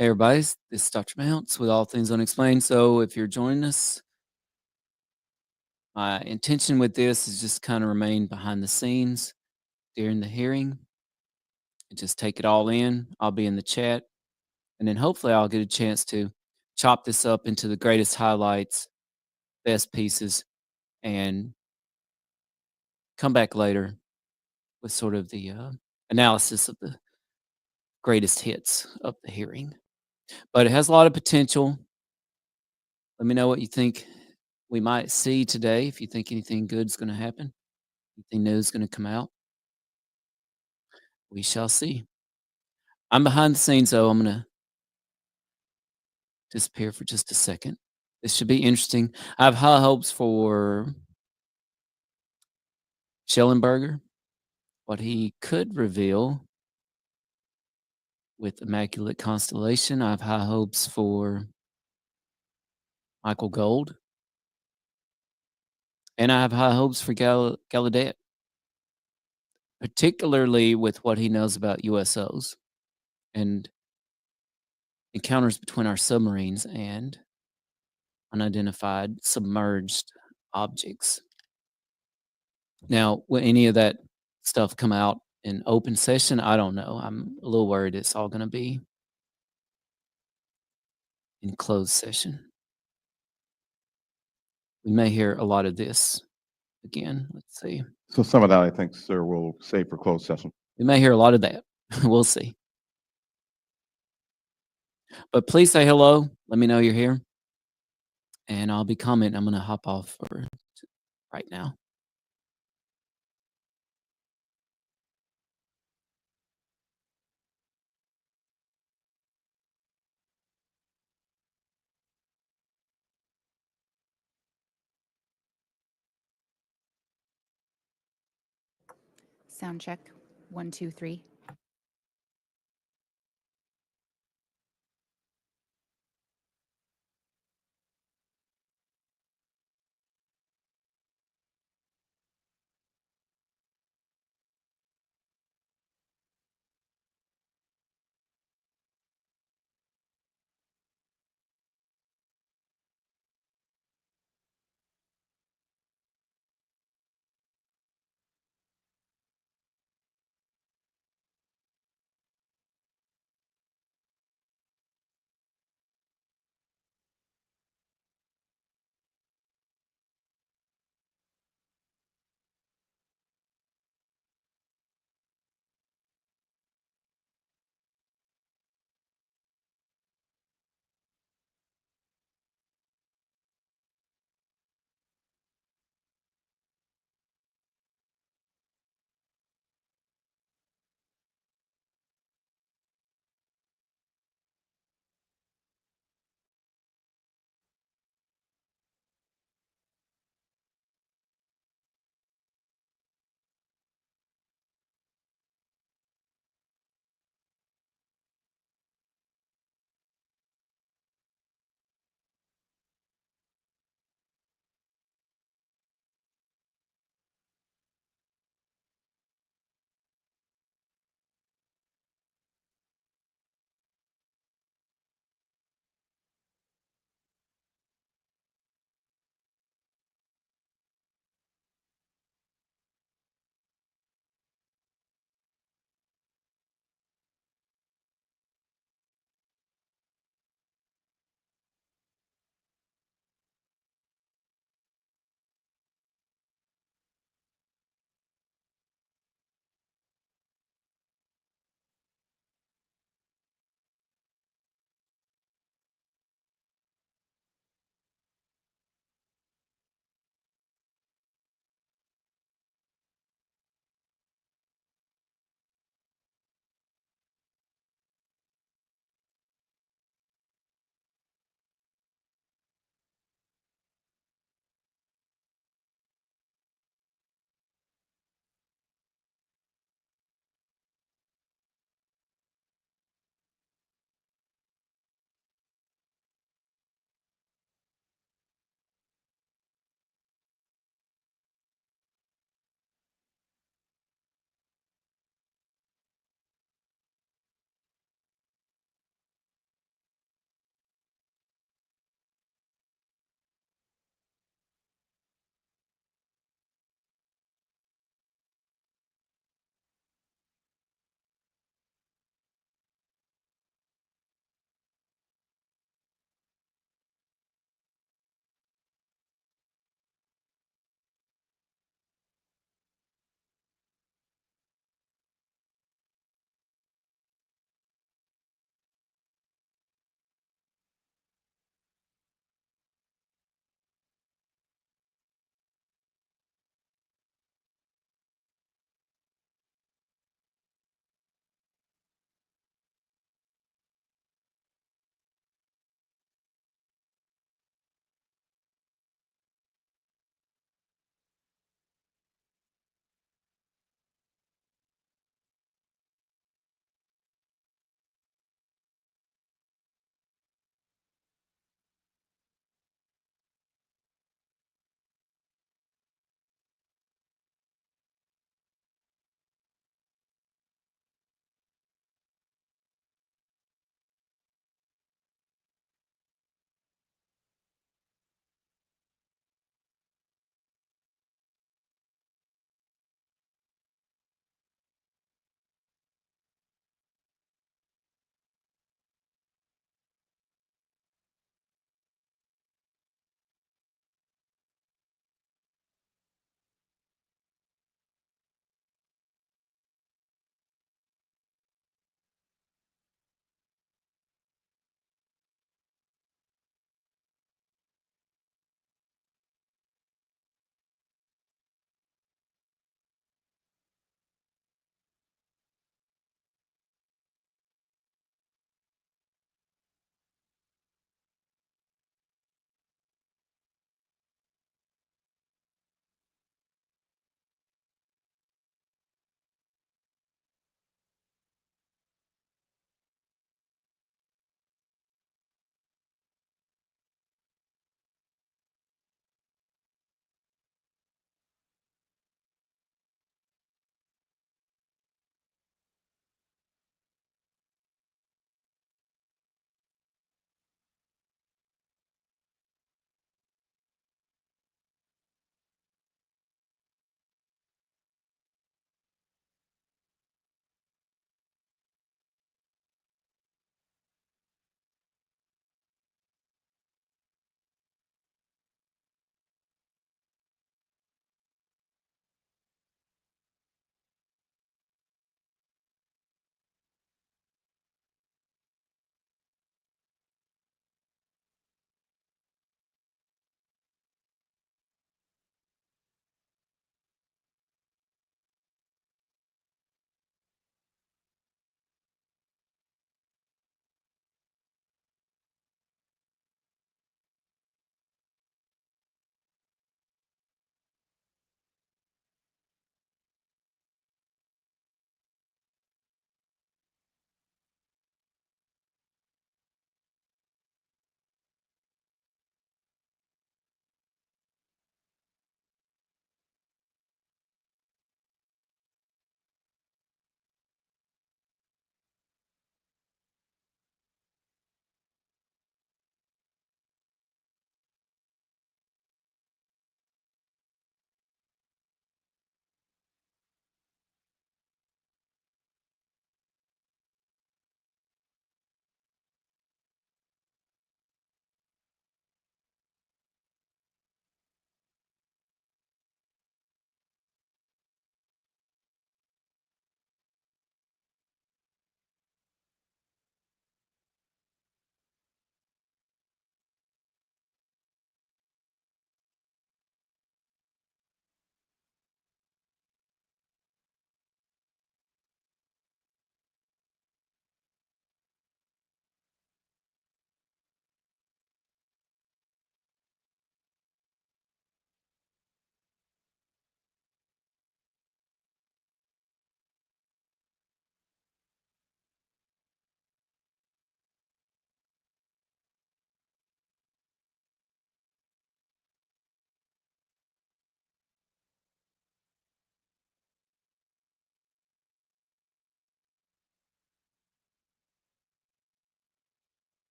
Hey everybody, this is Dr. Mounts with All Things Unexplained. So if you're joining us, my intention with this is just kind of remain behind the scenes during the hearing and just take it all in. I'll be in the chat, and then hopefully I'll get a chance to chop this up into the greatest highlights, best pieces, and come back later with sort of the analysis of the greatest hits of the hearing. But it has a lot of potential. Let me know what you think we might see today. If you think anything good is going to happen, anything new is going to come out, we shall see. I'm behind the scenes, though. I'm going to disappear for just a second. This should be interesting. I have high hopes for Shellenberger, what he could reveal with Immaculate Constellation. I have high hopes for Michael Gold, and I have high hopes for Gallaudet, particularly with what he knows about USOs and encounters between our submarines and unidentified submerged objects. Now, will any of that stuff come out in open session? I don't know. I'm a little worried it's all going to be in closed session. We may hear a lot of this again. Let's see. So some of that, I think, sir, we'll save for closed session. We may hear a lot of that. We'll see. But please say hello. Let me know you're here. And I'll be commenting. I'm going to hop off for right now. Sound check. 1, 2, 3.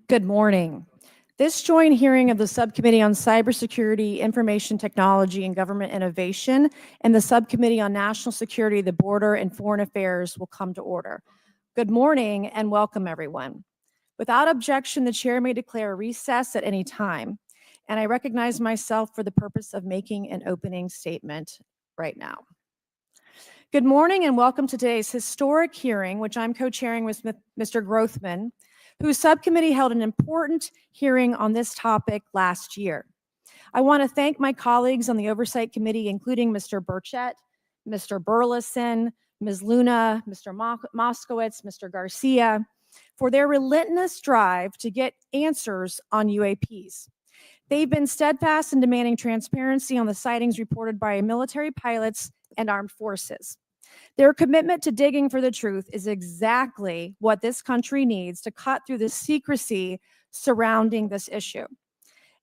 Good morning. This joint hearing of the Subcommittee on Cybersecurity, Information Technology, and Government Innovation and the Subcommittee on National Security, the Border, and Foreign Affairs will come to order. Good morning and welcome, everyone. Without objection, the chair may declare a recess at any time, and I recognize myself for the purpose of making an opening statement right now. Good morning and welcome to today's historic hearing, which I'm co-chairing with Mr. Grothman, whose subcommittee held an important hearing on this topic last year. I want to thank my colleagues on the Oversight Committee, including Mr. Burchett, Mr. Burleson, Ms. Luna, Mr. Moskowitz, Mr. Garcia, for their relentless drive to get answers on UAPs. They've been steadfast in demanding transparency on the sightings reported by military pilots and armed forces. Their commitment to digging for the truth is exactly what this country needs to cut through the secrecy surrounding this issue.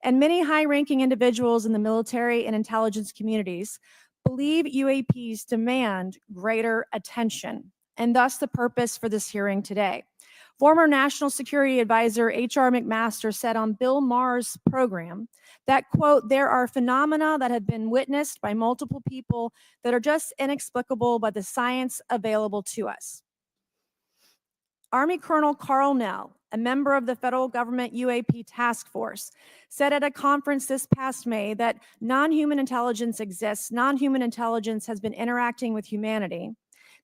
And many high-ranking individuals in the military and intelligence communities believe UAPs demand greater attention, and thus the purpose for this hearing today. Former National Security Advisor H.R. McMaster said on Bill Maher's program that, quote, there are phenomena that have been witnessed by multiple people that are just inexplicable by the science available to us. Army Colonel Carl Nell, a member of the federal government UAP task force, said at a conference this past May that non-human intelligence exists. Non-human intelligence has been interacting with humanity.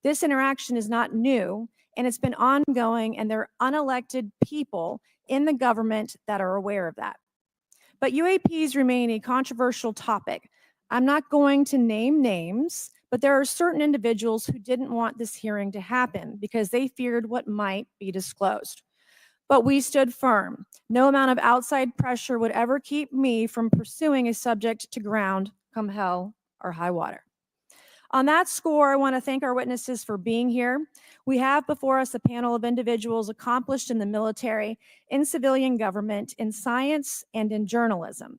This interaction is not new, and it's been ongoing, and there are unelected people in the government that are aware of that. But UAPs remain a controversial topic. I'm not going to name names, but there are certain individuals who didn't want this hearing to happen because they feared what might be disclosed. But we stood firm. No amount of outside pressure would ever keep me from pursuing a subject to ground, come hell or high water. On that score, I want to thank our witnesses for being here. We have before us a panel of individuals accomplished in the military, in civilian government, in science, and in journalism.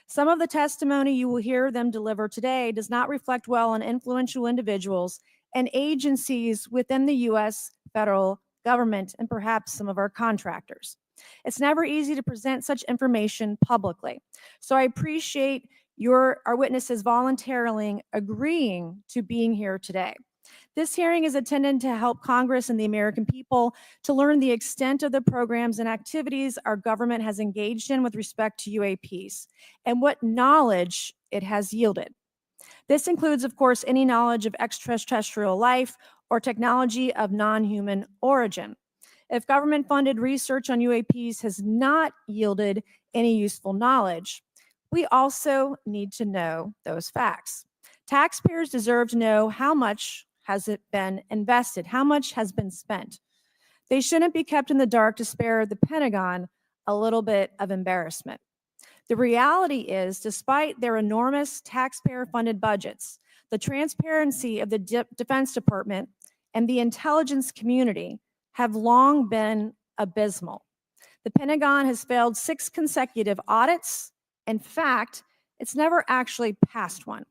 Some of the testimony you will hear them deliver today does not reflect well on influential individuals and agencies within the U.S. federal government and perhaps some of our contractors. It's never easy to present such information publicly. So I appreciate our witnesses voluntarily agreeing to being here today. This hearing is intended to help Congress and the American people to learn the extent of the programs and activities our government has engaged in with respect to UAPs and what knowledge it has yielded. This includes, of course, any knowledge of extraterrestrial life or technology of non-human origin. If government-funded research on UAPs has not yielded any useful knowledge, we also need to know those facts. Taxpayers deserve to know how much has it been invested, how much has been spent. They shouldn't be kept in the dark to spare the Pentagon a little bit of embarrassment. The reality is, despite their enormous taxpayer-funded budgets, the transparency of the Defense Department and the intelligence community have long been abysmal. The Pentagon has failed 6 consecutive audits. In fact, it's never actually passed one.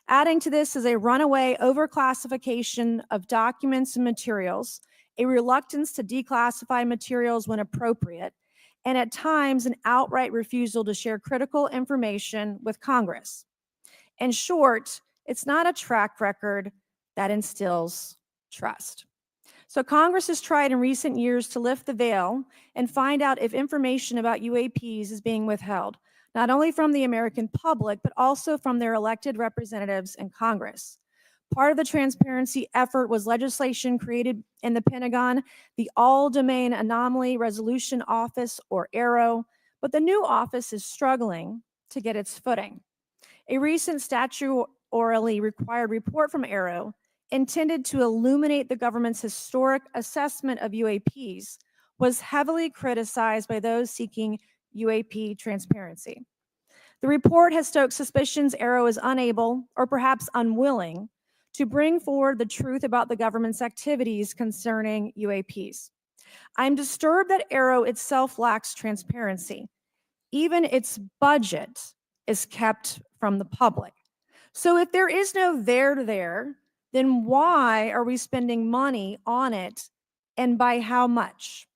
Adding to this is a runaway overclassification of documents and materials, a reluctance to declassify materials when appropriate, and at times an outright refusal to share critical information with Congress. In short, it's not a track record that instills trust. So Congress has tried in recent years to lift the veil and find out if information about UAPs is being withheld, not only from the American public, but also from their elected representatives in Congress. Part of the transparency effort was legislation created in the Pentagon, the All-Domain Anomaly Resolution Office, or AARO, but the new office is struggling to get its footing. A recent statutorily required report from AARO, intended to illuminate the government's historic assessment of UAPs, was heavily criticized by those seeking UAP transparency. The report has stoked suspicions AARO is unable, or perhaps unwilling, to bring forward the truth about the government's activities concerning UAPs. I'm disturbed that AARO itself lacks transparency. Even its budget is kept from the public. So if there is no there, then why are we spending money on it, and by how much?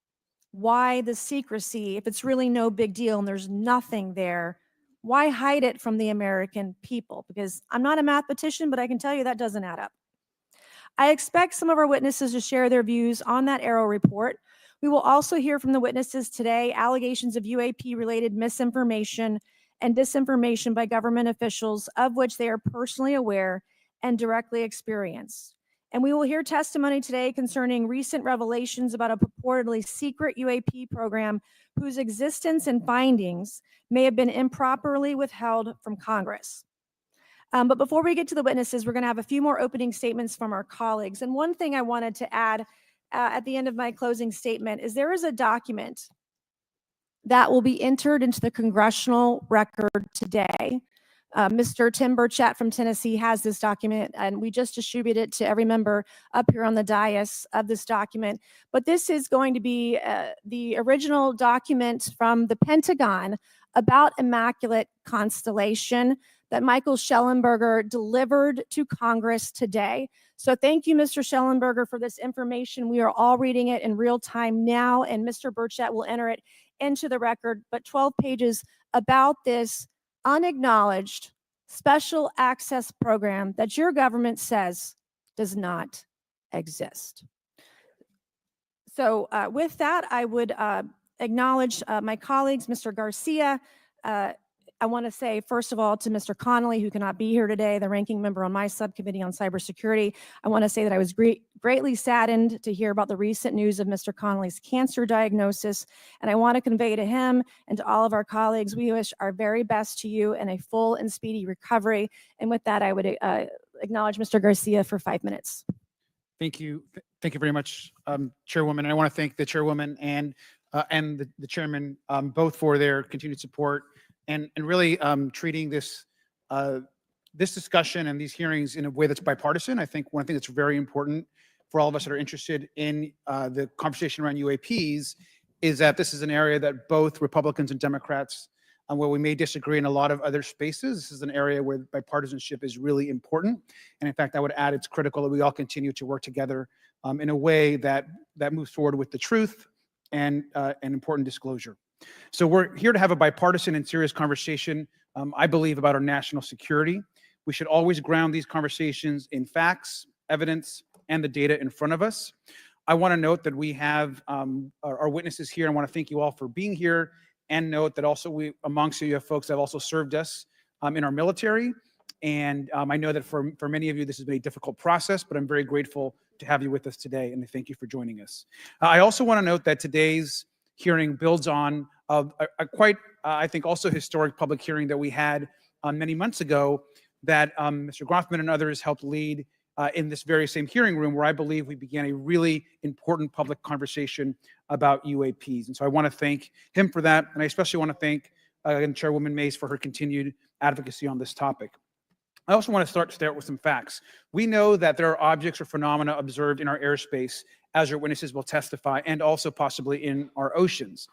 why the secrecy? If it's really no big deal and there's nothing there, why hide it from the American people? Because I'm not a mathematician, but I can tell you that doesn't add up. I expect some of our witnesses to share their views on that Arrow report. We will also hear from the witnesses today allegations of UAP-related misinformation and disinformation by government officials, of which they are personally aware and directly experienced. And we will hear testimony today concerning recent revelations about a purportedly secret UAP program whose existence and findings may have been improperly withheld from Congress. But before we get to the witnesses, we're going to have a few more opening statements from our colleagues. And one thing I wanted to add at the end of my closing statement is there is a document that will be entered into the congressional record today. Mr. Tim Burchett from Tennessee has this document, and we just distributed it to every member up here on the dais of this document. But this is going to be the original document from the Pentagon about Immaculate Constellation that Michael Shellenberger delivered to Congress today. So thank you, Mr. Shellenberger, for this information. We are all reading it in real time now, and Mr. Burchett will enter it into the record. But 12 pages about this unacknowledged special access program that your government says does not exist. So with that, I would acknowledge my colleagues, Mr. Garcia. I want to say, first of all, to Mr. Connolly, who cannot be here today, the ranking member on my subcommittee on cybersecurity, I want to say that I was greatly saddened to hear about the recent news of Mr. Connolly's cancer diagnosis. And I want to convey to him and to all of our colleagues, we wish our very best to you and a full and speedy recovery. And with that, I would acknowledge Mr. Garcia for 5 minutes. Thank you. Thank you very much, Chairwoman. And I want to thank the Chairwoman and the Chairman both for their continued support and really treating this this discussion and these hearings in a way that's bipartisan. I think one thing that's very important for all of us that are interested in the conversation around UAPs is that this is an area that both Republicans and Democrats, where we may disagree in a lot of other spaces, this is an area where bipartisanship is really important. And in fact, I would add it's critical that we all continue to work together in a way that moves forward with the truth and important disclosure. So we're here to have a bipartisan and serious conversation, I believe, about our national security. We should always ground these conversations in facts, evidence, and the data in front of us. I want to note that we have our witnesses here. I want to thank you all for being here, and note that also amongst you have folks that have also served us in our military. And I know that for many of you, this has been a difficult process, but I'm very grateful to have you with us today, and thank you for joining us. I also want to note that today's hearing builds on a quite, I think, also historic public hearing that we had many months ago that Mr. Grothman and others helped lead in this very same hearing room, where I believe we began a really important public conversation about UAPs. And so I want to thank him for that, and I especially want to thank Chairwoman Mays for her continued advocacy on this topic. I also want to start with some facts. We know that there are objects or phenomena observed in our airspace, as our witnesses will testify, and also possibly in our oceans.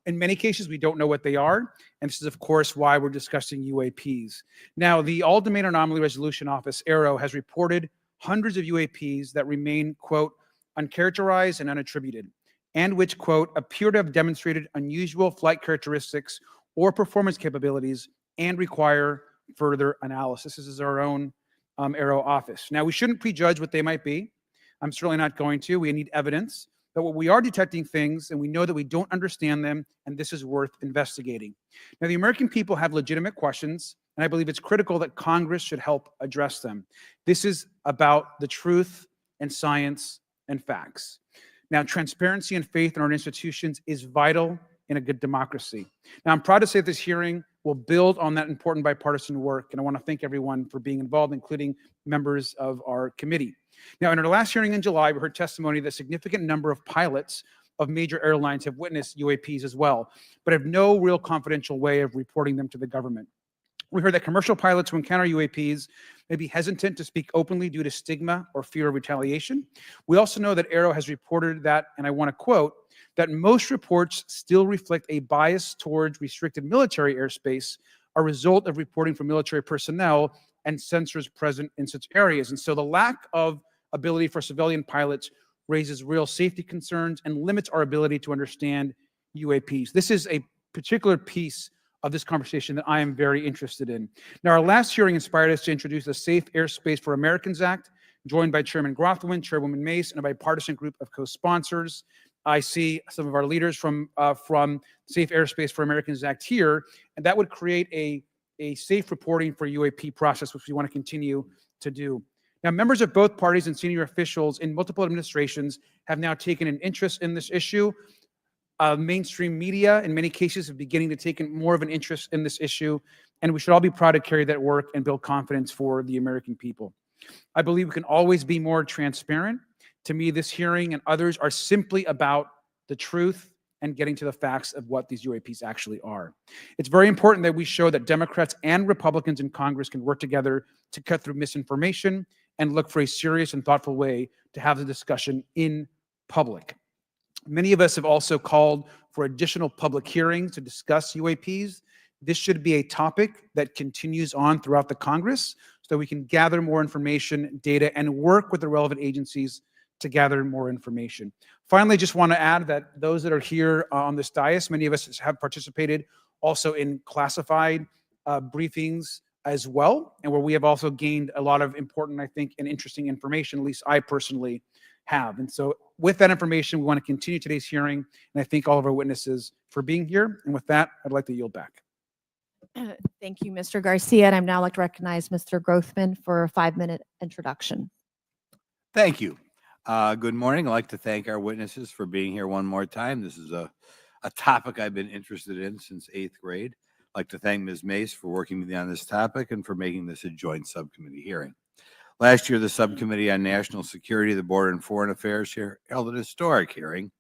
In many cases, we don't know what they are, and this is, of course, why we're discussing UAPs. Now, the All-Domain Anomaly Resolution Office, AARO, has reported hundreds of UAPs that remain, quote, uncharacterized and unattributed, and which, quote, appear to have demonstrated unusual flight characteristics or performance capabilities and require further analysis. This is our own AARO office. Now, we shouldn't prejudge what they might be. I'm certainly not going to. We need evidence. But what we are detecting things, and we know that we don't understand them, and this is worth investigating. Now, the American people have legitimate questions, and I believe it's critical that Congress should help address them. This is about the truth and science and facts. Now, transparency and faith in our institutions is vital in a good democracy. Now, I'm proud to say that this hearing will build on that important bipartisan work, and I want to thank everyone for being involved, including members of our committee. Now, in our last hearing in July, we heard testimony that a significant number of pilots of major airlines have witnessed UAPs as well, but have no real confidential way of reporting them to the government. We heard that commercial pilots who encounter UAPs may be hesitant to speak openly due to stigma or fear of retaliation. We also know that AARO has reported that, and I want to quote, that most reports still reflect a bias towards restricted military airspace, a result of reporting from military personnel and sensors present in such areas. And so the lack of ability for civilian pilots raises real safety concerns, and limits our ability to understand UAPs. This is a particular piece of this conversation that I am very interested in. Now, our last hearing inspired us to introduce the Safe Airspace for Americans Act, joined by Chairman Grothwin, Chairwoman Mace, and a bipartisan group of co-sponsors. I see some of our leaders from Safe Airspace for Americans Act here, and that would create a safe reporting for UAP process, which we want to continue to do. Now, members of both parties and senior officials in multiple administrations have now taken an interest in this issue. Mainstream media, in many cases, are beginning to take more of an interest in this issue, and we should all be proud to carry that work and build confidence for the American people. I believe we can always be more transparent. To me, this hearing and others are simply about the truth and getting to the facts of what these UAPs actually are. It's very important that we show that Democrats and Republicans in Congress can work together to cut through misinformation and look for a serious and thoughtful way to have the discussion in public. Many of us have also called for additional public hearings to discuss UAPs. This should be a topic that continues on throughout the Congress so that we can gather more information, data, and work with the relevant agencies to gather more information. Finally, just want to add that those that are here on this dais, many of us have participated also in classified briefings as well, and where we have also gained a lot of important, I think, and interesting information, at least I personally have. And so with that information, we want to continue today's hearing, and I thank all of our witnesses for being here. And with that, I'd like to yield back. Thank you, Mr. Garcia. And I'd now like to recognize Mr. Grothman for a 5-minute introduction. Thank you. Good morning. I'd like to thank our witnesses for being here one more time. This is a topic I've been interested in since 8th grade. I'd like to thank Ms. Mace for working with me on this topic and for making this a joint subcommittee hearing. Last year, the Subcommittee on National Security, the Border and Foreign Affairs held an historic hearing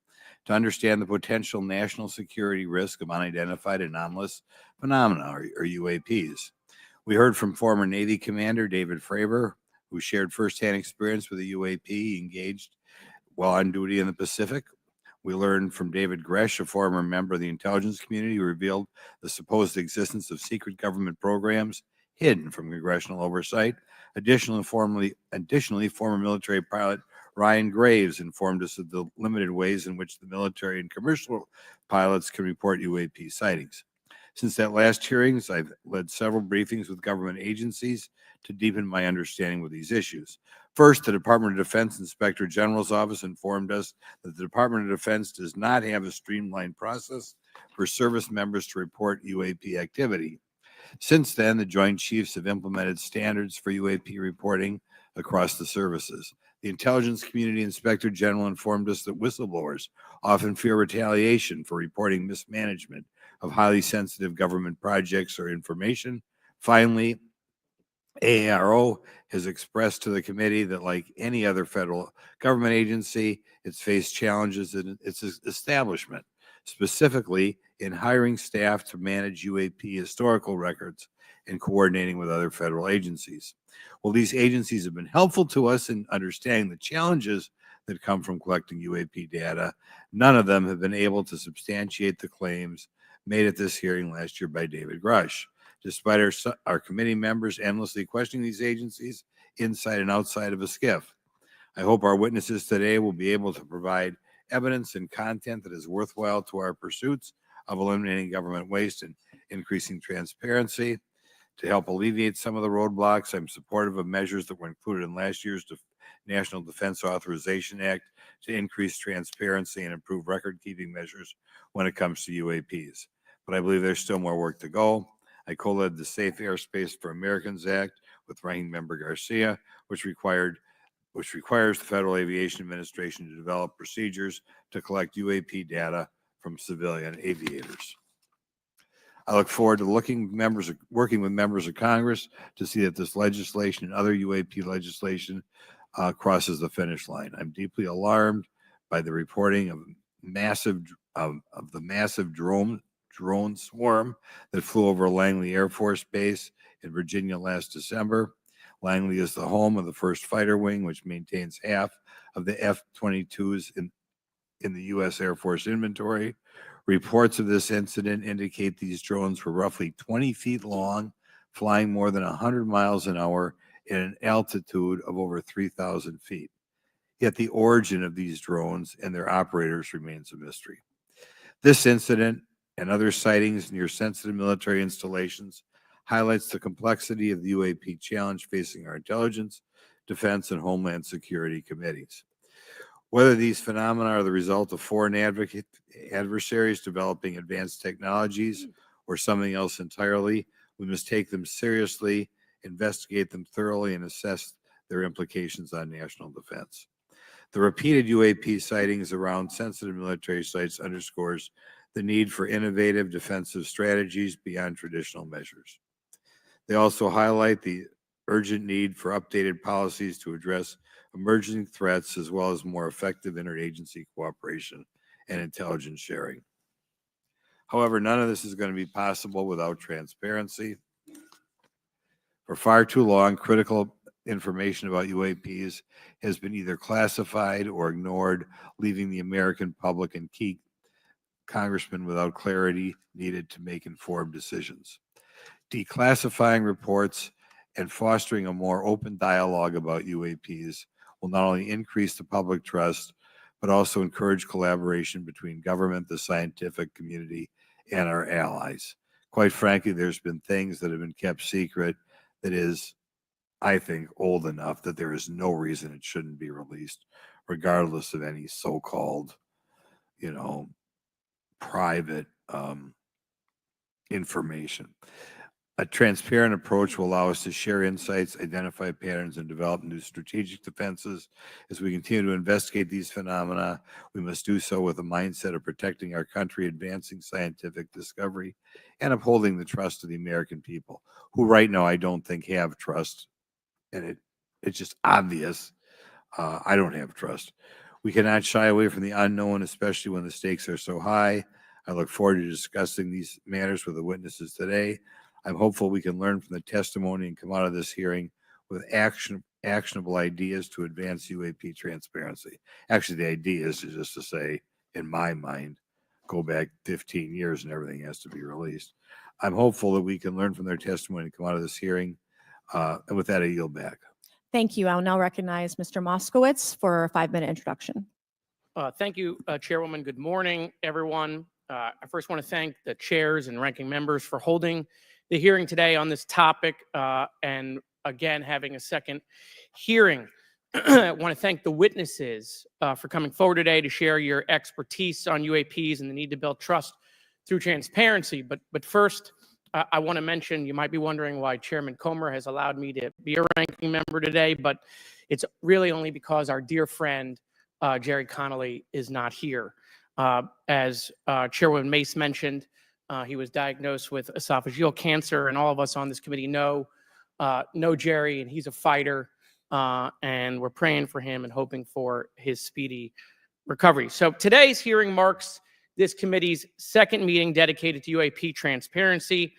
to understand the potential national security risk of unidentified anomalous phenomena, or UAPs. We heard from former Navy Commander David Fravor, who shared firsthand experience with a UAP he engaged while on duty in the Pacific. We learned from David Gresh, a former member of the intelligence community, who revealed the supposed existence of secret government programs hidden from congressional oversight. Additionally, former military pilot Ryan Graves informed us of the limited ways in which the military and commercial pilots can report UAP sightings. Since that last hearings, I've led several briefings with government agencies to deepen my understanding with these issues. First, the Department of Defense Inspector General's office informed us that the Department of Defense does not have a streamlined process for service members to report UAP activity. Since then, the Joint Chiefs have implemented standards for UAP reporting across the services. The Intelligence Community Inspector General informed us that whistleblowers often fear retaliation for reporting mismanagement of highly sensitive government projects or information. Finally, AARO has expressed to the committee that, like any other federal government agency, it's faced challenges in its establishment, specifically in hiring staff to manage UAP historical records and coordinating with other federal agencies. Well, these agencies have been helpful to us in understanding the challenges that come from collecting UAP data. None of them have been able to substantiate the claims made at this hearing last year by David Grush. Despite our committee members endlessly questioning these agencies inside and outside of a SCIF. I hope our witnesses today will be able to provide evidence and content that is worthwhile to our pursuits of eliminating government waste and increasing transparency. To help alleviate some of the roadblocks, I'm supportive of measures that were included in last year's National Defense Authorization Act to increase transparency and improve record-keeping measures when it comes to UAPs. But I believe there's still more work to go. I co-led the Safe Airspace for Americans Act with Ranking Member Garcia, which requires the Federal Aviation Administration to develop procedures to collect UAP data from civilian aviators. I look forward to working with members of Congress to see that this legislation and other UAP legislation crosses the finish line. I'm deeply alarmed by the reporting of the massive drone swarm that flew over Langley Air Force Base in Virginia last December. Langley is the home of the 1st Fighter Wing, which maintains half of the F-22s in the U.S. Air Force inventory. Reports of this incident indicate these drones were roughly 20 feet long, flying more than 100 miles an hour at an altitude of over 3,000 feet. yet the origin of these drones and their operators remains a mystery. This incident and other sightings near sensitive military installations highlights the complexity of the UAP challenge facing our intelligence, defense, and homeland security committees. Whether these phenomena are the result of foreign adversaries developing advanced technologies or something else entirely, we must take them seriously, investigate them thoroughly, and assess their implications on national defense. The repeated UAP sightings around sensitive military sites underscores the need for innovative defensive strategies beyond traditional measures. They also highlight the urgent need for updated policies to address emerging threats as well as more effective interagency cooperation and intelligence sharing. However, none of this is going to be possible without transparency. For far too long, critical information about UAPs has been either classified or ignored, leaving the American public and key congressmen without clarity needed to make informed decisions. Declassifying reports and fostering a more open dialogue about UAPs will not only increase the public trust, but also encourage collaboration between government, the scientific community, and our allies. Quite frankly, there's been things that have been kept secret that is, I think, old enough that there is no reason it shouldn't be released, regardless of any so-called, private information. A transparent approach will allow us to share insights, identify patterns, and develop new strategic defenses. As we continue to investigate these phenomena, we must do so with a mindset of protecting our country, advancing scientific discovery, and upholding the trust of the American people, who right now I don't think have trust, and it's just obvious. I don't have trust. We cannot shy away from the unknown, especially when the stakes are so high. I look forward to discussing these matters with the witnesses today. I'm hopeful we can learn from the testimony and come out of this hearing with actionable ideas to advance UAP transparency. Actually, the idea is just to say, in my mind, go back 15 years and everything has to be released. I'm hopeful that we can learn from their testimony and come out of this hearing. And with that, I yield back. Thank you. I'll now recognize Mr. Moskowitz for a 5-minute introduction. Thank you, Chairwoman. Good morning, everyone. I first want to thank the chairs and ranking members for holding the hearing today on this topic and again having a second hearing. I want to thank the witnesses for coming forward today to share your expertise on UAPs and the need to build trust through transparency. But first, I want to mention, you might be wondering why Chairman Comer has allowed me to be a ranking member today, but it's really only because our dear friend Jerry Connolly is not here. As Chairwoman Mace mentioned, he was diagnosed with esophageal cancer, and all of us on this committee know Jerry, and he's a fighter, and we're praying for him and hoping for his speedy recovery. So today's hearing marks this committee's second meeting dedicated to UAP transparency.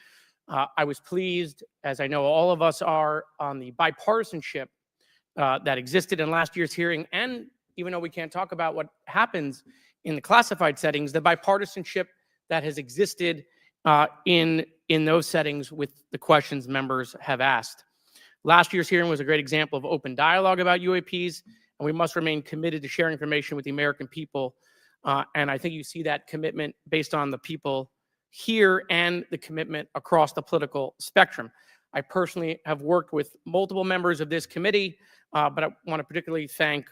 I was pleased, as I know all of us are, on the bipartisanship that existed in last year's hearing, and even though we can't talk about what happens in the classified settings, the bipartisanship that has existed in those settings with the questions members have asked. Last year's hearing was a great example of open dialogue about UAPs, and we must remain committed to sharing information with the American people. And I think you see that commitment based on the people here and the commitment across the political spectrum. I personally have worked with multiple members of this committee, but I want to particularly thank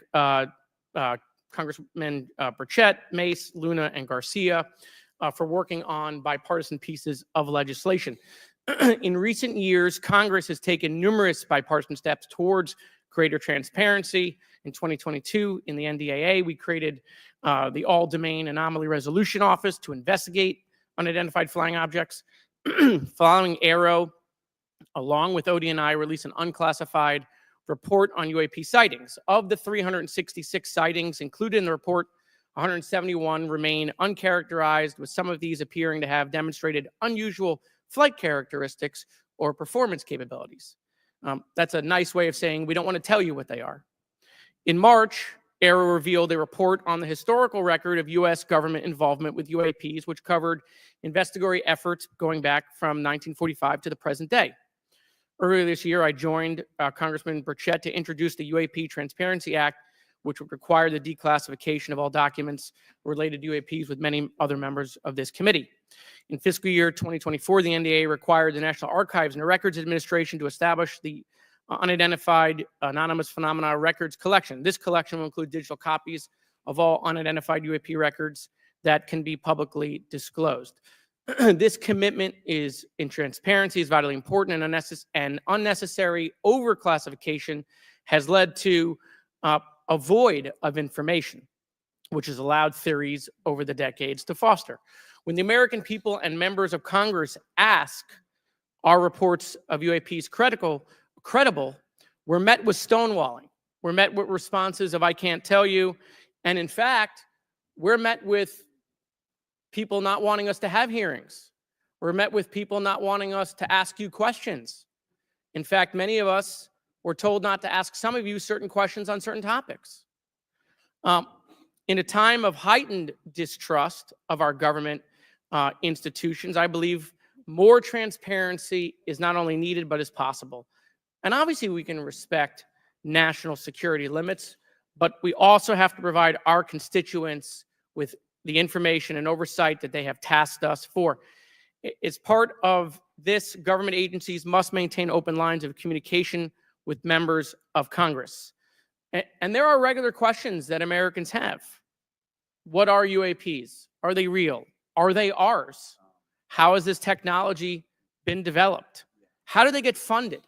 Congressman Burchett, Mace, Luna, and Garcia for working on bipartisan pieces of legislation. In recent years, Congress has taken numerous bipartisan steps towards greater transparency. In 2022, in the NDAA, we created the All-Domain Anomaly Resolution Office to investigate unidentified flying objects. Following Aero, along with ODNI, released an unclassified report on UAP sightings. Of the 366 sightings included in the report, 171 remain uncharacterized, with some of these appearing to have demonstrated unusual flight characteristics or performance capabilities. That's a nice way of saying we don't want to tell you what they are. In March, Aero revealed a report on the historical record of U.S. government involvement with UAPs, which covered investigatory efforts going back from 1945 to the present day. Earlier this year, I joined Congressman Burchett to introduce the UAP Transparency Act, which would require the declassification of all documents related to UAPs with many other members of this committee. In fiscal year 2024, the NDA required the National Archives and Records Administration to establish the Unidentified Anonymous Phenomena Records Collection. This collection will include digital copies of all unidentified UAP records that can be publicly disclosed. This commitment is in transparency is vitally important, and unnecessary overclassification has led to a void of information, which has allowed theories over the decades to foster. When the American people and members of Congress ask, are reports of UAPs credible, we're met with stonewalling. We're met with responses of, I can't tell you. And in fact, we're met with people not wanting us to have hearings. We're met with people not wanting us to ask you questions. In fact, many of us were told not to ask some of you certain questions on certain topics. In a time of heightened distrust of our government institutions, I believe more transparency is not only needed, but is possible. And obviously, we can respect national security limits, but we also have to provide our constituents with the information and oversight that they have tasked us for. As part of this, government agencies must maintain open lines of communication with members of Congress. And there are regular questions that Americans have. What are UAPs? Are they real? Are they ours? How has this technology been developed? How do they get funded?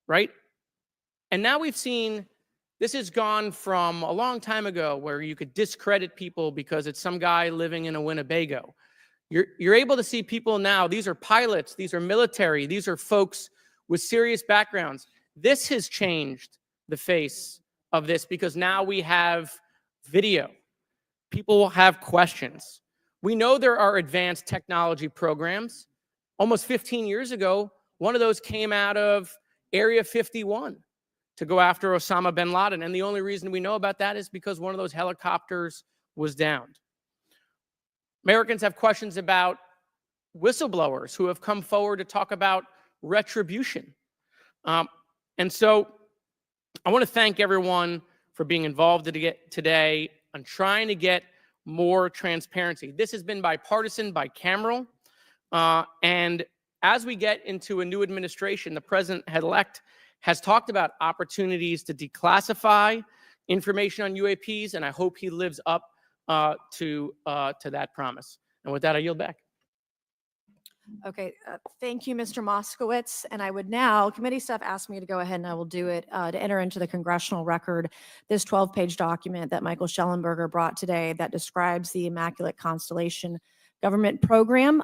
Right? And now we've seen this has gone from a long time ago where you could discredit people because it's some guy living in a Winnebago. You're able to see people now. These are pilots. These are military. These are folks with serious backgrounds. This has changed the face of this because now we have video. People will have questions. We know there are advanced technology programs. Almost 15 years ago, one of those came out of Area 51 to go after Osama bin Laden. And the only reason we know about that is because one of those helicopters was downed. Americans have questions about whistleblowers who have come forward to talk about retribution. And so I want to thank everyone for being involved today on trying to get more transparency. This has been bipartisan, bicameral. And as we get into a new administration, the president-elect has talked about opportunities to declassify information on UAPs, and I hope he lives up to that promise. And with that, I yield back. Okay, thank you, Mr. Moskowitz. And I would now, committee staff asked me to go ahead and I will do it, to enter into the congressional record this 12-page document that Michael Shellenberger brought today that describes the Immaculate Constellation government program.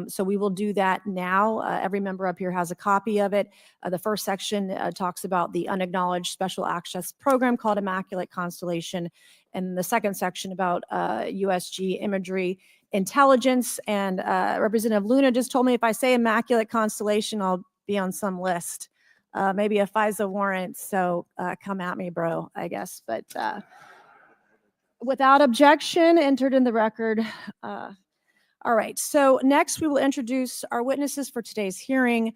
So we will do that now. Every member up here has a copy of it. The first section talks about the unacknowledged special access program called Immaculate Constellation. And the second section about USG imagery intelligence. And Representative Luna just told me if I say Immaculate Constellation, I'll be on some list, maybe a FISA warrant. So come at me, bro, I guess. But without objection, entered in the record. All right, so next we will introduce our witnesses for today's hearing.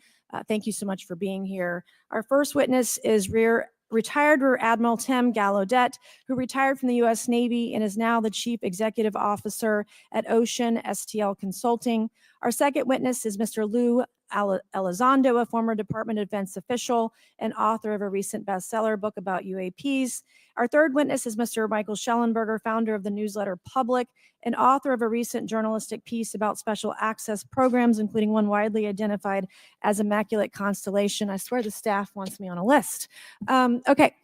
Thank you so much for being here. Our first witness is retired Rear Admiral Tim Gallaudet, who retired from the U.S. Navy and is now the Chief Executive Officer at Ocean STL Consulting. Our second witness is Mr. Lou Elizondo, a former Department of Defense official and author of a recent bestseller book about UAPs. Our third witness is Mr. Michael Shellenberger, founder of the newsletter Public and author of a recent journalistic piece about special access programs, including one widely identified as Immaculate Constellation. I swear the staff wants me on a list. Okay.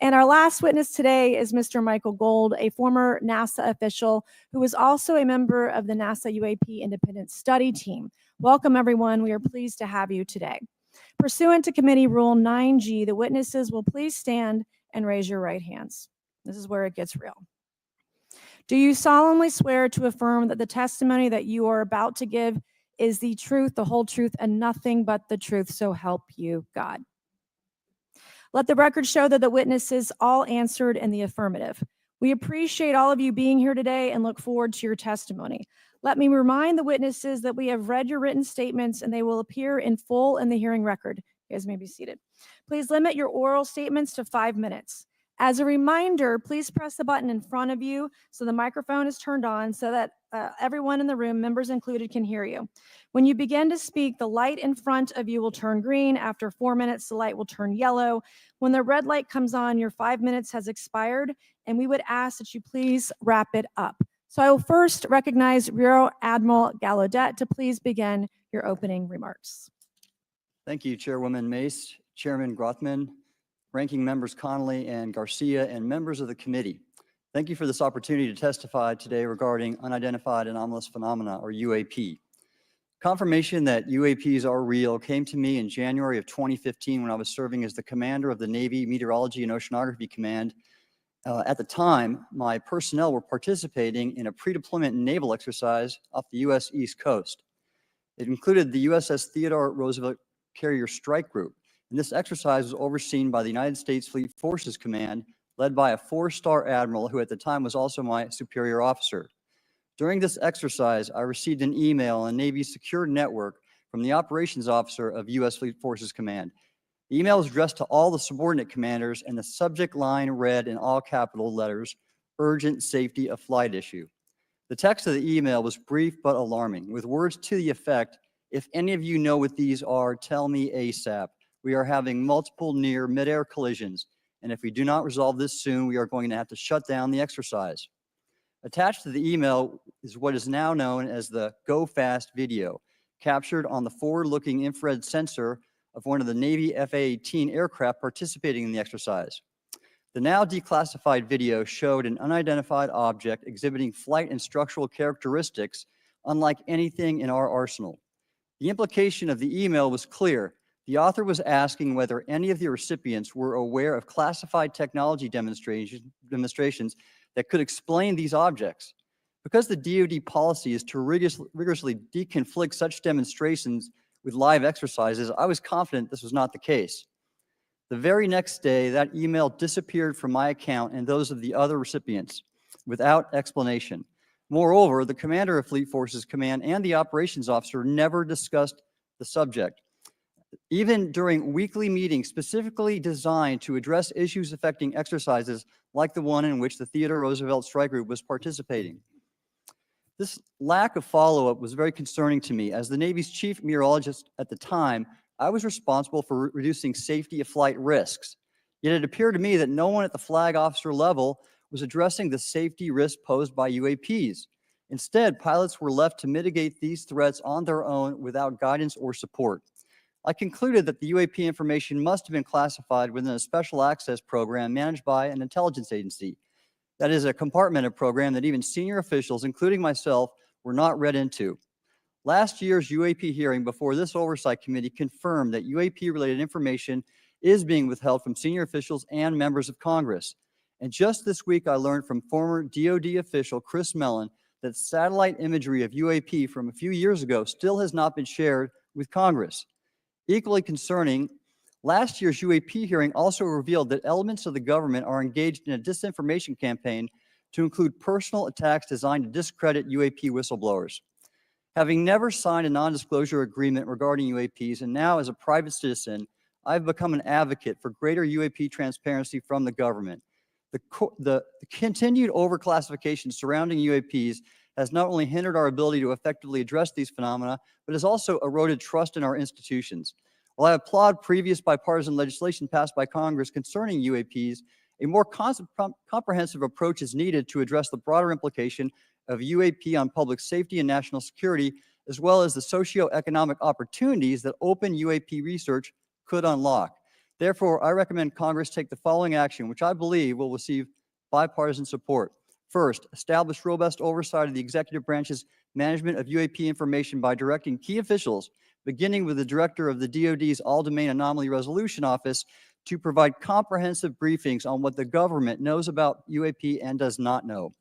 And our last witness today is Mr. Michael Gold, a former NASA official who is also a member of the NASA UAP Independent Study Team. Welcome, everyone. We are pleased to have you today. Pursuant to Committee Rule 9G, the witnesses will please stand and raise your right hands. This is where it gets real. Do you solemnly swear to affirm that the testimony that you are about to give is the truth, the whole truth, and nothing but the truth, so help you God? Let the record show that the witnesses all answered in the affirmative. We appreciate all of you being here today and look forward to your testimony. Let me remind the witnesses that we have read your written statements and they will appear in full in the hearing record. You guys may be seated. Please limit your oral statements to 5 minutes. As a reminder, please press the button in front of you so the microphone is turned on so that everyone in the room, members included, can hear you. When you begin to speak, the light in front of you will turn green. After 4 minutes, the light will turn yellow. When the red light comes on, your 5 minutes has expired, and we would ask that you please wrap it up. So I will first recognize Rear Admiral Gallaudet to please begin your opening remarks. Thank you, Chairwoman Mace, Chairman Grothman, Ranking Members Connolly and Garcia, and members of the committee. Thank you for this opportunity to testify today regarding unidentified anomalous phenomena, or UAP. Confirmation that UAPs are real came to me in January of 2015 when I was serving as the commander of the Navy Meteorology and Oceanography Command. At the time, my personnel were participating in a pre-deployment naval exercise off the U.S. East Coast. It included the USS Theodore Roosevelt Carrier Strike Group, and this exercise was overseen by the United States Fleet Forces Command, led by a 4-star admiral who at the time was also my superior officer. During this exercise, I received an email on Navy's secure network from the operations officer of U.S. Fleet Forces Command. The email was addressed to all the subordinate commanders, and the subject line read in all capital letters, "Urgent Safety of Flight Issue." The text of the email was brief but alarming, with words to the effect, "If any of you know what these are, tell me ASAP. We are having multiple near mid-air collisions, and if we do not resolve this soon, we are going to have to shut down the exercise." Attached to the email is what is now known as the Go Fast video, captured on the forward-looking infrared sensor of one of the Navy F-A-18 aircraft participating in the exercise. The now declassified video showed an unidentified object exhibiting flight and structural characteristics unlike anything in our arsenal. The implication of the email was clear. The author was asking whether any of the recipients were aware of classified technology demonstrations that could explain these objects. Because the DoD policy is to rigorously deconflict such demonstrations with live exercises, I was confident this was not the case. The very next day, that email disappeared from my account and those of the other recipients without explanation. Moreover, the commander of Fleet Forces Command and the operations officer never discussed the subject. Even during weekly meetings specifically designed to address issues affecting exercises like the one in which the Theodore Roosevelt Strike Group was participating. This lack of follow-up was very concerning to me. As the Navy's chief meteorologist at the time, I was responsible for reducing safety of flight risks. Yet it appeared to me that no one at the flag officer level was addressing the safety risk posed by UAPs. Instead, pilots were left to mitigate these threats on their own without guidance or support. I concluded that the UAP information must have been classified within a special access program managed by an intelligence agency. That is a compartmented program that even senior officials, including myself, were not read into. Last year's UAP hearing before this Oversight Committee confirmed that UAP-related information is being withheld from senior officials and members of Congress. And just this week, I learned from former DoD official Chris Mellon that satellite imagery of UAP from a few years ago still has not been shared with Congress. Equally concerning, last year's UAP hearing also revealed that elements of the government are engaged in a disinformation campaign to include personal attacks designed to discredit UAP whistleblowers. Having never signed a non-disclosure agreement regarding UAPs, and now as a private citizen, I've become an advocate for greater UAP transparency from the government. The continued overclassification surrounding UAPs has not only hindered our ability to effectively address these phenomena, but has also eroded trust in our institutions. While I applaud previous bipartisan legislation passed by Congress concerning UAPs, a more comprehensive approach is needed to address the broader implication of UAP on public safety and national security, as well as the socioeconomic opportunities that open UAP research could unlock. Therefore, I recommend Congress take the following action, which I believe will receive bipartisan support. First, establish robust oversight of the executive branch's management of UAP information by directing key officials, beginning with the director of the DoD's All-Domain Anomaly Resolution Office, to provide comprehensive briefings on what the government knows about UAP and does not know.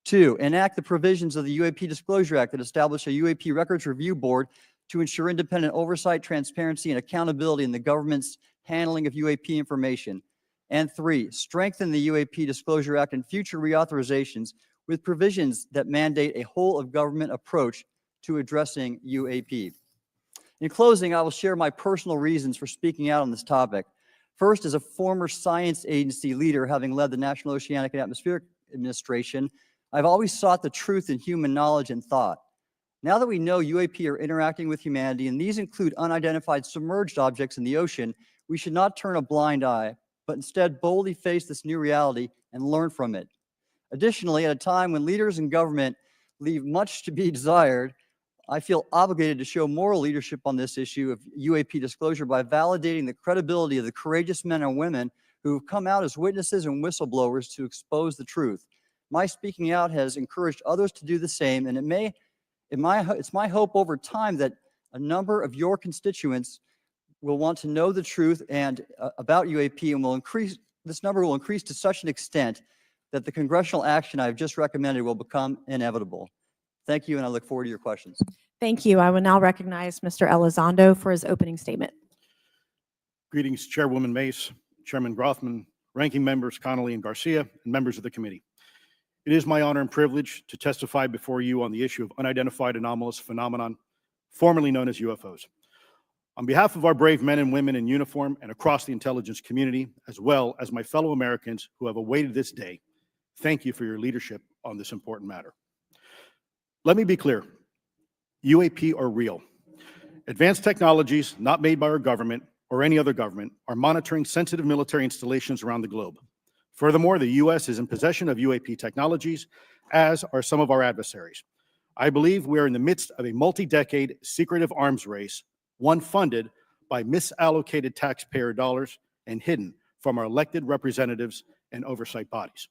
Two, enact the provisions of the UAP Disclosure Act that establish a UAP Records Review Board to ensure independent oversight, transparency, and accountability in the government's handling of UAP information. And three, strengthen the UAP Disclosure Act and future reauthorizations with provisions that mandate a whole-of-government approach to addressing UAP. In closing, I will share my personal reasons for speaking out on this topic. First, as a former science agency leader, having led the National Oceanic and Atmospheric Administration, I've always sought the truth in human knowledge and thought. Now that we know UAP are interacting with humanity, and these include unidentified submerged objects in the ocean, we should not turn a blind eye, but instead boldly face this new reality and learn from it. Additionally, at a time when leaders in government leave much to be desired, I feel obligated to show moral leadership on this issue of UAP disclosure by validating the credibility of the courageous men and women who have come out as witnesses and whistleblowers to expose the truth. My speaking out has encouraged others to do the same, and it's my hope over time that a number of your constituents will want to know the truth and about UAP, and this number will increase to such an extent that the congressional action I've just recommended will become inevitable. Thank you, and I look forward to your questions. Thank you. I will now recognize Mr. Elizondo for his opening statement. Greetings, Chairwoman Mace, Chairman Grothman, Ranking Members Connolly and Garcia, and members of the committee. It is my honor and privilege to testify before you on the issue of unidentified anomalous phenomenon, formerly known as UFOs. On behalf of our brave men and women in uniform and across the intelligence community, as well as my fellow Americans who have awaited this day, thank you for your leadership on this important matter. Let me be clear, UAP are real. Advanced technologies not made by our government or any other government are monitoring sensitive military installations around the globe. Furthermore, the U.S. is in possession of UAP technologies, as are some of our adversaries. I believe we are in the midst of a multi-decade secretive arms race, one funded by misallocated taxpayer dollars and hidden from our elected representatives and oversight bodies.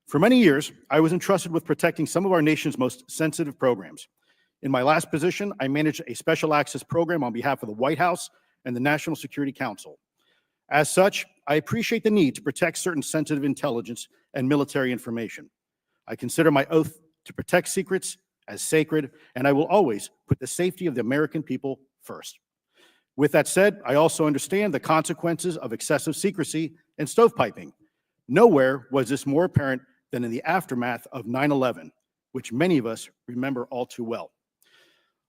For many years, I was entrusted with protecting some of our nation's most sensitive programs. In my last position, I managed a special access program on behalf of the White House and the National Security Council. As such, I appreciate the need to protect certain sensitive intelligence and military information. I consider my oath to protect secrets as sacred, and I will always put the safety of the American people first. With that said, I also understand the consequences of excessive secrecy and stovepiping. Nowhere was this more apparent than in the aftermath of 9/11, which many of us remember all too well.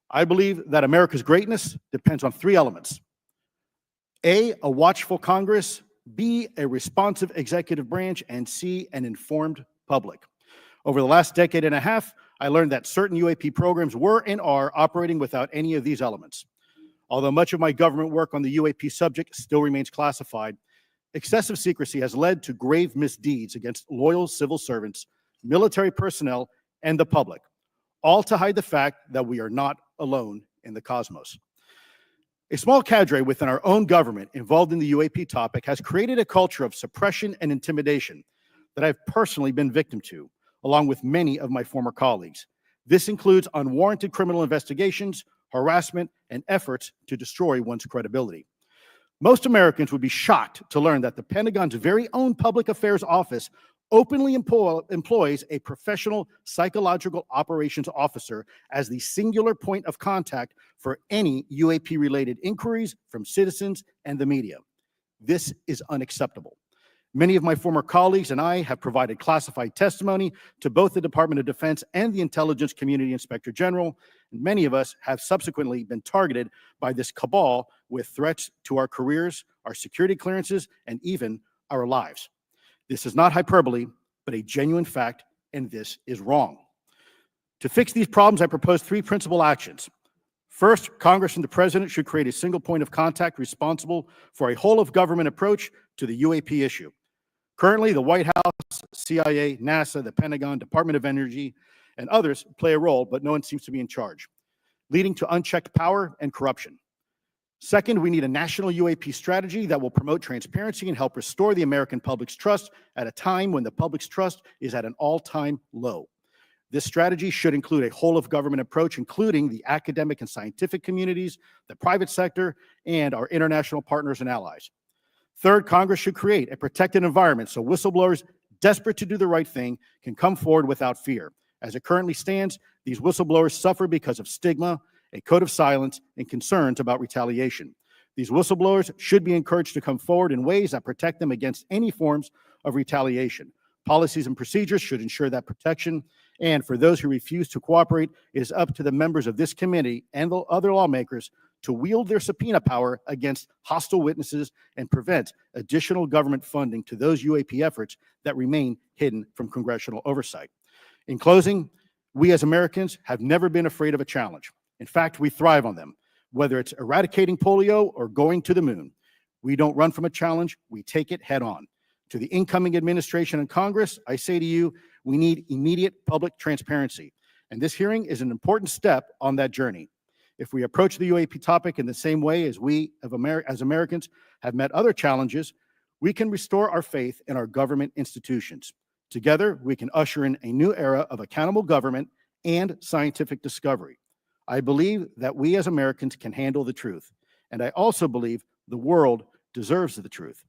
I believe that America's greatness depends on three elements. A watchful Congress, B, a responsive executive branch, and C, an informed public. Over the last decade and a half, I learned that certain UAP programs were and are operating without any of these elements. Although much of my government work on the UAP subject still remains classified, excessive secrecy has led to grave misdeeds against loyal civil servants, military personnel, and the public, all to hide the fact that we are not alone in the cosmos. A small cadre within our own government involved in the UAP topic has created a culture of suppression and intimidation that I've personally been victim to, along with many of my former colleagues. This includes unwarranted criminal investigations, harassment, and efforts to destroy one's credibility. Most Americans would be shocked to learn that the Pentagon's very own Public Affairs Office openly employs a professional psychological operations officer as the singular point of contact for any UAP-related inquiries from citizens and the media. This is unacceptable. Many of my former colleagues and I have provided classified testimony to both the Department of Defense and the Intelligence Community Inspector General, and many of us have subsequently been targeted by this cabal with threats to our careers, our security clearances, and even our lives. This is not hyperbole, but a genuine fact, and this is wrong. To fix these problems, I propose three principal actions. First, Congress and the President should create a single point of contact responsible for a whole-of-government approach to the UAP issue. Currently, the White House, CIA, NASA, the Pentagon, Department of Energy, and others play a role, but no one seems to be in charge, leading to unchecked power and corruption. Second, we need a national UAP strategy that will promote transparency and help restore the American public's trust at a time when the public's trust is at an all-time low. This strategy should include a whole-of-government approach, including the academic and scientific communities, the private sector, and our international partners and allies. Third, Congress should create a protected environment so whistleblowers desperate to do the right thing can come forward without fear. As it currently stands, these whistleblowers suffer because of stigma, a code of silence, and concerns about retaliation. These whistleblowers should be encouraged to come forward in ways that protect them against any forms of retaliation. Policies and procedures should ensure that protection, and for those who refuse to cooperate, it is up to the members of this committee and the other lawmakers to wield their subpoena power against hostile witnesses and prevent additional government funding to those UAP efforts that remain hidden from congressional oversight. In closing, we as Americans have never been afraid of a challenge. In fact, we thrive on them, whether it's eradicating polio or going to the moon. We don't run from a challenge, we take it head on. To the incoming administration and Congress, I say to you, we need immediate public transparency. And this hearing is an important step on that journey. If we approach the UAP topic in the same way as we as Americans have met other challenges, we can restore our faith in our government institutions. Together, we can usher in a new era of accountable government and scientific discovery. I believe that we as Americans can handle the truth. And I also believe the world deserves the truth.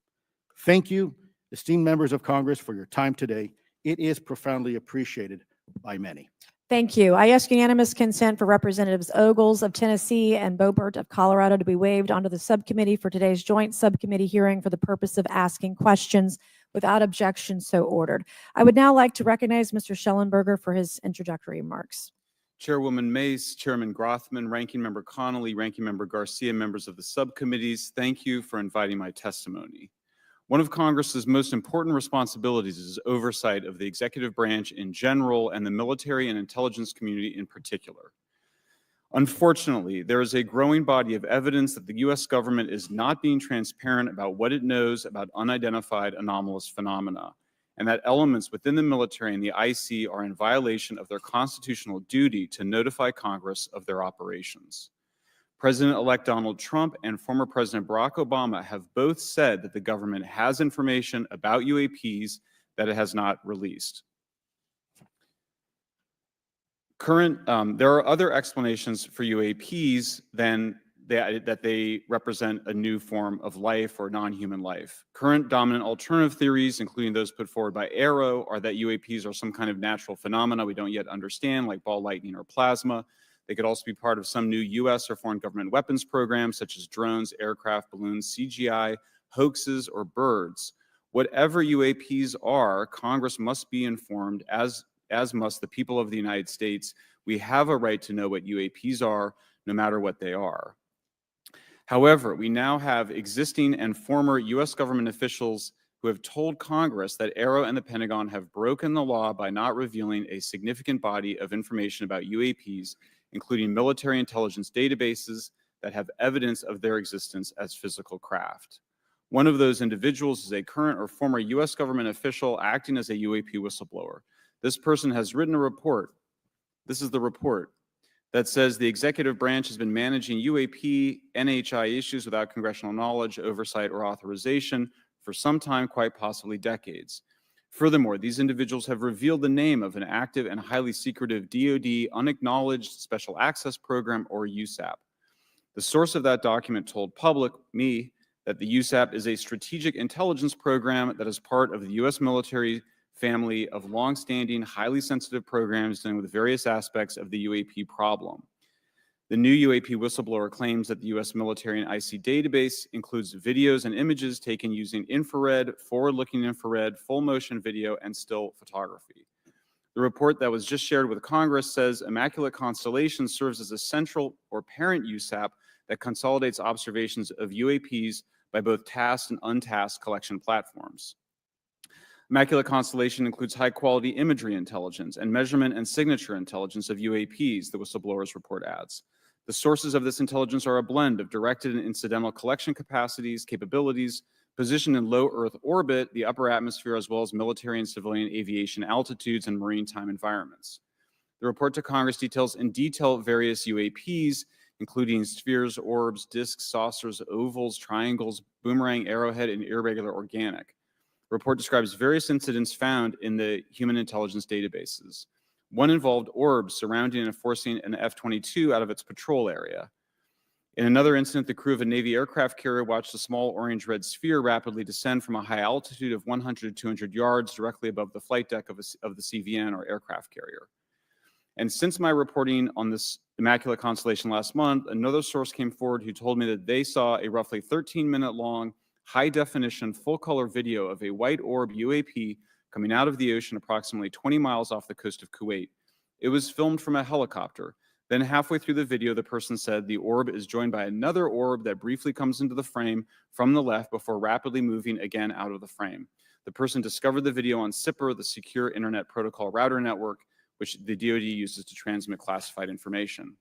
Thank you, esteemed members of Congress, for your time today. It is profoundly appreciated by many. Thank you. I ask unanimous consent for Representatives Ogles of Tennessee and Boebert of Colorado to be waived onto the subcommittee for today's joint subcommittee hearing for the purpose of asking questions. Without objection, so ordered. I would now like to recognize Mr. Shellenberger for his introductory remarks. Chairwoman Mace, Chairman Grothman, Ranking Member Connolly, Ranking Member Garcia, members of the subcommittees, thank you for inviting my testimony. One of Congress's most important responsibilities is oversight of the executive branch in general and the military and intelligence community in particular. Unfortunately, there is a growing body of evidence that the U.S. government is not being transparent about what it knows about unidentified anomalous phenomena, and that elements within the military and the IC are in violation of their constitutional duty to notify Congress of their operations. President-elect Donald Trump and former President Barack Obama have both said that the government has information about UAPs that it has not released. There are other explanations for UAPs than that they represent a new form of life or non-human life. Current dominant alternative theories, including those put forward by AARO, are that UAPs are some kind of natural phenomena we don't yet understand, like ball lightning or plasma. They could also be part of some new U.S. or foreign government weapons programs, such as drones, aircraft, balloons, CGI, hoaxes, or birds. Whatever UAPs are, Congress must be informed, as must the people of the United States. We have a right to know what UAPs are, no matter what they are. However, we now have existing and former U.S. government officials who have told Congress that AARO and the Pentagon have broken the law by not revealing a significant body of information about UAPs, including military intelligence databases that have evidence of their existence as physical craft. One of those individuals is a current or former U.S. government official acting as a UAP whistleblower. This person has written a report. This is the report that says the executive branch has been managing UAP, NHI issues without congressional knowledge, oversight, or authorization for some time, quite possibly decades. Furthermore, these individuals have revealed the name of an active and highly secretive DoD unacknowledged special access program, or USAP. The source of that document told me, that the USAP is a strategic intelligence program that is part of the U.S. military family of longstanding, highly sensitive programs dealing with various aspects of the UAP problem. The new UAP whistleblower claims that the U.S. military and IC database includes videos and images taken using infrared, forward-looking infrared, full-motion video, and still photography. The report that was just shared with Congress says Immaculate Constellation serves as a central or parent USAP that consolidates observations of UAPs by both tasked and untasked collection platforms. Immaculate Constellation includes high-quality imagery intelligence and measurement and signature intelligence of UAPs, the whistleblower's report adds. The sources of this intelligence are a blend of directed and incidental collection capabilities, positioned in low Earth orbit, the upper atmosphere, as well as military and civilian aviation altitudes and maritime environments. The report to Congress details in detail various UAPs, including spheres, orbs, disks, saucers, ovals, triangles, boomerang, arrowhead, and irregular organic. The report describes various incidents found in the human intelligence databases. One involved orbs surrounding and forcing an F-22 out of its patrol area. In another incident, the crew of a Navy aircraft carrier watched a small orange-red sphere rapidly descend from a high altitude of 100 to 200 yards directly above the flight deck of the CVN, or aircraft carrier. And since my reporting on this Immaculate Constellation last month, another source came forward who told me that they saw a roughly 13-minute long, high-definition, full-color video of a white orb UAP coming out of the ocean approximately 20 miles off the coast of Kuwait. It was filmed from a helicopter. Then halfway through the video, the person said the orb is joined by another orb that briefly comes into the frame from the left before rapidly moving again out of the frame. The person discovered the video on SIPR, the Secure Internet Protocol Router Network, which the DoD uses to transmit classified information.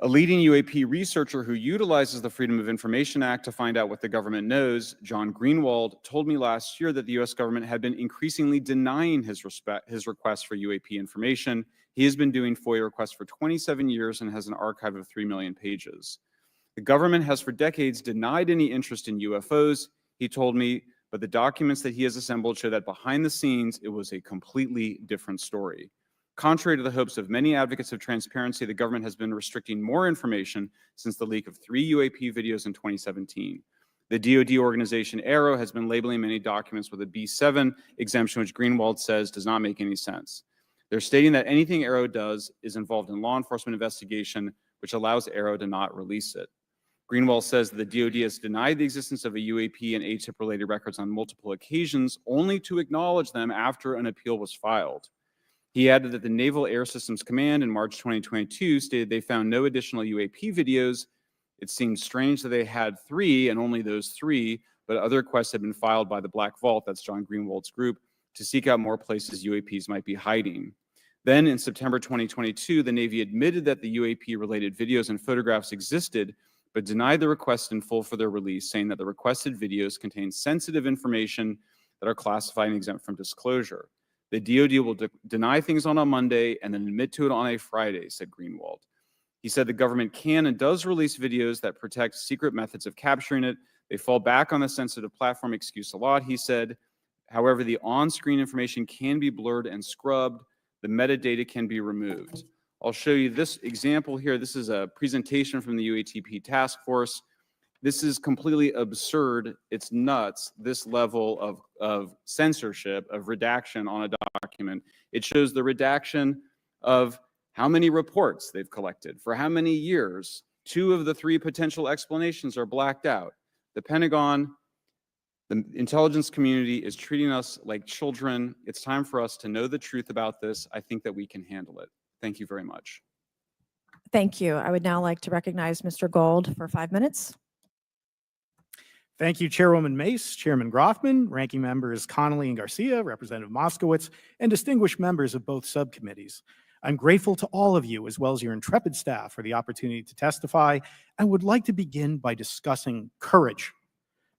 A leading UAP researcher who utilizes the Freedom of Information Act to find out what the government knows, John Greenwald, told me last year that the US government had been increasingly denying his requests for UAP information. He has been doing FOIA requests for 27 years and has an archive of 3 million pages. The government has for decades denied any interest in UFOs, he told me, but the documents that he has assembled show that behind the scenes, it was a completely different story. Contrary to the hopes of many advocates of transparency, the government has been restricting more information since the leak of 3 UAP videos in 2017. The DoD organization AARO has been labeling many documents with a B7 exemption, which Greenwald says does not make any sense. They're stating that anything AARO does is involved in law enforcement investigation, which allows AARO to not release it. Greenwald says that the DoD has denied the existence of a UAP and ATIP-related records on multiple occasions, only to acknowledge them after an appeal was filed. He added that the Naval Air Systems Command in March 2022 stated they found no additional UAP videos. It seemed strange that they had 3 and only those 3, but other requests had been filed by the Black Vault, that's John Greenwald's group, to seek out more places UAPs might be hiding. Then in September 2022, the Navy admitted that the UAP-related videos and photographs existed, but denied the request in full for their release, saying that the requested videos contain sensitive information that are classified and exempt from disclosure. The DoD will deny things on a Monday and then admit to it on a Friday, said Greenwald. He said the government can and does release videos that protect secret methods of capturing it. They fall back on the sensitive platform excuse a lot, he said. However, the on-screen information can be blurred and scrubbed. The metadata can be removed. I'll show you this example here. This is a presentation from the UATP task force. This is completely absurd. It's nuts, this level of censorship, of redaction on a document. It shows the redaction of how many reports they've collected, for how many years. 2 of the 3 potential explanations are blacked out. The Pentagon, the intelligence community is treating us like children. It's time for us to know the truth about this. I think that we can handle it. Thank you very much. Thank you. I would now like to recognize Mr. Gold for 5 minutes. Thank you, Chairwoman Mace, Chairman Groffman, Ranking Members Connolly and Garcia, Representative Moskowitz, and distinguished members of both subcommittees. I'm grateful to all of you, as well as your intrepid staff, for the opportunity to testify. I would like to begin by discussing courage.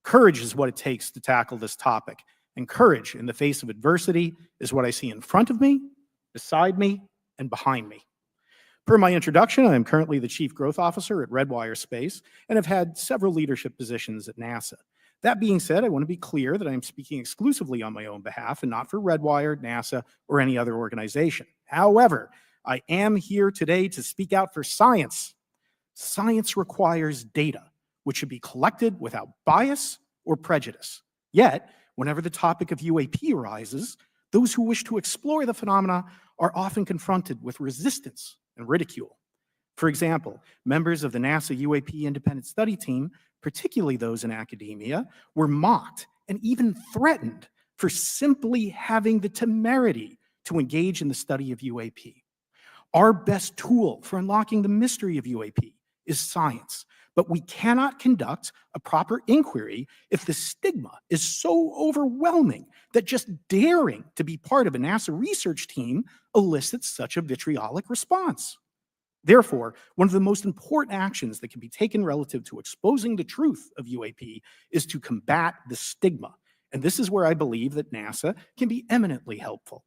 Courage is what it takes to tackle this topic, and courage in the face of adversity is what I see in front of me, beside me, and behind me. Per my introduction, I am currently the Chief Growth Officer at Redwire Space and have had several leadership positions at NASA. That being said, I want to be clear that I am speaking exclusively on my own behalf and not for Redwire, NASA, or any other organization. However, I am here today to speak out for science. Science requires data, which should be collected without bias or prejudice. Yet, whenever the topic of UAP arises, those who wish to explore the phenomena are often confronted with resistance and ridicule. For example, members of the NASA UAP Independent Study Team, particularly those in academia, were mocked and even threatened for simply having the temerity to engage in the study of UAP. Our best tool for unlocking the mystery of UAP is science, but we cannot conduct a proper inquiry if the stigma is so overwhelming that just daring to be part of a NASA research team elicits such a vitriolic response. Therefore, one of the most important actions that can be taken relative to exposing the truth of UAP is to combat the stigma. And this is where I believe that NASA can be eminently helpful.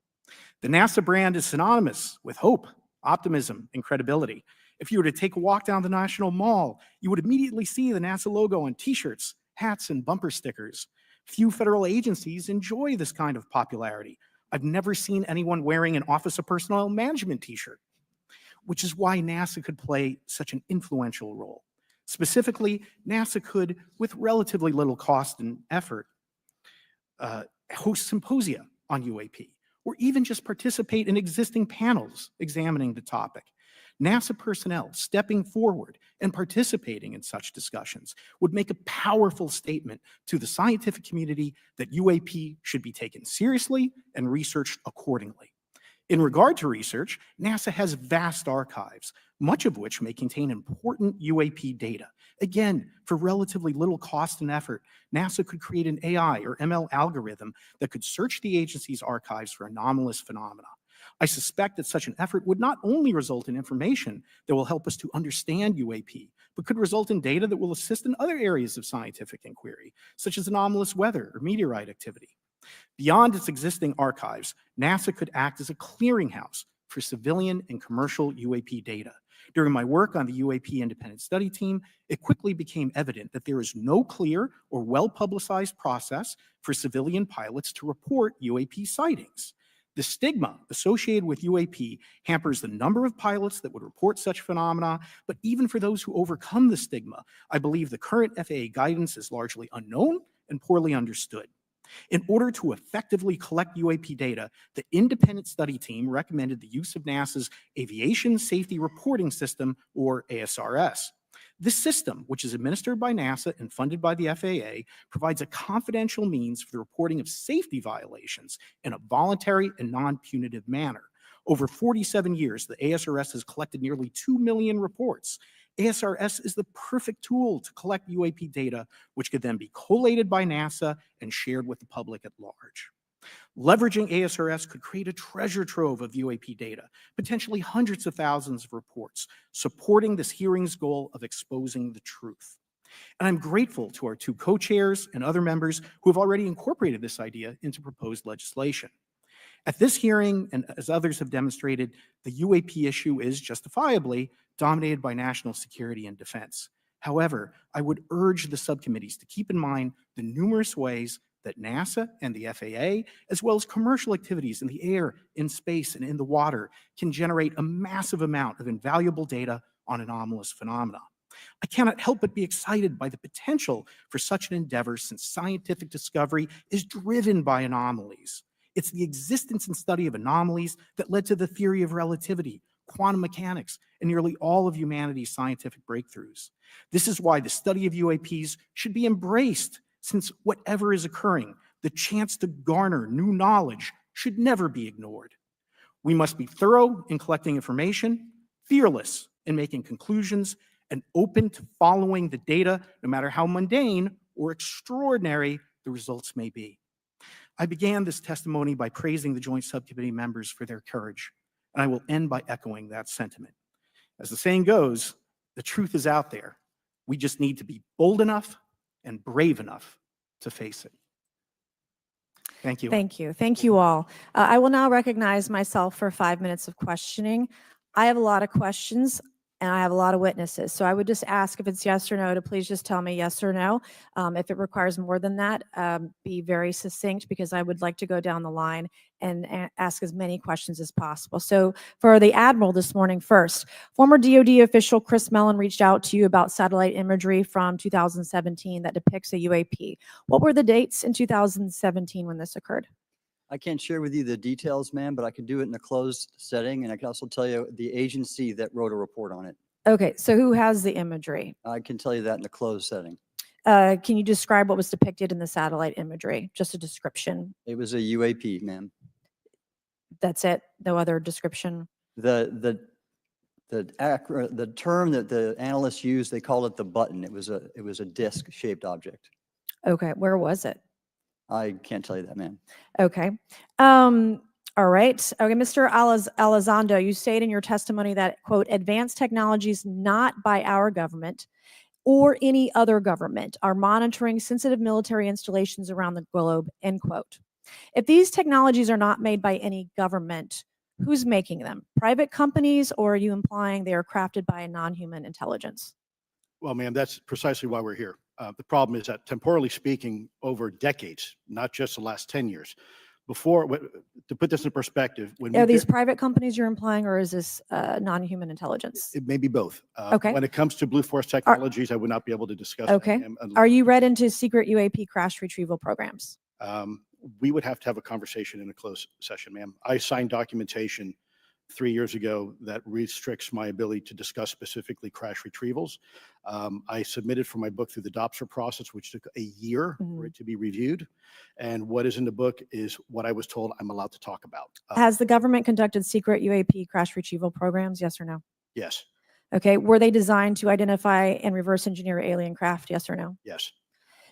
The NASA brand is synonymous with hope, optimism, and credibility. If you were to take a walk down the National Mall, you would immediately see the NASA logo on t-shirts, hats, and bumper stickers. Few federal agencies enjoy this kind of popularity. I've never seen anyone wearing an Office of Personnel Management t-shirt, which is why NASA could play such an influential role. Specifically, NASA could, with relatively little cost and effort, host symposia on UAP, or even just participate in existing panels examining the topic. NASA personnel stepping forward and participating in such discussions would make a powerful statement to the scientific community that UAP should be taken seriously and researched accordingly. In regard to research, NASA has vast archives, much of which may contain important UAP data. Again, for relatively little cost and effort, NASA could create an AI or ML algorithm that could search the agency's archives for anomalous phenomena. I suspect that such an effort would not only result in information that will help us to understand UAP, but could result in data that will assist in other areas of scientific inquiry, such as anomalous weather or meteorite activity. Beyond its existing archives, NASA could act as a clearinghouse for civilian and commercial UAP data. During my work on the UAP independent study team, it quickly became evident that there is no clear or well-publicized process for civilian pilots to report UAP sightings. The stigma associated with UAP hampers the number of pilots that would report such phenomena, but even for those who overcome the stigma, I believe the current FAA guidance is largely unknown and poorly understood. In order to effectively collect UAP data, the independent study team recommended the use of NASA's Aviation Safety Reporting System, or ASRS. This system, which is administered by NASA and funded by the FAA, provides a confidential means for the reporting of safety violations in a voluntary and non-punitive manner. Over 47 years, the ASRS has collected nearly 2 million reports. ASRS is the perfect tool to collect UAP data, which could then be collated by NASA and shared with the public at large. Leveraging ASRS could create a treasure trove of UAP data, potentially hundreds of thousands of reports, supporting this hearing's goal of exposing the truth. And I'm grateful to our two co-chairs and other members who have already incorporated this idea into proposed legislation. At this hearing, and as others have demonstrated, the UAP issue is justifiably dominated by national security and defense. However, I would urge the subcommittees to keep in mind the numerous ways that NASA and the FAA, as well as commercial activities in the air, in space, and in the water, can generate a massive amount of invaluable data on anomalous phenomena. I cannot help but be excited by the potential for such an endeavor, since scientific discovery is driven by anomalies. It's the existence and study of anomalies that led to the theory of relativity, quantum mechanics, and nearly all of humanity's scientific breakthroughs. This is why the study of UAPs should be embraced, since whatever is occurring, the chance to garner new knowledge should never be ignored. We must be thorough in collecting information, fearless in making conclusions, and open to following the data, no matter how mundane or extraordinary the results may be. I began this testimony by praising the Joint Subcommittee members for their courage, and I will end by echoing that sentiment. As the saying goes, the truth is out there. We just need to be bold enough and brave enough to face it. Thank you. Thank you. Thank you all. I will now recognize myself for 5 minutes of questioning. I have a lot of questions and I have a lot of witnesses. So I would just ask if it's yes or no to please just tell me yes or no. If it requires more than that, be very succinct, because I would like to go down the line and ask as many questions as possible. So for the Admiral this morning first, former DoD official Chris Mellon reached out to you about satellite imagery from 2017 that depicts a UAP. What were the dates in 2017 when this occurred? I can't share with you the details, ma'am, but I can do it in a closed setting, and I can also tell you the agency that wrote a report on it. Okay, so who has the imagery? I can tell you that in a closed setting. Can you describe what was depicted in the satellite imagery? Just a description. It was a UAP, ma'am. That's it? No other description? The term that the analysts used, they called it the button. It was a disc-shaped object. Okay, where was it? I can't tell you that, ma'am. Okay. All right. Okay, Mr. Elizondo, you state in your testimony that, quote, advanced technologies not by our government or any other government are monitoring sensitive military installations around the globe, end quote. If these technologies are not made by any government, who's making them? Private companies, or are you implying they are crafted by a non-human intelligence? Well, ma'am, that's precisely why we're here. The problem is that, temporally speaking, over decades, not just the last 10 years, to put this in perspective, when Are these private companies you're implying, or is this non-human intelligence? it may be both. Okay. When it comes to Blue Force Technologies, I would not be able to discuss that, Okay. ma'am, Are you read into secret UAP crash retrieval programs? we would have to have a conversation in a closed session, ma'am. I signed documentation 3 years ago that restricts my ability to discuss specifically crash retrievals. I submitted for my book through the DOPSR process, which took a year for it to be reviewed. And what is in the book is what I was told I'm allowed to talk about. Has the government conducted secret UAP crash retrieval programs? Yes or no? Yes, Okay. Were they designed to identify and reverse engineer alien craft? Yes or no? yes.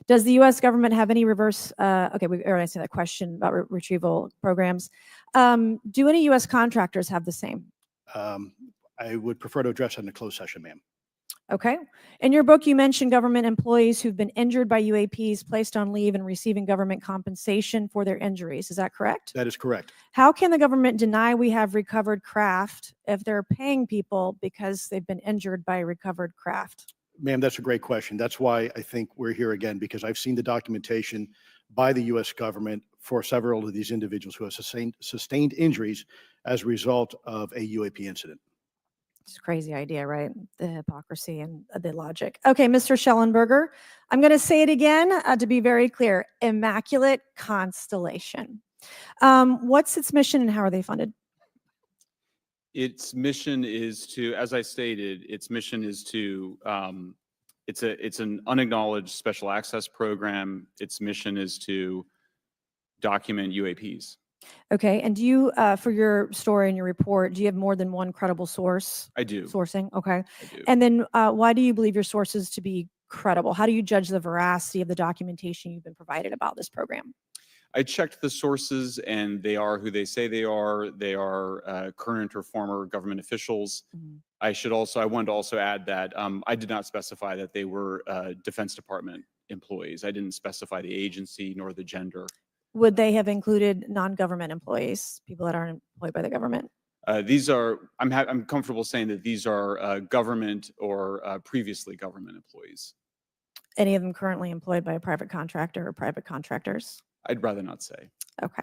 Does the U.S. government have any reverse? Okay, we've already answered that question about retrieval programs. Do any U.S. contractors have the same? I would prefer to address that in a closed session, ma'am. Okay. In your book, you mentioned government employees who've been injured by UAPs, placed on leave, and receiving government compensation for their injuries. Is that correct? That is correct. How can the government deny we have recovered craft if they're paying people because they've been injured by recovered craft? Ma'am, that's a great question. That's why I think we're here again, because I've seen the documentation by the U.S. government for several of these individuals who have sustained injuries as a result of a UAP incident. It's a crazy idea, right? The hypocrisy and the logic. Okay, Mr. Shellenberger, I'm going to say it again to be very clear. Immaculate Constellation. What's its mission and how are they funded? Its mission is to, as I stated, its mission is to, it's an unacknowledged special access program. Its mission is to document UAPs. Okay, and do you, for your story and your report, do you have more than one credible source? I do. Sourcing, okay. I do. And then why do you believe your sources to be credible? How do you judge the veracity of the documentation you've been provided about this program? I checked the sources and they are who they say they are. They are current or former government officials. I wanted to also add that I did not specify that they were Defense Department employees. I didn't specify the agency nor the gender. Would they have included non-government employees, people that aren't employed by the government? These are, I'm comfortable saying that these are government or previously government employees. Any of them currently employed by a private contractor or private contractors? I'd rather not say. Okay.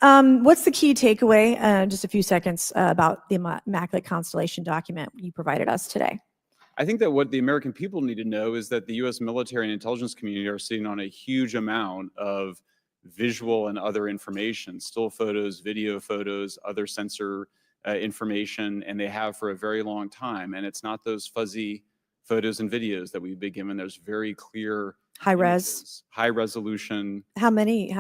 What's the key takeaway, just a few seconds, about the Immaculate Constellation document you provided us today? I think that what the American people need to know is that the U.S. military and intelligence community are sitting on a huge amount of visual and other information, still photos, video photos, other sensor information, and they have for a very long time. And it's not those fuzzy photos and videos that we've been given. There's very clear High res. images, high resolution. How many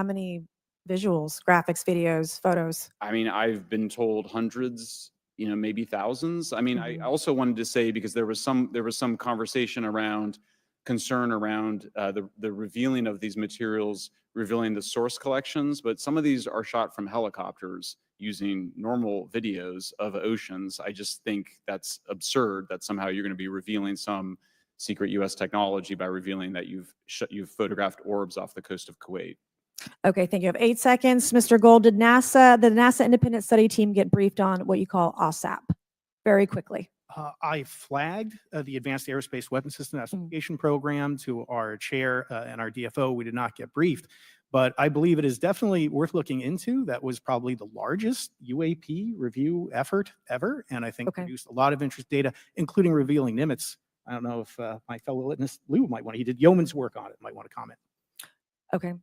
visuals, graphics, videos, photos? I mean, I've been told hundreds, maybe thousands. I mean, I also wanted to say, because there was some conversation around concern around the revealing of these materials, revealing the source collections, but some of these are shot from helicopters using normal videos of oceans. I just think that's absurd that somehow you're going to be revealing some secret U.S. technology by revealing that you've photographed orbs off the coast of Kuwait. Okay, thank you. I have 8 seconds. Mr. Gold, did the NASA independent study team get briefed on what you call OSAP? Very quickly. I flagged the Advanced Aerospace Weapons System Application Program to our chair and our DFO. We did not get briefed, but I believe it is definitely worth looking into. That was probably the largest UAP review effort ever, and I think produced a lot of interest data, including revealing Nimitz. I don't know if my fellow witness Lou might want to, he did yeoman's work on it, might want to comment. Okay.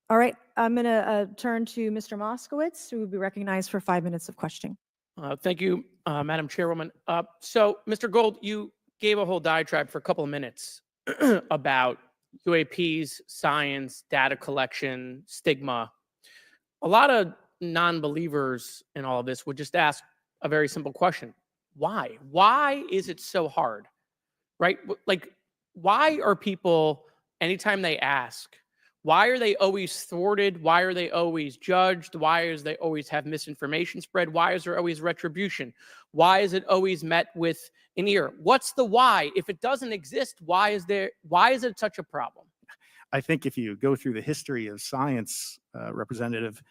All right, I'm going to turn to Mr. Moskowitz, who will be recognized for 5 minutes of questioning. Thank you, Madam Chairwoman. So, Mr. Gold, you gave a whole diatribe for a couple of minutes about UAPs, science, data collection, stigma. A lot of non-believers in all of this would just ask a very simple question. Why? Why is it so hard? Right? Like, why are people, anytime they ask, why are they always thwarted? Why are they always judged? Why is they always have misinformation spread? Why is there always retribution? Why is it always met with an ear? What's the why? If it doesn't exist, why is it such a problem? I think if you go through the history of science, Representative,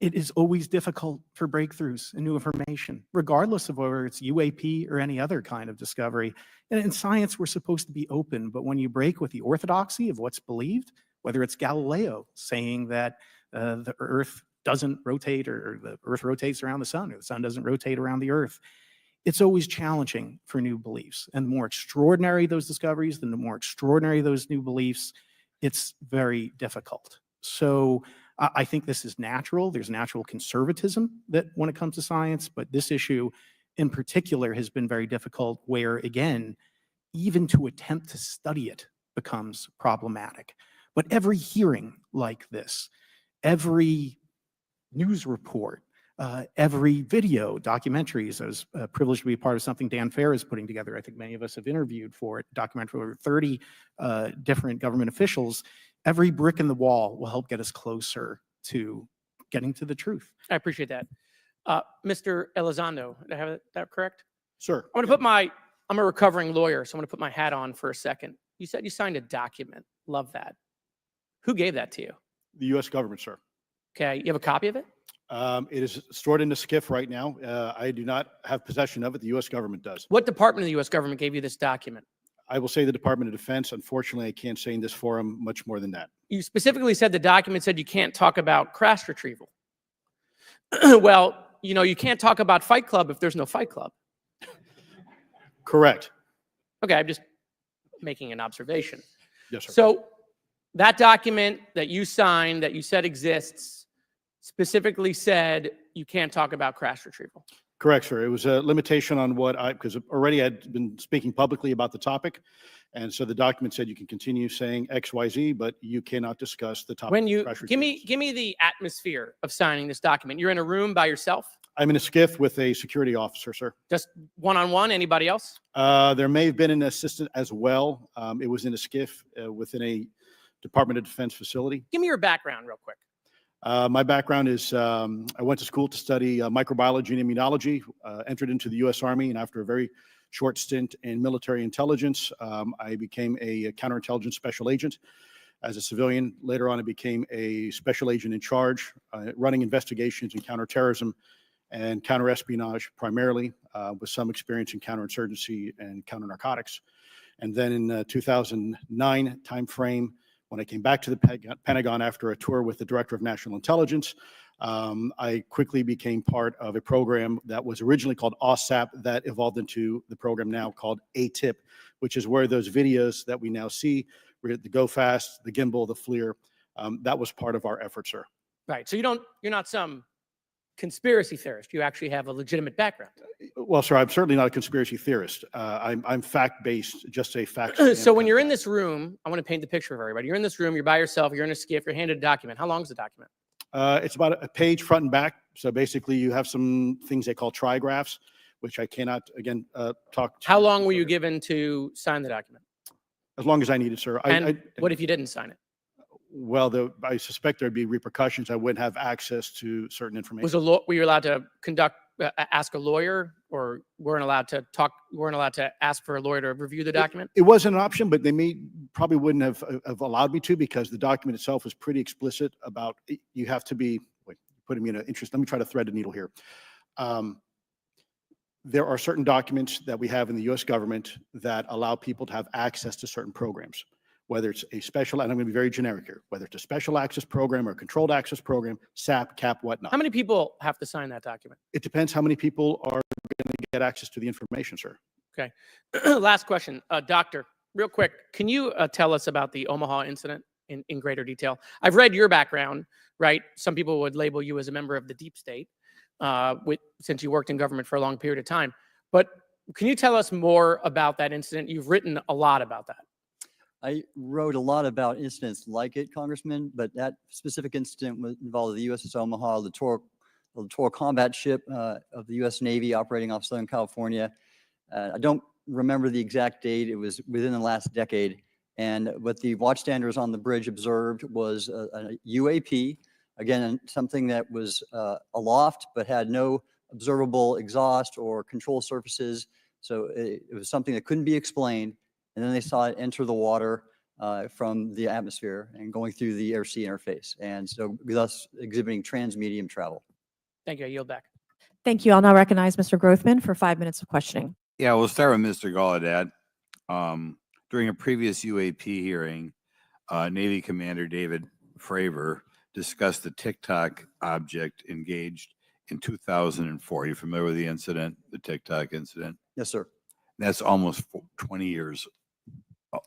it is always difficult for breakthroughs and new information, regardless of whether it's UAP or any other kind of discovery. And in science, we're supposed to be open, but when you break with the orthodoxy of what's believed, whether it's Galileo saying that the Earth doesn't rotate, or the Earth rotates around the sun, or the sun doesn't rotate around the Earth, it's always challenging for new beliefs. And the more extraordinary those discoveries, the more extraordinary those new beliefs, it's very difficult. So I think this is natural. There's natural conservatism that when it comes to science, but this issue in particular has been very difficult where, again, even to attempt to study it becomes problematic. But every hearing like this, every news report, every video, documentaries. I was privileged to be part of something Dan Fair is putting together. I think many of us have interviewed for it, documentary over 30 different government officials. Every brick in the wall will help get us closer to getting to the truth. I appreciate that. Mr. Elizondo, did I have that correct? Sir. I'm a recovering lawyer, so I'm going to put my hat on for a second. You said you signed a document. Love that. Who gave that to you? The U.S. government, sir. Okay, you have a copy of it? It is stored in a SCIF right now. I do not have possession of it. The U.S. government does. What department of the U.S. government gave you this document? I will say the Department of Defense. Unfortunately, I can't say in this forum much more than that. You specifically said the document said you can't talk about crash retrieval. Well, you know, you can't talk about Fight Club if there's no Fight Club. Correct. Okay, I'm just making an observation. Yes, sir. So that document that you signed, that you said exists, specifically said you can't talk about crash retrieval. Correct, sir. It was a limitation on what because already I'd been speaking publicly about the topic. And so the document said you can continue saying X, Y, Z, but you cannot discuss the topic. When of you crash give me retrievals. the atmosphere of signing this document. You're in a room by yourself, I'm in a SCIF with a security officer, sir. just one-on-one. Anybody else? There may have been an assistant as well. It was in a SCIF within a Department of Defense facility. Give me your background real quick. My background is I went to school to study microbiology and immunology, entered into the U.S. Army, and after a very short stint in military intelligence, I became a counterintelligence special agent. As a civilian, later on, I became a special agent in charge, running investigations in counterterrorism and counterespionage primarily, with some experience in counterinsurgency and counter-narcotics. And then in 2009 timeframe, when I came back to the Pentagon after a tour with the Director of National Intelligence, I quickly became part of a program that was originally called OSAP that evolved into the program now called ATIP, which is where those videos that we now see, the Go Fast, the Gimbal, the FLIR, that was part of our effort, sir. Right. So you're not some conspiracy theorist. You actually have a legitimate background. Well, sir, I'm certainly not a conspiracy theorist. I'm fact-based, just a fact. So when you're in this room, I want to paint the picture for everybody. You're in this room, you're by yourself, you're in a SCIF, you're handed a document. How long is the document? It's about a page front and back. So basically, you have some things they call trigraphs, which I cannot, again, talk to. How long were you given to sign the document? As long as I needed, sir. And what if you didn't sign it? Well, I suspect there'd be repercussions. I wouldn't have access to certain information. Were you allowed to ask a lawyer, or weren't allowed to ask for a lawyer to review the document? It wasn't an option, but they probably wouldn't have allowed me to, because the document itself was pretty explicit about you have to be, wait, putting me in an interest. Let me try to thread the needle here. There are certain documents that we have in the U.S. government that allow people to have access to certain programs, whether it's a special, and I'm going to be very generic here, whether it's a special access program or a controlled access program, SAP, CAP, whatnot. How many people have to sign that document? It depends how many people are going to get access to the information, sir. Okay. Last question. Doctor, real quick, can you tell us about the Omaha incident in greater detail? I've read your background, right? Some people would label you as a member of the deep state, since you worked in government for a long period of time. But can you tell us more about that incident? You've written a lot about that. I wrote a lot about incidents like it, Congressman, but that specific incident involved the USS Omaha, the littoral combat ship of the U.S. Navy operating off Southern California. I don't remember the exact date. It was within the last decade. And what the watchstanders on the bridge observed was a UAP, again, something that was aloft but had no observable exhaust or control surfaces. So it was something that couldn't be explained. And then they saw it enter the water from the atmosphere and going through the air-sea interface. And so thus exhibiting transmedium travel. Thank you. I yield back. Thank you. I'll now recognize Mr. Grothman for 5 minutes of questioning. Yeah, we'll start with Mr. Gallaudet. During a previous UAP hearing, Navy Commander David Fravor discussed the TikTok object engaged in 2004. You familiar with the incident, the TikTok incident? Yes, sir. That's almost 20 years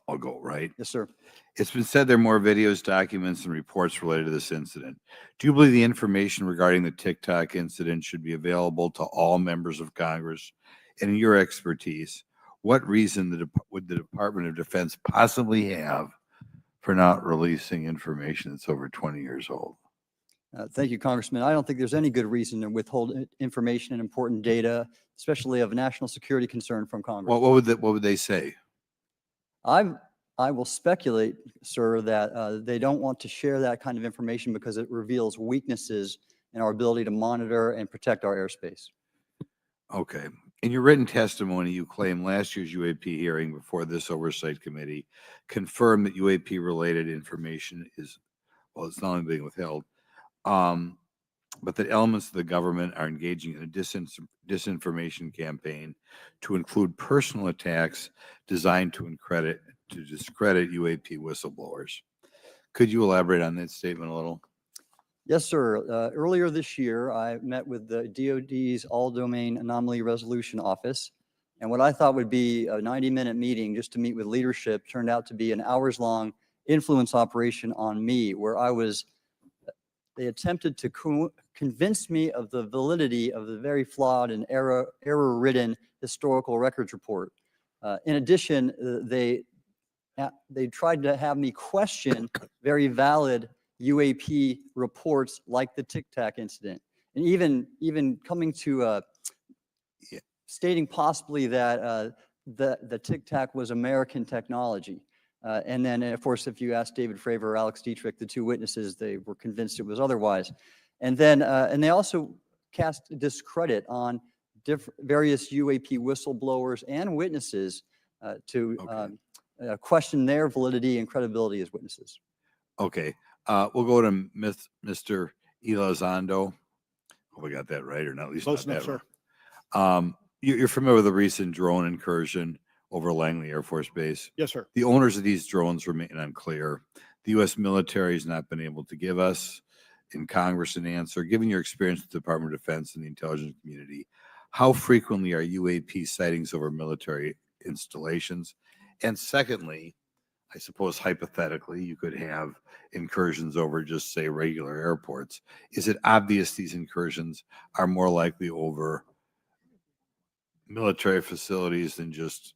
I'll go, right? Yes, sir. It's been said there are more videos, documents, and reports related to this incident. Do you believe the information regarding the TikTok incident should be available to all members of Congress? And in your expertise, what reason would the Department of Defense possibly have for not releasing information that's over 20 years old? Thank you, Congressman. I don't think there's any good reason to withhold information and important data, especially of national security concern from Congress. What would they say? I will speculate, sir, that they don't want to share that kind of information because it reveals weaknesses in our ability to monitor and protect our airspace. Okay. In your written testimony, you claim last year's UAP hearing before this Oversight Committee confirmed that UAP-related information is, well, it's not only being withheld, but that elements of the government are engaging in a disinformation campaign to include personal attacks designed to discredit UAP whistleblowers. Could you elaborate on that statement a little? Yes, sir. Earlier this year, I met with the DoD's All-Domain Anomaly Resolution Office, and what I thought would be a 90-minute meeting just to meet with leadership turned out to be an hours-long influence operation on me, where they attempted to convince me of the validity of the very flawed and error-ridden historical records report. In addition, they tried to have me question very valid UAP reports like the Tic Tac incident, and even coming to stating possibly that the Tic Tac was American technology. And then, of course, if you ask David Fravor or Alex Dietrich, the two witnesses, they were convinced it was otherwise. And then, and they also cast discredit on various UAP whistleblowers and witnesses to question their validity and credibility as witnesses. Okay. We'll go to Mr. Elizondo. Hope I got that right, or not at least Close not enough, that sir. right. You're familiar with the recent drone incursion over Langley Air Force Base? Yes, sir. The owners of these drones remain unclear. The U.S. military has not been able to give us in Congress an answer. Given your experience with the Department of Defense and the intelligence community, how frequently are UAP sightings over military installations? And secondly, I suppose hypothetically, you could have incursions over just, say, regular airports. Is it obvious these incursions are more likely over military facilities than just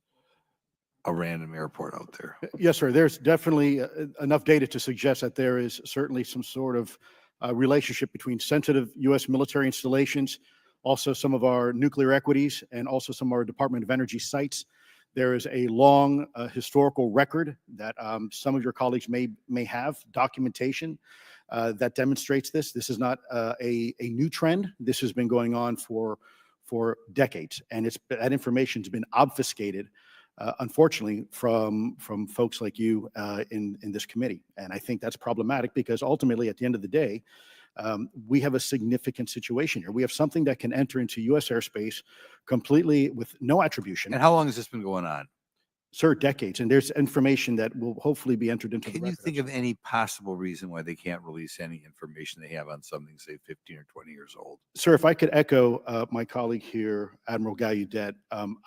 a random airport out there? Yes, sir. There's definitely enough data to suggest that there is certainly some sort of relationship between sensitive U.S. military installations, also some of our nuclear equities, and also some of our Department of Energy sites. There is a long historical record that some of your colleagues may have documentation that demonstrates this. This is not a new trend. This has been going on for decades, and that information has been obfuscated, unfortunately, from folks like you in this committee. And I think that's problematic because ultimately, at the end of the day, we have a significant situation here. We have something that can enter into U.S. airspace completely with no attribution. And how long has this been going on? Sir, decades. And there's information that will hopefully be entered into the Can you record. think of any possible reason why they can't release any information they have on something, say, 15 or 20 years old? Sir, if I could echo my colleague here, Admiral Gallaudet,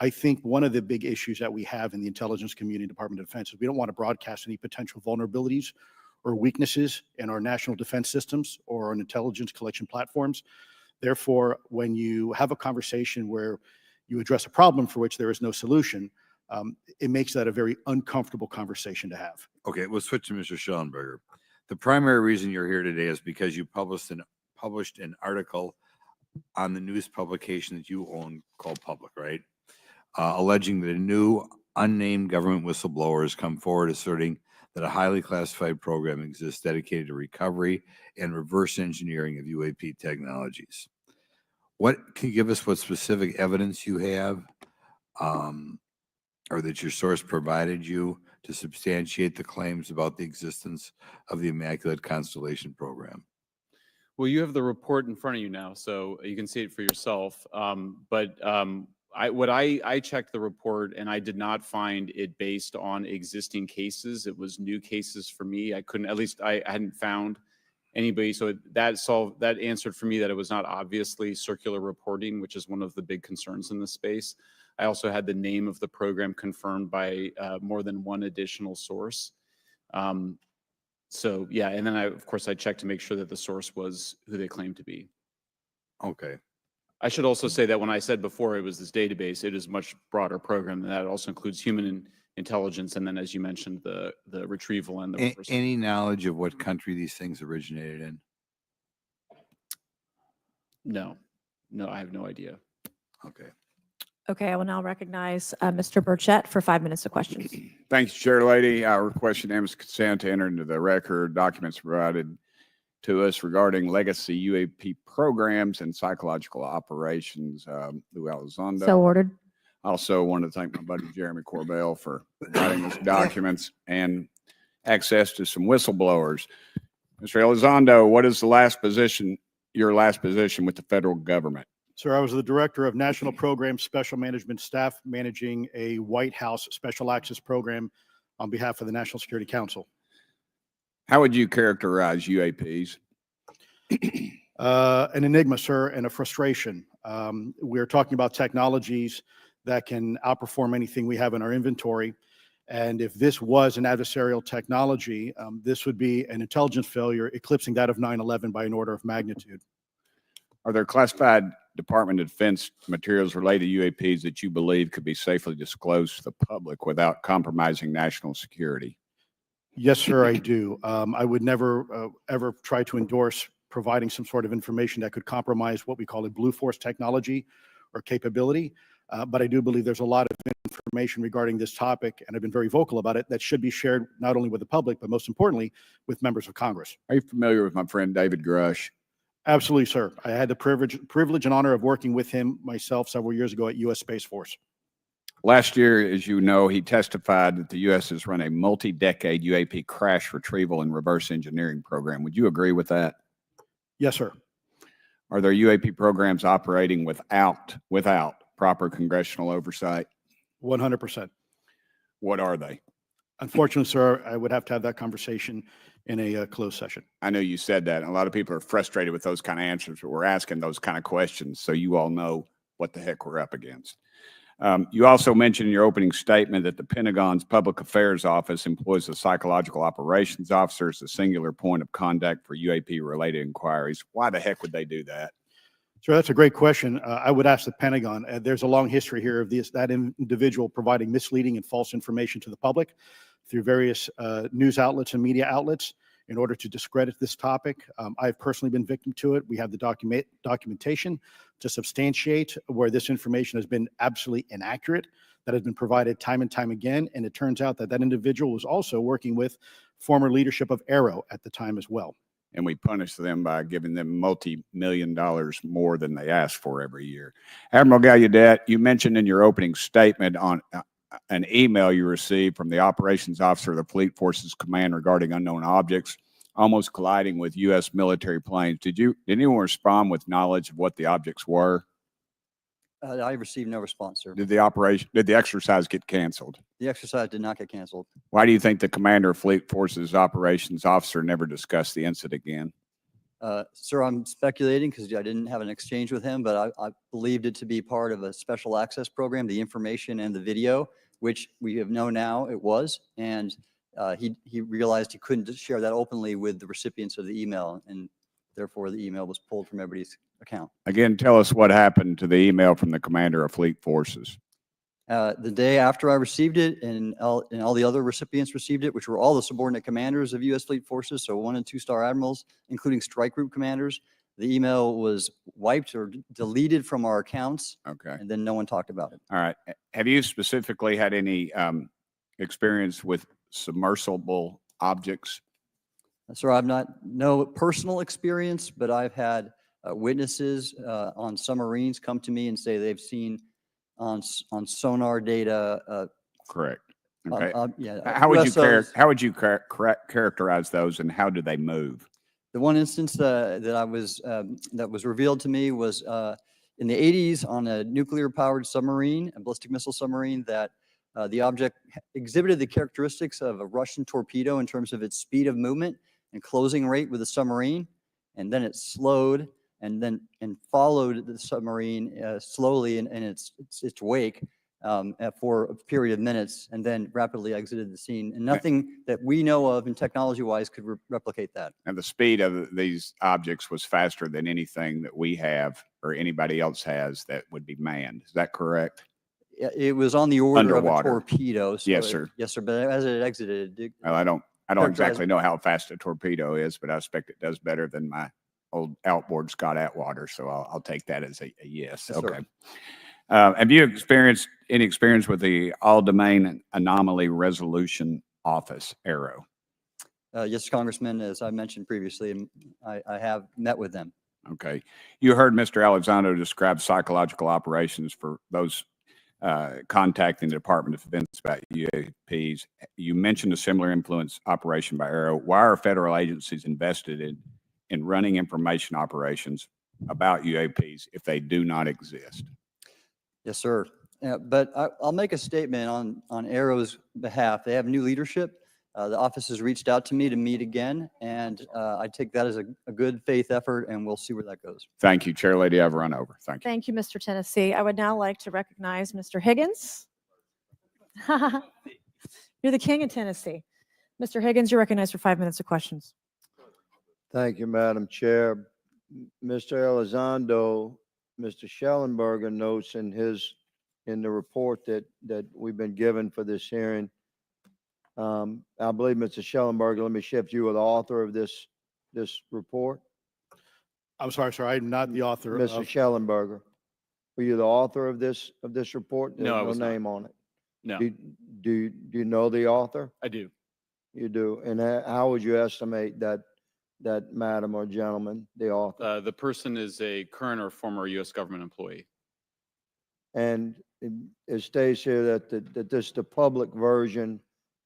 I think one of the big issues that we have in the intelligence community, Department of Defense, is we don't want to broadcast any potential vulnerabilities or weaknesses in our national defense systems or on intelligence collection platforms. Therefore, when you have a conversation where you address a problem for which there is no solution, it makes that a very uncomfortable conversation to have. Okay, we'll switch to Mr. Shellenberger. The primary reason you're here today is because you published an article on the news publication that you own called Public, right? Alleging that a new unnamed government whistleblower has come forward asserting that a highly classified program exists dedicated to recovery and reverse engineering of UAP technologies. Can you give us what specific evidence you have or that your source provided you to substantiate the claims about the existence of the Immaculate Constellation program? Well, you have the report in front of you now, so you can see it for yourself. I checked the report and I did not find it based on existing cases. It was new cases for me. I hadn't found anybody. So that answered for me that it was not obviously circular reporting, which is one of the big concerns in this space. I also had the name of the program confirmed by more than one additional source. So yeah, and then of course, I checked to make sure that the source was who they claimed to be. Okay. I should also say that when I said before it was this database, it is a much broader program than that. It also includes human intelligence, and then, as you mentioned, the retrieval and the reversal. Any knowledge of what country these things originated in? No, I have no idea. Okay. Okay, I will now recognize Mr. Burchett for 5 minutes of questions. Thanks, Chair Lady. I request unanimous consent to enter into the record documents provided to us regarding legacy UAP programs and psychological operations. Lou Elizondo. So ordered. I also want to thank my buddy Jeremy Corbell for providing us documents and access to some whistleblowers. Mr. Elizondo, what is your last position with the federal government? Sir, I was the Director of National Program Special Management Staff, managing a White House Special Access Program on behalf of the National Security Council. How would you characterize UAPs? An enigma, sir, and a frustration. We're talking about technologies that can outperform anything we have in our inventory. And if this was an adversarial technology, this would be an intelligence failure eclipsing that of 9/11 by an order of magnitude. Are there classified Department of Defense materials related to UAPs that you believe could be safely disclosed to the public without compromising national security? Yes, sir, I do. I would never, ever try to endorse providing some sort of information that could compromise what we call a blue force technology or capability. But I do believe there's a lot of information regarding this topic, and I've been very vocal about it, that should be shared not only with the public, but most importantly, with members of Congress. Are you familiar with my friend David Grush? Absolutely, sir. I had the privilege and honor of working with him myself several years ago at U.S. Space Force. Last year, as you know, he testified that the U.S. has run a multi-decade UAP crash retrieval and reverse engineering program. Would you agree with that? Yes, sir. Are there UAP programs operating without proper congressional oversight? 100%. What are they? Unfortunately, sir, I would have to have that conversation in a closed session. I know you said that, and a lot of people are frustrated with those kind of answers, but we're asking those kind of questions so you all know what the heck we're up against. You also mentioned in your opening statement that the Pentagon's Public Affairs Office employs a psychological operations officer as a singular point of contact for UAP-related inquiries. Why the heck would they do that? Sir, that's a great question. I would ask the Pentagon. There's a long history here of that individual providing misleading and false information to the public through various news outlets and media outlets in order to discredit this topic. I've personally been victim to it. We have the documentation to substantiate where this information has been absolutely inaccurate, that has been provided time and time again. And it turns out that that individual was also working with former leadership of Arrow at the time as well. And we punish them by giving them multi-million dollars more than they ask for every year. Admiral Gallaudet, you mentioned in your opening statement on an email you received from the operations officer of the Fleet Forces Command regarding unknown objects almost colliding with U.S. military planes. Did anyone respond with knowledge of what the objects were? I received no response, sir. Did the exercise get canceled? The exercise did not get canceled. Why do you think the commander of Fleet Forces operations officer never discussed the incident again? Sir, I'm speculating because I didn't have an exchange with him, but I believed it to be part of a special access program, the information and the video, which we have known now it was. And he realized he couldn't share that openly with the recipients of the email, and therefore the email was pulled from everybody's account. Again, tell us what happened to the email from the commander of Fleet Forces. The day after I received it, and all the other recipients received it, which were all the subordinate commanders of U.S. Fleet Forces, so 1- and 2-star admirals, including strike group commanders, the email was wiped or deleted from our accounts. Okay. And then no one talked about it. All right. Have you specifically had any experience with submersible objects? Sir, I've no personal experience, but I've had witnesses on submarines come to me and say they've seen on sonar data. Correct. Okay. Yeah. How would USOs. how would you characterize those, and how do they move? The one instance that was revealed to me was in the 80s on a nuclear-powered submarine, a ballistic missile submarine, that the object exhibited the characteristics of a Russian torpedo in terms of its speed of movement and closing rate with the submarine, and then it slowed and followed the submarine slowly in its wake, for a period of minutes and then rapidly exited the scene. And nothing that we know of and technology-wise could replicate that. And the speed of these objects was faster than anything that we have or anybody else has that would be manned. Is that correct? It was on the order of a Underwater. torpedo. So Yes, sir. Yes, sir. But as it exited, Well, I don't Characterize- exactly know how fast a torpedo is, but I expect it does better than my old outboard Scott Atwater. So I'll take that as a yes. Yes, sir. Okay. Have you experienced any experience with the All Domain Anomaly Resolution Office, ARROW? Yes, Congressman, as I mentioned previously, I have met with them. Okay. You heard Mr. Elizondo describe psychological operations for those contacting the Department of Defense about UAPs. You mentioned a similar influence operation by ARROW. Why are federal agencies invested in running information operations about UAPs if they do not exist? Yes, sir. But I'll make a statement on ARROW's behalf. They have new leadership. The office has reached out to me to meet again, and I take that as a good faith effort, and we'll see where that goes. Thank you, Chair Lady. I've run over. Thank you. Thank you, Mr. Tennessee. I would now like to recognize Mr. Higgins. You're the king of Tennessee. Mr. Higgins, you're recognized for 5 minutes of questions. Thank you, Madam Chair. Mr. Elizondo, Mr. Shellenberger notes in the report that we've been given for this hearing. I believe, Mr. Shellenberger, let me shift you with the author of this report. I'm sorry, sir, I'm not the author Mr. of, Shellenberger, were you the author of this report? No, I There's was not. name on it. No, Do you know the author? I do. You do. And how would you estimate that madam or gentleman, the author? The person is a current or former U.S. government employee. And it states here that this is the public version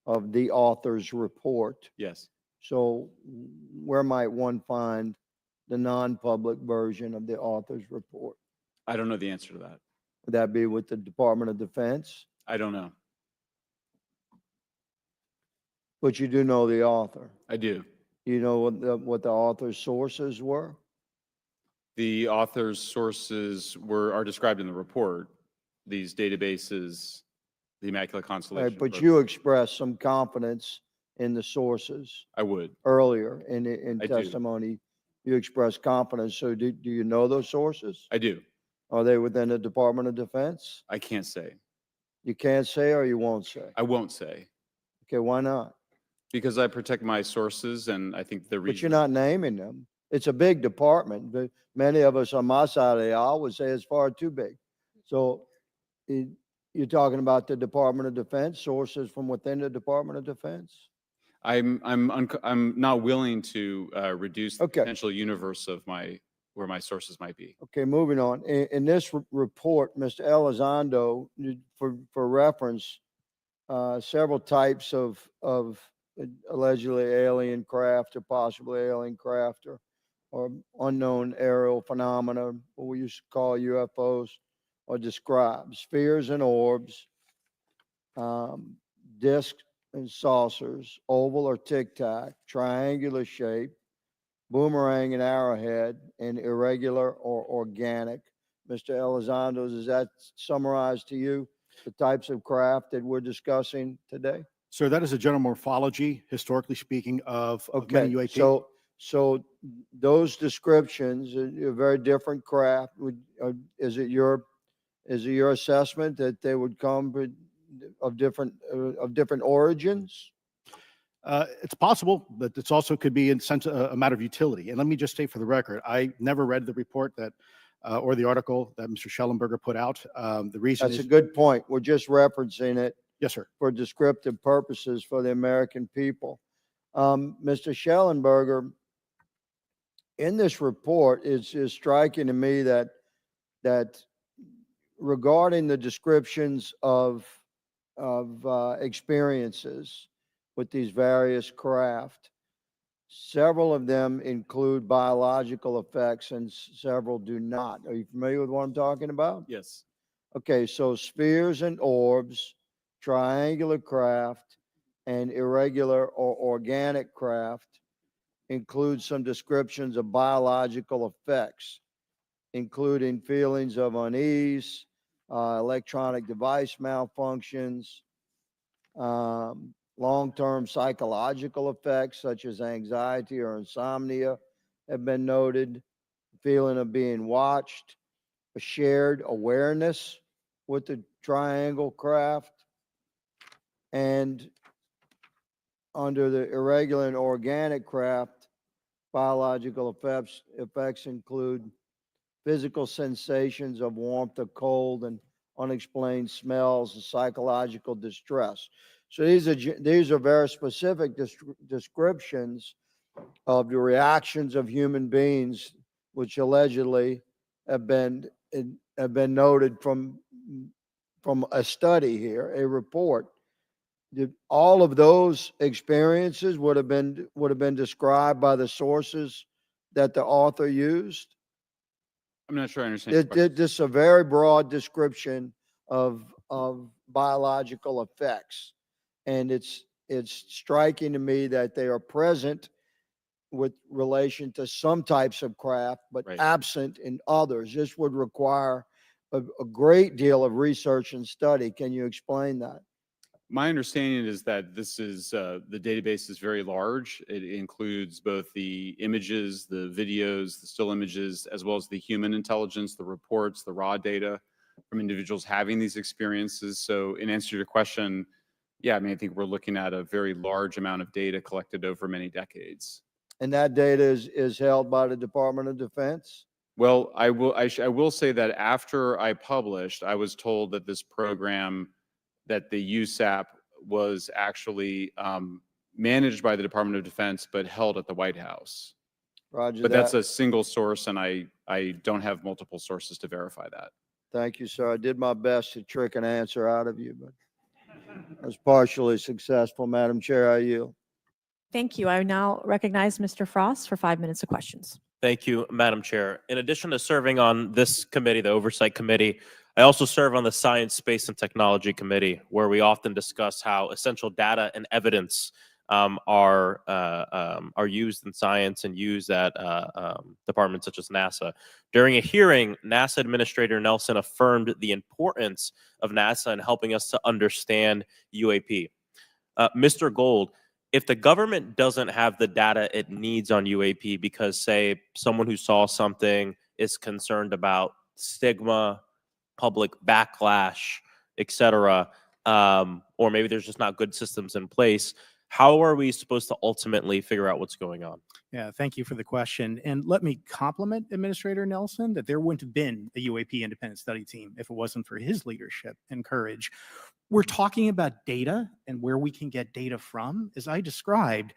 of the author's report. Yes. So where might one find the non-public version of the author's report? I don't know the answer to that. Would that be with the Department of Defense? I don't know. But you do know the author. I do. You know what the author's sources were? The author's sources are described in the report. These databases, the Immaculate Constellation. Right, but you expressed some confidence in the sources I would. earlier in I do. testimony. You expressed confidence. So do you know those sources? I do. Are they within the Department of Defense? I can't say. You can't say or you won't say? I won't say Okay, why not? because I protect my sources, and I think the But reason. you're not naming them. It's a big department, but many of us on my side of the aisle would say it's far too big. So you're talking about the Department of Defense, sources from within the Department of Defense? I'm not willing to reduce the Okay. potential universe of where my sources might be. Okay, moving on. In this report, Mr. Elizondo, for reference, several types of allegedly alien craft or possibly alien craft or unknown aerial phenomena, what we used to call UFOs, are described. Spheres and orbs, discs and saucers, oval or tic-tac, triangular shape, boomerang and arrowhead, and irregular or organic. Mr. Elizondo, does that summarize to you the types of craft that we're discussing today? sir, that is a general morphology, historically speaking, of many Okay, UAP. so those descriptions are very different craft. Is it your assessment that they would come of different origins? It's possible, but it's also could be in sense a matter of utility. And let me just state for the record, I never read the report that or the article that Mr. Shellenberger put out. The reason That's a is, good point. We're just referencing it yes, sir. for descriptive purposes for the American people. Mr. Shellenberger, in this report, it's striking to me that regarding the descriptions of experiences with these various craft, several of them include biological effects and several do not. Are you familiar with what I'm talking about? Yes. Okay, so spheres and orbs, triangular craft, and irregular or organic craft include some descriptions of biological effects, including feelings of unease, electronic device malfunctions, long-term psychological effects such as anxiety or insomnia have been noted, feeling of being watched, a shared awareness with the triangle craft, and under the irregular and organic craft, biological effects include physical sensations of warmth or cold and unexplained smells and psychological distress. So these are very specific descriptions of the reactions of human beings, which allegedly have been noted from a study here, a report. All of those experiences would have been described by the sources that the author used. I'm not sure I understand. your question. This is a very broad description of biological effects, and it's striking to me that they are present with relation to some types of craft, but Right. absent in others. This would require a great deal of research and study. Can you explain that? My understanding is that this is the database is very large. It includes both the images, the videos, the still images, as well as the human intelligence, the reports, the raw data from individuals having these experiences. So in answer to your question, yeah, I mean, I think we're looking at a very large amount of data collected over many decades. And that data is held by the Department of Defense? Well, I will say that after I published, I was told that this program, that the USAP was actually managed by the Department of Defense, but held at the White House. Roger But that. that's a single source, and I don't have multiple sources to verify that. Thank you, sir. I did my best to trick an answer out of you, but I was partially successful. Madam Chair, I yield. Thank you. I now recognize Mr. Frost for 5 minutes of questions. Thank you, Madam Chair. In addition to serving on this committee, the Oversight Committee, I also serve on the Science, Space, and Technology Committee, where we often discuss how essential data and evidence are used in science and used at departments such as NASA. During a hearing, NASA Administrator Nelson affirmed the importance of NASA in helping us to understand UAP. Mr. Gold, if the government doesn't have the data it needs on UAP because, say, someone who saw something is concerned about stigma, public backlash, etc., or maybe there's just not good systems in place, how are we supposed to ultimately figure out what's going on? Yeah, thank you for the question. And let me compliment Administrator Nelson that there wouldn't have been a UAP independent study team if it wasn't for his leadership and courage. We're talking about data and where we can get data from. As I described,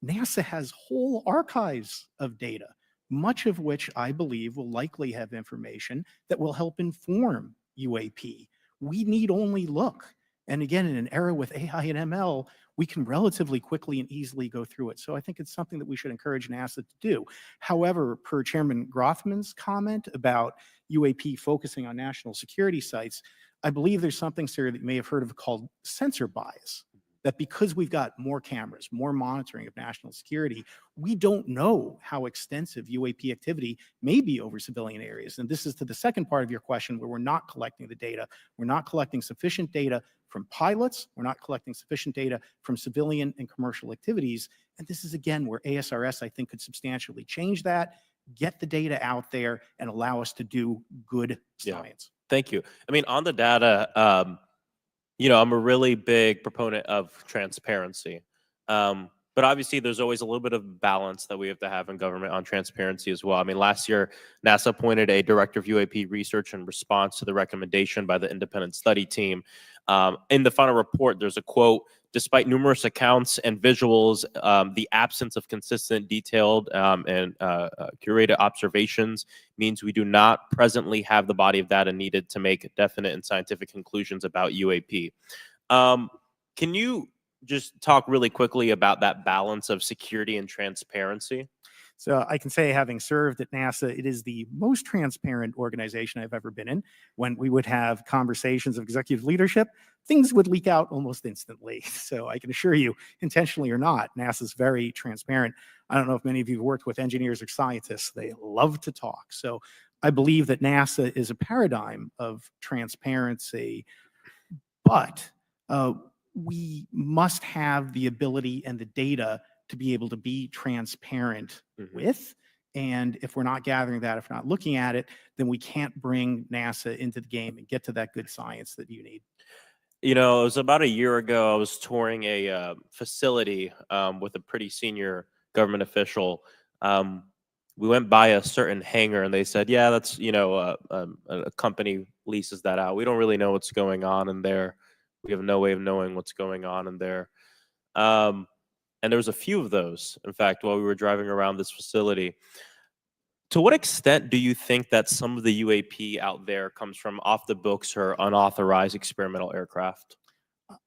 NASA has whole archives of data, much of which I believe will likely have information that will help inform UAP. We need only look. And again, in an era with AI and ML, we can relatively quickly and easily go through it. So I think it's something that we should encourage NASA to do. However, per Chairman Grothman's comment about UAP focusing on national security sites, I believe there's something, sir, that you may have heard of called sensor bias. That because we've got more cameras, more monitoring of national security, we don't know how extensive UAP activity may be over civilian areas. And this is to the second part of your question, where we're not collecting the data. We're not collecting sufficient data from pilots. We're not collecting sufficient data from civilian and commercial activities. And this is, again, where ASRS, I think, could substantially change that, get the data out there, and allow us to do good science. Thank you. I mean, on the data, I'm a really big proponent of transparency. But obviously, there's always a little bit of balance that we have to have in government on transparency as well. I mean, last year, NASA appointed a director of UAP research in response to the recommendation by the independent study team. In the final report, there's a quote: "Despite numerous accounts and visuals, the absence of consistent, detailed, and curated observations means we do not presently have the body of data needed to make definite and scientific conclusions about UAP." Can you just talk really quickly about that balance of security and transparency? So I can say, having served at NASA, it is the most transparent organization I've ever been in. When we would have conversations of executive leadership, things would leak out almost instantly. So I can assure you, intentionally or not, NASA's very transparent. I don't know if many of you have worked with engineers or scientists. They love to talk. So I believe that NASA is a paradigm of transparency, but we must have the ability and the data to be able to be transparent with. And if we're not gathering that, if we're not looking at it, then we can't bring NASA into the game and get to that good science that you need. You know, it was about a year ago, I was touring a facility with a pretty senior government official. We went by a certain hangar and they said, yeah, that's, you know, a company leases that out. We don't really know what's going on in there. We have no way of knowing what's going on in there. And there was a few of those, in fact, while we were driving around this facility. To what extent do you think that some of the UAP out there comes from off the books or unauthorized experimental aircraft?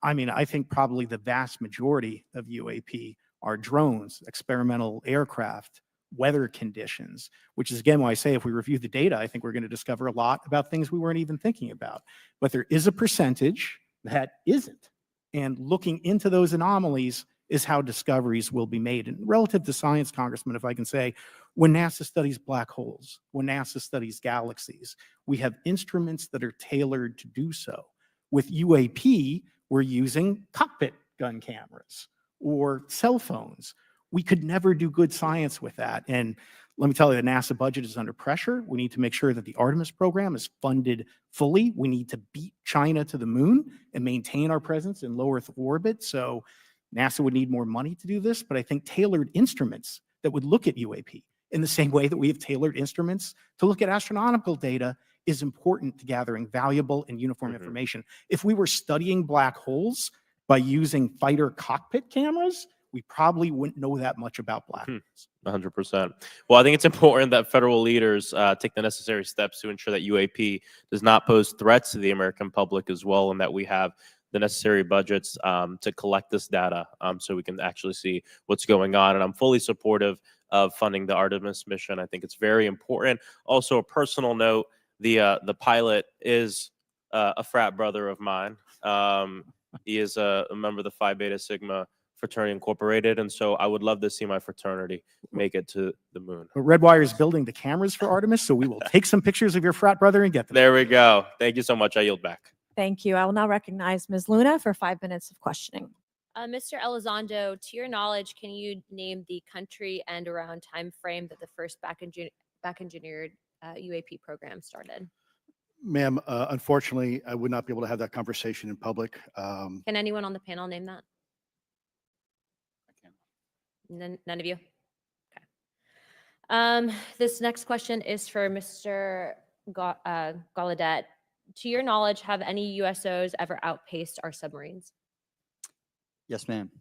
I mean, I think probably the vast majority of UAP are drones, experimental aircraft, weather conditions, which is again why I say if we review the data, I think we're going to discover a lot about things we weren't even thinking about. But there is a percentage that isn't. And looking into those anomalies is how discoveries will be made. And relative to science, Congressman, if I can say, when NASA studies black holes, when NASA studies galaxies, we have instruments that are tailored to do so. With UAP, we're using cockpit gun cameras or cell phones. We could never do good science with that. And let me tell you, the NASA budget is under pressure. We need to make sure that the Artemis program is funded fully. We need to beat China to the moon and maintain our presence in low Earth orbit. So NASA would need more money to do this, but I think tailored instruments that would look at UAP in the same way that we have tailored instruments to look at astronomical data is important to gathering valuable and uniform information. If we were studying black holes by using fighter cockpit cameras, we probably wouldn't know that much about black holes. 100%. Well, I think it's important that federal leaders take the necessary steps to ensure that UAP does not pose threats to the American public as well, and that we have the necessary budgets to collect this data so we can actually see what's going on. And I'm fully supportive of funding the Artemis mission. I think it's very important. Also, a personal note, the pilot is a frat brother of mine. He is a member of the Phi Beta Sigma Fraternity Incorporated, and so I would love to see my fraternity make it to the moon. But Redwire is building the cameras for Artemis, so we will take some pictures of your frat brother and get them. There we go. Thank you so much. I yield back. Thank you. I will now recognize Ms. Luna for 5 minutes of questioning. Mr. Elizondo, to your knowledge, can you name the country and around time frame that the first back engineered UAP program started? Ma'am, unfortunately, I would not be able to have that conversation in public. Can anyone on the panel name that? None of you? Okay. This next question is for Mr. Gallaudet. To your knowledge, have any USOs ever outpaced our submarines? Yes, ma'am.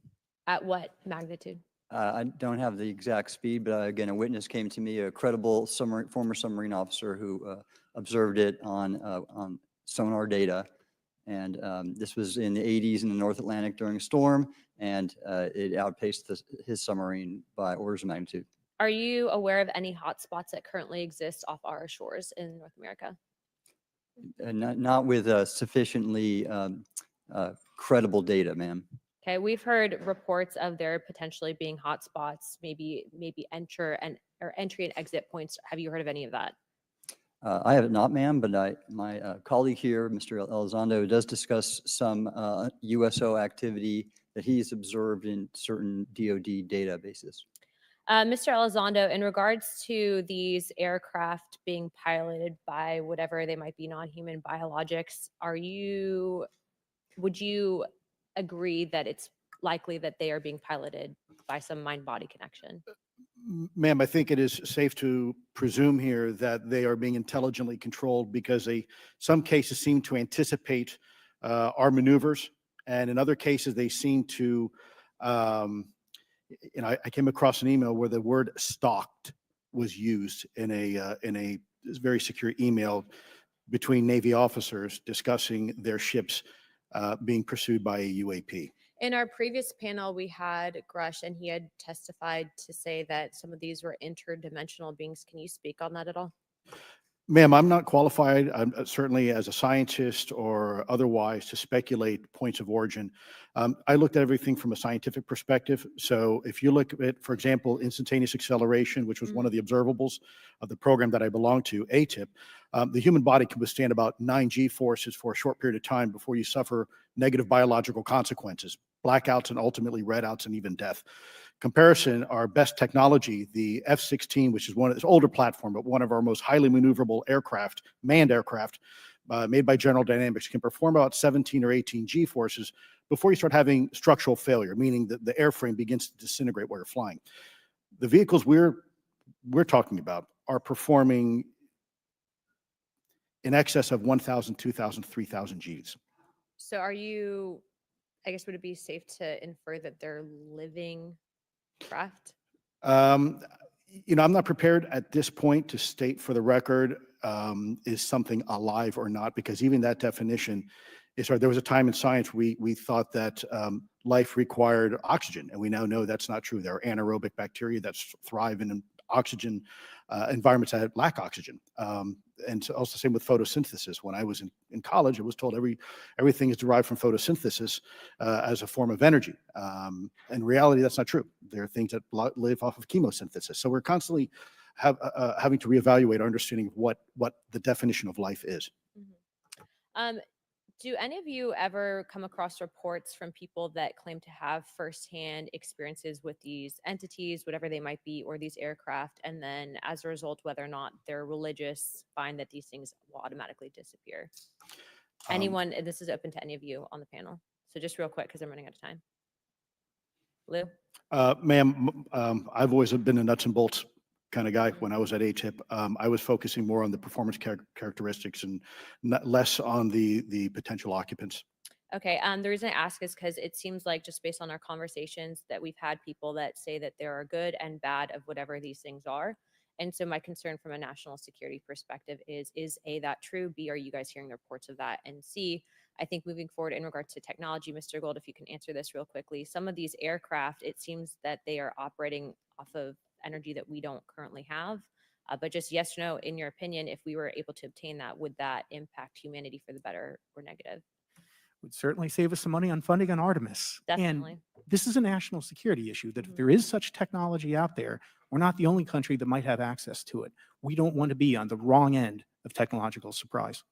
At what magnitude? I don't have the exact speed, but again, a witness came to me, a credible former submarine officer who observed it on sonar data. And this was in the 80s in the North Atlantic during a storm, and it outpaced his submarine by orders of magnitude. Are you aware of any hotspots that currently exist off our shores in North America? Not with sufficiently credible data, ma'am. Okay, we've heard reports of there potentially being hotspots, maybe entry and exit points. Have you heard of any of that? I have not, ma'am, but my colleague here, Mr. Elizondo, does discuss some USO activity that he's observed in certain DoD databases. Mr. Elizondo, in regards to these aircraft being piloted by whatever they might be, non-human biologics, would you agree that it's likely that they are being piloted by some mind-body connection? Ma'am, I think it is safe to presume here that they are being intelligently controlled because some cases seem to anticipate our maneuvers, and in other cases they seem to, I came across an email where the word "stalked" was used in a very secure email between Navy officers discussing their ships being pursued by a UAP. In our previous panel, we had Grush, and he had testified to say that some of these were interdimensional beings. Can you speak on that at all? Ma'am, I'm not qualified, certainly as a scientist or otherwise, to speculate points of origin. I looked at everything from a scientific perspective. So if you look at, for example, instantaneous acceleration, which was one of the observables of the program that I belong to, ATIP, the human body can withstand about 9 G forces for a short period of time before you suffer negative biological consequences, blackouts and ultimately redouts and even death. Comparison, our best technology, the F-16, which is one of this older platform, but one of our most highly maneuverable aircraft, manned aircraft, made by General Dynamics, can perform about 17 or 18 G forces before you start having structural failure, meaning that the airframe begins to disintegrate while you're flying. The vehicles we're talking about are performing in excess of 1,000, 2,000, 3,000 Gs. So are you, I guess, would it be safe to infer that they're living craft? You know, I'm not prepared at this point to state for the record, is something alive or not, because even that definition is hard. There was a time in science we thought that life required oxygen, and we now know that's not true. There are anaerobic bacteria that thrive in oxygen environments that lack oxygen. And so also the same with photosynthesis. When I was in college, I was told everything is derived from photosynthesis as a form of energy. In reality, that's not true. There are things that live off of chemosynthesis. So we're constantly having to reevaluate our understanding of what the definition of life is. Do any of you ever come across reports from people that claim to have firsthand experiences with these entities, whatever they might be, or these aircraft, and then as a result, whether or not they're religious, find that these things will automatically disappear? Anyone, and this is open to any of you on the panel. So just real quick, because I'm running out of time. Lou? Ma'am, I've always been a nuts and bolts kind of guy. When I was at ATIP, I was focusing more on the performance characteristics and less on the potential occupants. Okay, the reason I ask is because it seems like, just based on our conversations, that we've had people that say that there are good and bad of whatever these things are. And so my concern from a national security perspective is A, that true? B, are you guys hearing the reports of that? And C, I think moving forward in regards to technology, Mr. Gold, if you can answer this real quickly, some of these aircraft, it seems that they are operating off of energy that we don't currently have. But just yes or no, in your opinion, if we were able to obtain that, would that impact humanity for the better or negative? Would certainly save us some money on funding on Artemis. Definitely. And this is a national security issue, that if there is such technology out there, we're not the only country that might have access to it. We don't want to be on the wrong end of technological surprise.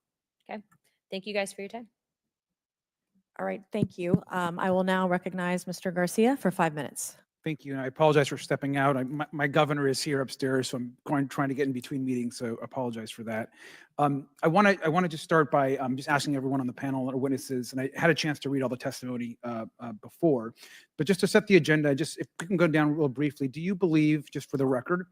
Okay. Thank you guys for your time. All right, thank you. I will now recognize Mr. Garcia for 5 minutes. Thank you, and I apologize for stepping out. My governor is here upstairs, so I'm trying to get in between meetings, so apologize for that. I want to just start by just asking everyone on the panel or witnesses, and I had a chance to read all the testimony before, but just to set the agenda, just if we can go down real briefly, do you believe, just for the record,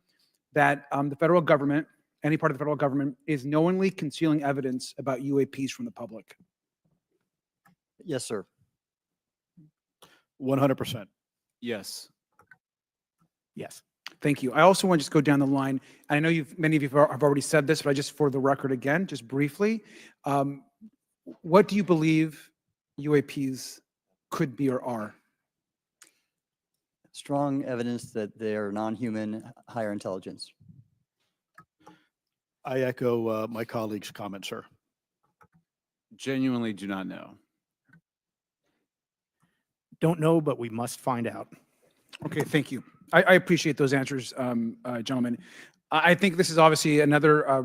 that the federal government, any part of the federal government, is knowingly concealing evidence about UAPs from the public? Yes, sir. 100%. Yes. Yes. Thank you. I also want to just go down the line. I know many of you have already said this, but I just, for the record again, just briefly, what do you believe UAPs could be or are? Strong evidence that they are non-human, higher intelligence. I echo my colleague's comment, sir. Genuinely do not know. Don't know, but we must find out. Okay, thank you. I appreciate those answers, gentlemen. I think this is obviously another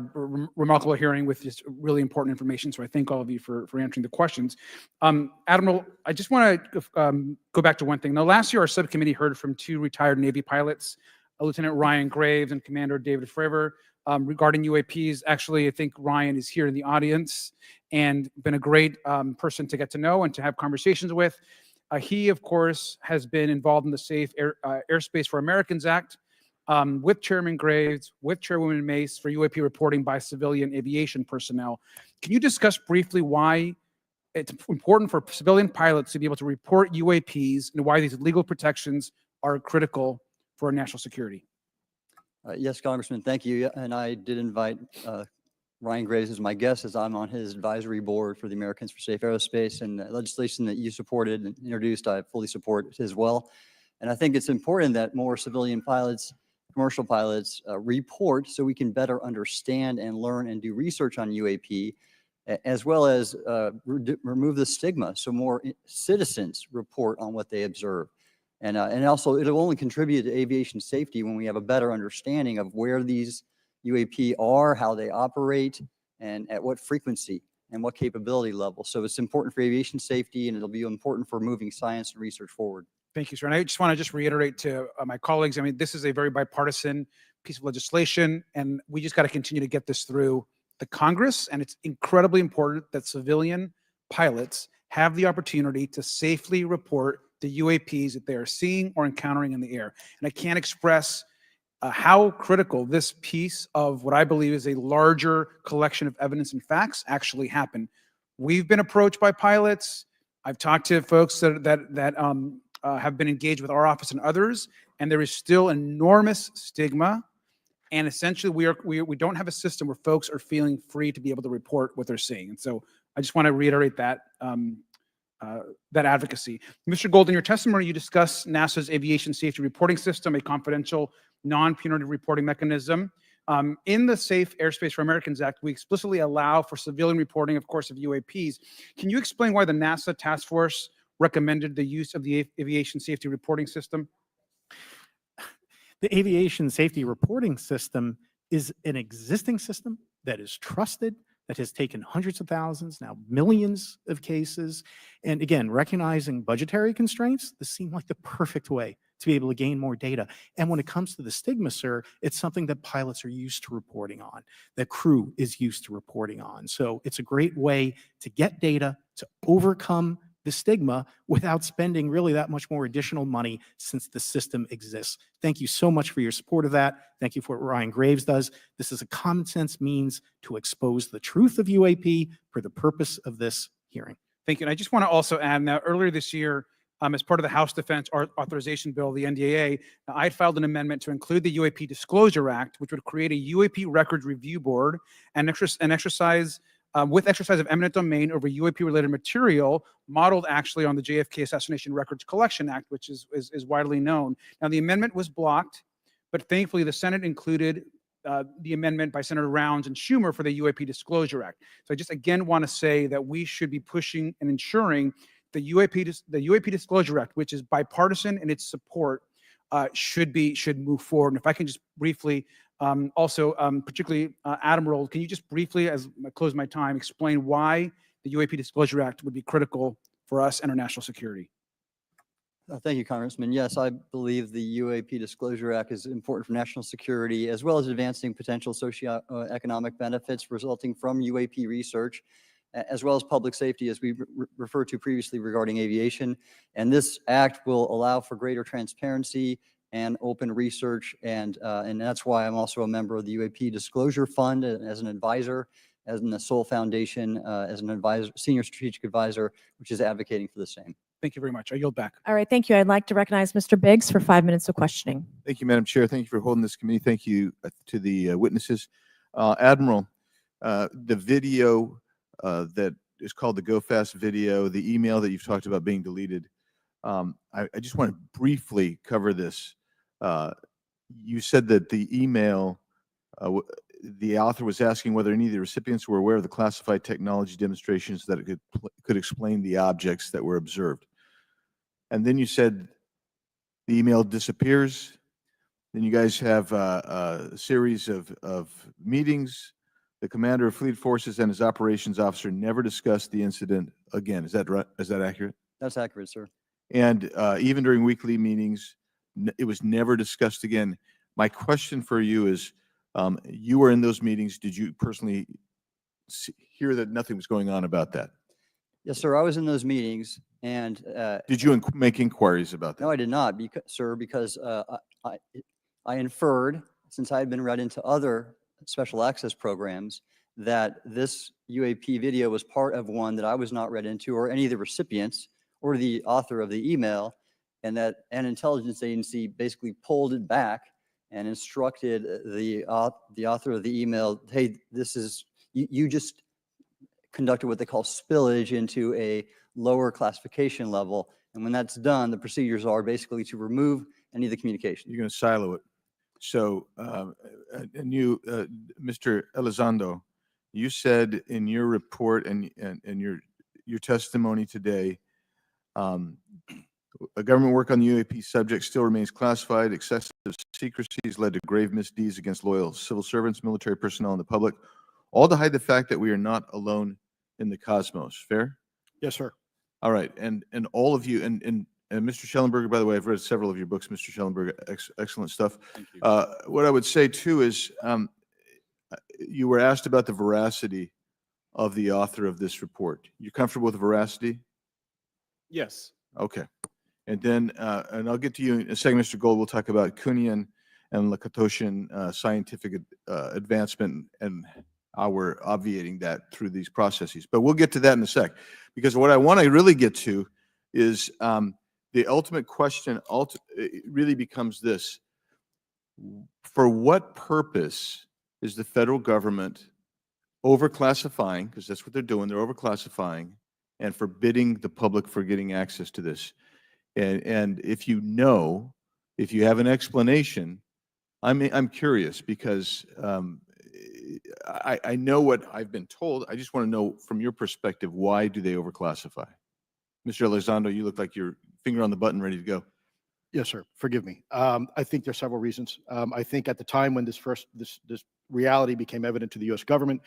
remarkable hearing with just really important information, so I thank all of you for answering the questions. Admiral, I just want to go back to one thing. Now, last year, our subcommittee heard from 2 retired Navy pilots, Lieutenant Ryan Graves and Commander David Fravor, regarding UAPs. Actually, I think Ryan is here in the audience and been a great person to get to know and to have conversations with. He, of course, has been involved in the Safe Airspace for Americans Act with Chairman Graves, with Chairwoman Mace for UAP reporting by civilian aviation personnel. Can you discuss briefly why it's important for civilian pilots to be able to report UAPs and why these legal protections are critical for our national security? Yes, Congressman, thank you. And I did invite Ryan Graves is my guest, as I'm on his advisory board for the Americans for Safe Aerospace, and the legislation that you supported and introduced, I fully support as well. And I think it's important that more civilian pilots, commercial pilots report so we can better understand and learn and do research on UAP, as well as remove the stigma so more citizens report on what they observe. And also, it'll only contribute to aviation safety when we have a better understanding of where these UAP are, how they operate, and at what frequency and what capability level. So it's important for aviation safety, and it'll be important for moving science and research forward. Thank you, sir. And I just want to reiterate to my colleagues, I mean, this is a very bipartisan piece of legislation, and we just got to continue to get this through the Congress. And it's incredibly important that civilian pilots have the opportunity to safely report the UAPs that they are seeing or encountering in the air. And I can't express how critical this piece of what I believe is a larger collection of evidence and facts actually happened. We've been approached by pilots. I've talked to folks that have been engaged with our office and others, and there is still enormous stigma. And essentially, we don't have a system where folks are feeling free to be able to report what they're seeing. And so I just want to reiterate that that advocacy. Mr. Gold, in your testimony, you discuss NASA's aviation safety reporting system, a confidential, non-punitive reporting mechanism. In the Safe Airspace for Americans Act, we explicitly allow for civilian reporting, of course, of UAPs. Can you explain why the NASA task force recommended the use of the aviation safety reporting system? The aviation safety reporting system is an existing system that is trusted, that has taken hundreds of thousands, now millions of cases. And again, recognizing budgetary constraints, this seemed like the perfect way to be able to gain more data. And when it comes to the stigma, sir, it's something that pilots are used to reporting on, that crew is used to reporting on. So it's a great way to get data, to overcome the stigma without spending really that much more additional money since the system exists. Thank you so much for your support of that. Thank you for what Ryan Graves does. This is a common sense means to expose the truth of UAP for the purpose of this hearing. Thank you. And I just want to also add, now earlier this year, as part of the House Defense Authorization Bill, the NDAA, I filed an amendment to include the UAP Disclosure Act, which would create a UAP Records Review Board and exercise with exercise of eminent domain over UAP-related material, modeled actually on the JFK Assassination Records Collection Act, which is widely known. Now, the amendment was blocked, but thankfully the Senate included the amendment by Senator Rounds and Schumer for the UAP Disclosure Act. So I just again want to say that we should be pushing and ensuring the UAP Disclosure Act, which is bipartisan in its support, should move forward. And if I can just briefly, particularly Admiral, can you just briefly, as I close my time, explain why the UAP Disclosure Act would be critical for us and our national security? Thank you, Congressman. Yes, I believe the UAP Disclosure Act is important for national security, as well as advancing potential socioeconomic benefits resulting from UAP research, as well as public safety, as we referred to previously regarding aviation. And this act will allow for greater transparency and open research, and that's why I'm also a member of the UAP Disclosure Fund as an advisor, as in the Soul Foundation, as an advisor, senior strategic advisor, which is advocating for the same. Thank you very much. I yield back. All right, thank you. I'd like to recognize Mr. Biggs for 5 minutes of questioning. Thank you, Madam Chair. Thank you for holding this committee. Thank you to the witnesses. Admiral, the video that is called the Go Fast video, the email that you've talked about being deleted, I just want to briefly cover this. You said that the email, the author was asking whether any of the recipients were aware of the classified technology demonstrations that it could explain the objects that were observed. And then you said the email disappears. Then you guys have a series of meetings. The commander of fleet forces and his operations officer never discussed the incident again. Is that right? Is that accurate? That's accurate, sir. And even during weekly meetings, it was never discussed again. My question for you is, you were in those meetings. Did you personally hear that nothing was going on about that? Yes, sir. I was in those meetings, and did you make inquiries about that? No, I did not, sir, because I inferred, since I had been read into other special access programs, that this UAP video was part of one that I was not read into, or any of the recipients, or the author of the email, and that an intelligence agency basically pulled it back and instructed the author of the email, hey, this is You just conducted what they call spillage into a lower classification level. And when that's done, the procedures are basically to remove any of the communication. You're going to silo it. So, and you, Mr. Elizondo, you said in your report and your testimony today, a government work on the UAP subject still remains classified. Excessive secrecy has led to grave misdeeds against loyal civil servants, military personnel, and the public, all to hide the fact that we are not alone in the cosmos. Fair? Yes, sir. All right, and all of you, and Mr. Shellenberger, by the way, I've read several of your books, Mr. Shellenberger, excellent stuff. Thank you. What I would say too is, you were asked about the veracity of the author of this report. You're comfortable with the veracity? Yes. Okay. And then, and I'll get to you in a second, Mr. Gold. We'll talk about Kuhnian and Lakatoshian scientific advancement and how we're obviating that through these processes. But we'll get to that in a sec, because what I want to really get to is the ultimate question it really becomes this: for what purpose is the federal government overclassifying, because that's what they're doing, they're overclassifying, and forbidding the public for getting access to this? And if you know, if you have an explanation, I'm curious, because I know what I've been told. I just want to know from your perspective, why do they overclassify? Mr. Elizondo, you look like your finger on the button, ready to go. Yes, sir. Forgive me. I think there's several reasons. I think at the time when this reality became evident to the U.S. government,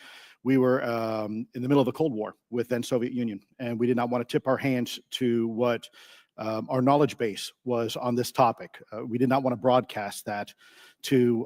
we were in the middle of the Cold War with then Soviet Union, and we did not want to tip our hands to what our knowledge base was on this topic. We did not want to broadcast that to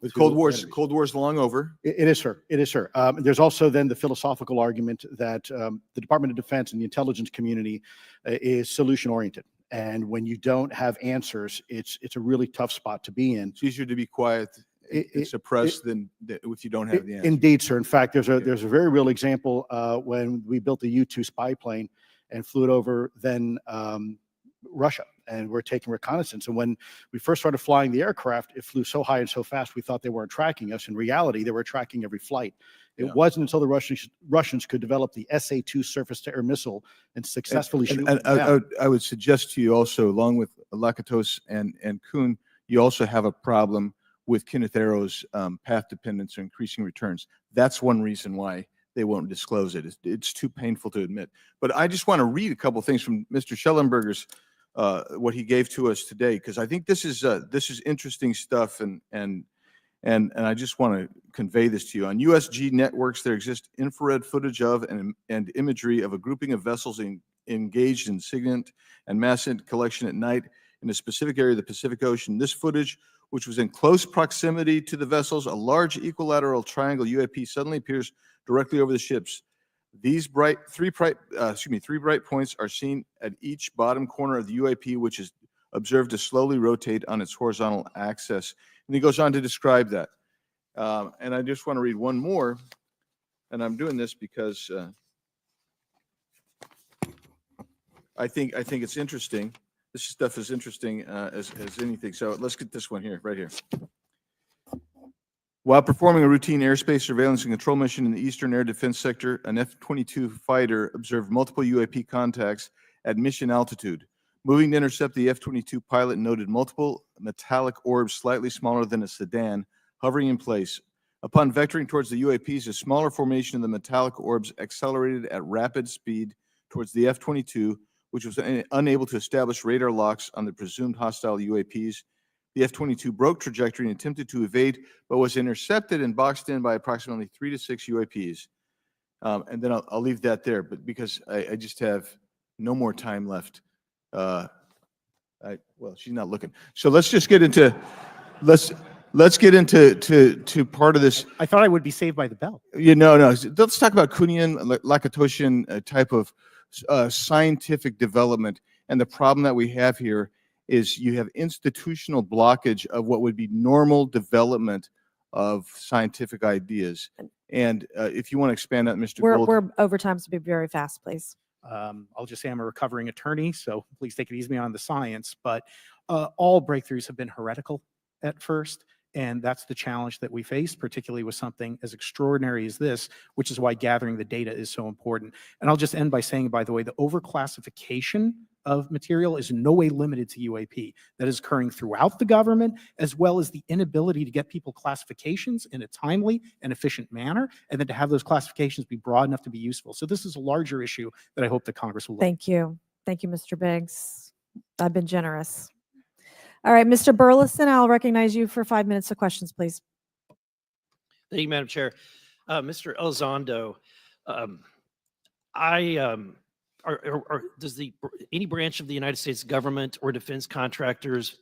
the Cold War's long over. It is, sir. It is, sir. There's also then the philosophical argument that the Department of Defense and the intelligence community is solution oriented. And when you don't have answers, it's a really tough spot to be in. It's easier to be quiet and suppressed than if you don't have the answer. Indeed, sir. In fact, there's a very real example when we built the U-2 spy plane and flew it over then Russia, and we're taking reconnaissance. And when we first started flying the aircraft, it flew so high and so fast we thought they weren't tracking us. In reality, they were tracking every flight. It wasn't until the Russians could develop the SA-2 surface-to-air missile and successfully shoot them down. I would suggest to you also, along with Lakatos and Kuhn, you also have a problem with Kenneth Arrow's path dependence or increasing returns. That's one reason why they won't disclose it. It's too painful to admit. But I just want to read a couple things from Mr. Shellenberger's what he gave to us today, because I think this is interesting stuff, and I just want to convey this to you. On USG networks, there exists infrared footage of and imagery of a grouping of vessels engaged in SIGINT and massive collection at night in a specific area of the Pacific Ocean. This footage, which was in close proximity to the vessels, a large equilateral triangle UAP suddenly appears directly over the ships. These three bright points are seen at each bottom corner of the UAP, which is observed to slowly rotate on its horizontal axis. And he goes on to describe that. And I just want to read one more, and I'm doing this because I think it's interesting. This stuff is interesting as anything. So let's get this one here, right here. While performing a routine airspace surveillance and control mission in the Eastern Air Defense Sector, an F-22 fighter observed multiple UAP contacts at mission altitude. Moving to intercept, the F-22 pilot noted multiple metallic orbs slightly smaller than a sedan hovering in place. Upon vectoring towards the UAPs, a smaller formation of the metallic orbs accelerated at rapid speed towards the F-22, which was unable to establish radar locks on the presumed hostile UAPs. The F-22 broke trajectory and attempted to evade, but was intercepted and boxed in by approximately 3 to 6 UAPs. And then I'll leave that there, but because I just have no more time left. Well, she's not looking. So let's just get into let's get into part of this. I thought I would be saved by the bell. No. Let's talk about Kuhnian, Lakatoshian type of scientific development, and the problem that we have here is you have institutional blockage of what would be normal development of scientific ideas. And if you want to expand that, Mr. Gold. We're over time, so be very fast, please. I'll just say I'm a recovering attorney, so please take it easy on the science. But all breakthroughs have been heretical at first, And that's the challenge that we face, particularly with something as extraordinary as this, which is why gathering the data is so important. And I'll just end by saying, by the way, the overclassification of material is in no way limited to UAP. That is occurring throughout the government, as well as the inability to get people classifications in a timely and efficient manner, and then to have those classifications be broad enough to be useful. So this is a larger issue that I hope that Congress will look at. Thank you. Thank you, Mr. Biggs. I've been generous. All right, Mr. Burleson, I'll recognize you for 5 minutes of questions, please. Thank you, Madam Chair. Mr. Elizondo, does any branch of the United States government or defense contractors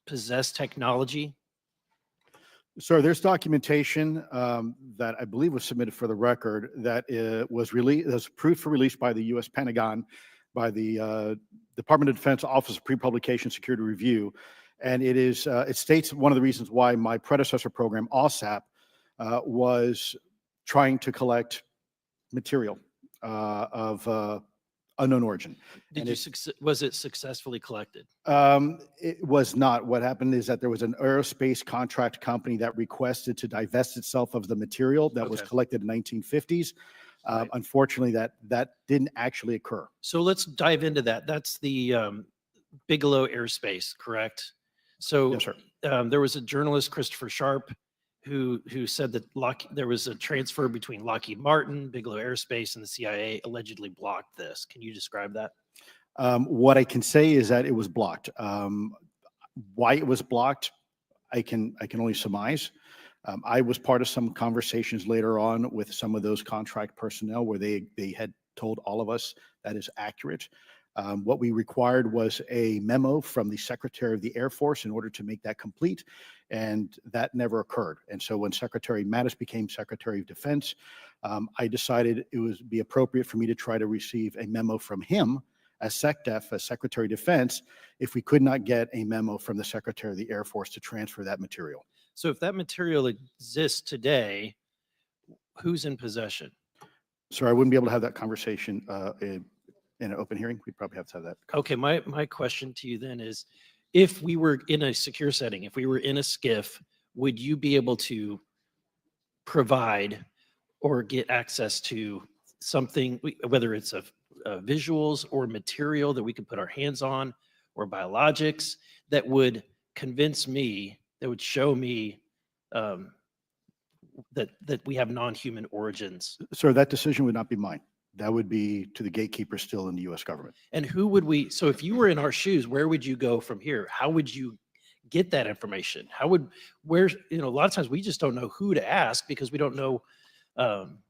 possess technology? Sir, there's documentation that I believe was submitted for the record that was approved for release by the U.S. Pentagon, by the Department of Defense Office of Pre-Publication Security Review. And it states one of the reasons why my predecessor program, OSAP, was trying to collect material of unknown origin. Was it successfully collected? It was not. What happened is that there was an aerospace contract company that requested to divest itself of the material that was collected in 1950s. Right. Unfortunately, that didn't actually occur. So let's dive into that. That's the Bigelow Aerospace, correct? So Yes, sir. There was a journalist, Christopher Sharp, who said that there was a transfer between Lockheed Martin, Bigelow Aerospace, and the CIA allegedly blocked this. Can you describe that? What I can say is that it was blocked. Why it was blocked, I can only surmise. I was part of some conversations later on with some of those contract personnel where they had told all of us that is accurate. What we required was a memo from the Secretary of the Air Force in order to make that complete, and that never occurred. And so when Secretary Mattis became Secretary of Defense, I decided it would be appropriate for me to try to receive a memo from him as SecDef, as Secretary of Defense, if we could not get a memo from the Secretary of the Air Force to transfer that material. So if that material exists today, who's in possession? Sir, I wouldn't be able to have that conversation in an open hearing. We'd probably have to have that. Okay, my question to you then is, if we were in a secure setting, if we were in a SCIF, would you be able to provide or get access to something, whether it's visuals or material that we could put our hands on, or biologics that would convince me, that would show me that we have non-human origins? Sir, that decision would not be mine. That would be to the gatekeeper still in the U.S. government. And who would we, so if you were in our shoes, where would you go from here? How would you get that information? A lot of times we just don't know who to ask because we don't know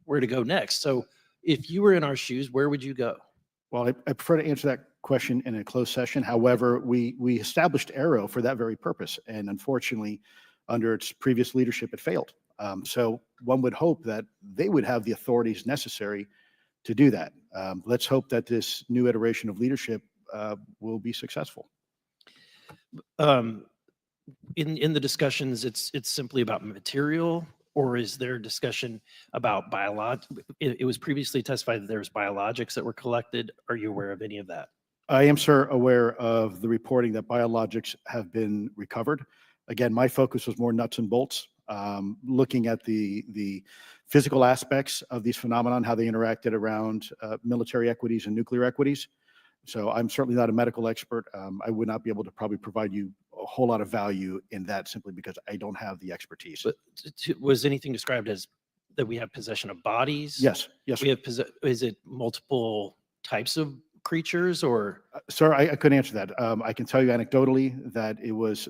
where to go next. So if you were in our shoes, where would you go? Well, I prefer to answer that question in a closed session. However, we established Aero for that very purpose. And unfortunately, under its previous leadership, it failed. So one would hope that they would have the authorities necessary to do that. Let's hope that this new iteration of leadership will be successful. In the discussions, it's simply about material, or is there discussion about it was previously testified that there was biologics that were collected. Are you aware of any of that? I am, sir, aware of the reporting that biologics have been recovered. Again, my focus was more nuts and bolts, looking at the physical aspects of these phenomenon, how they interacted around military equities and nuclear equities. So I'm certainly not a medical expert. I would not be able to probably provide you a whole lot of value in that simply because I don't have the expertise. But was anything described as that we have possession of bodies? Yes, yes. We have is it multiple types of creatures, or? Sir, I couldn't answer that. I can tell you anecdotally that it was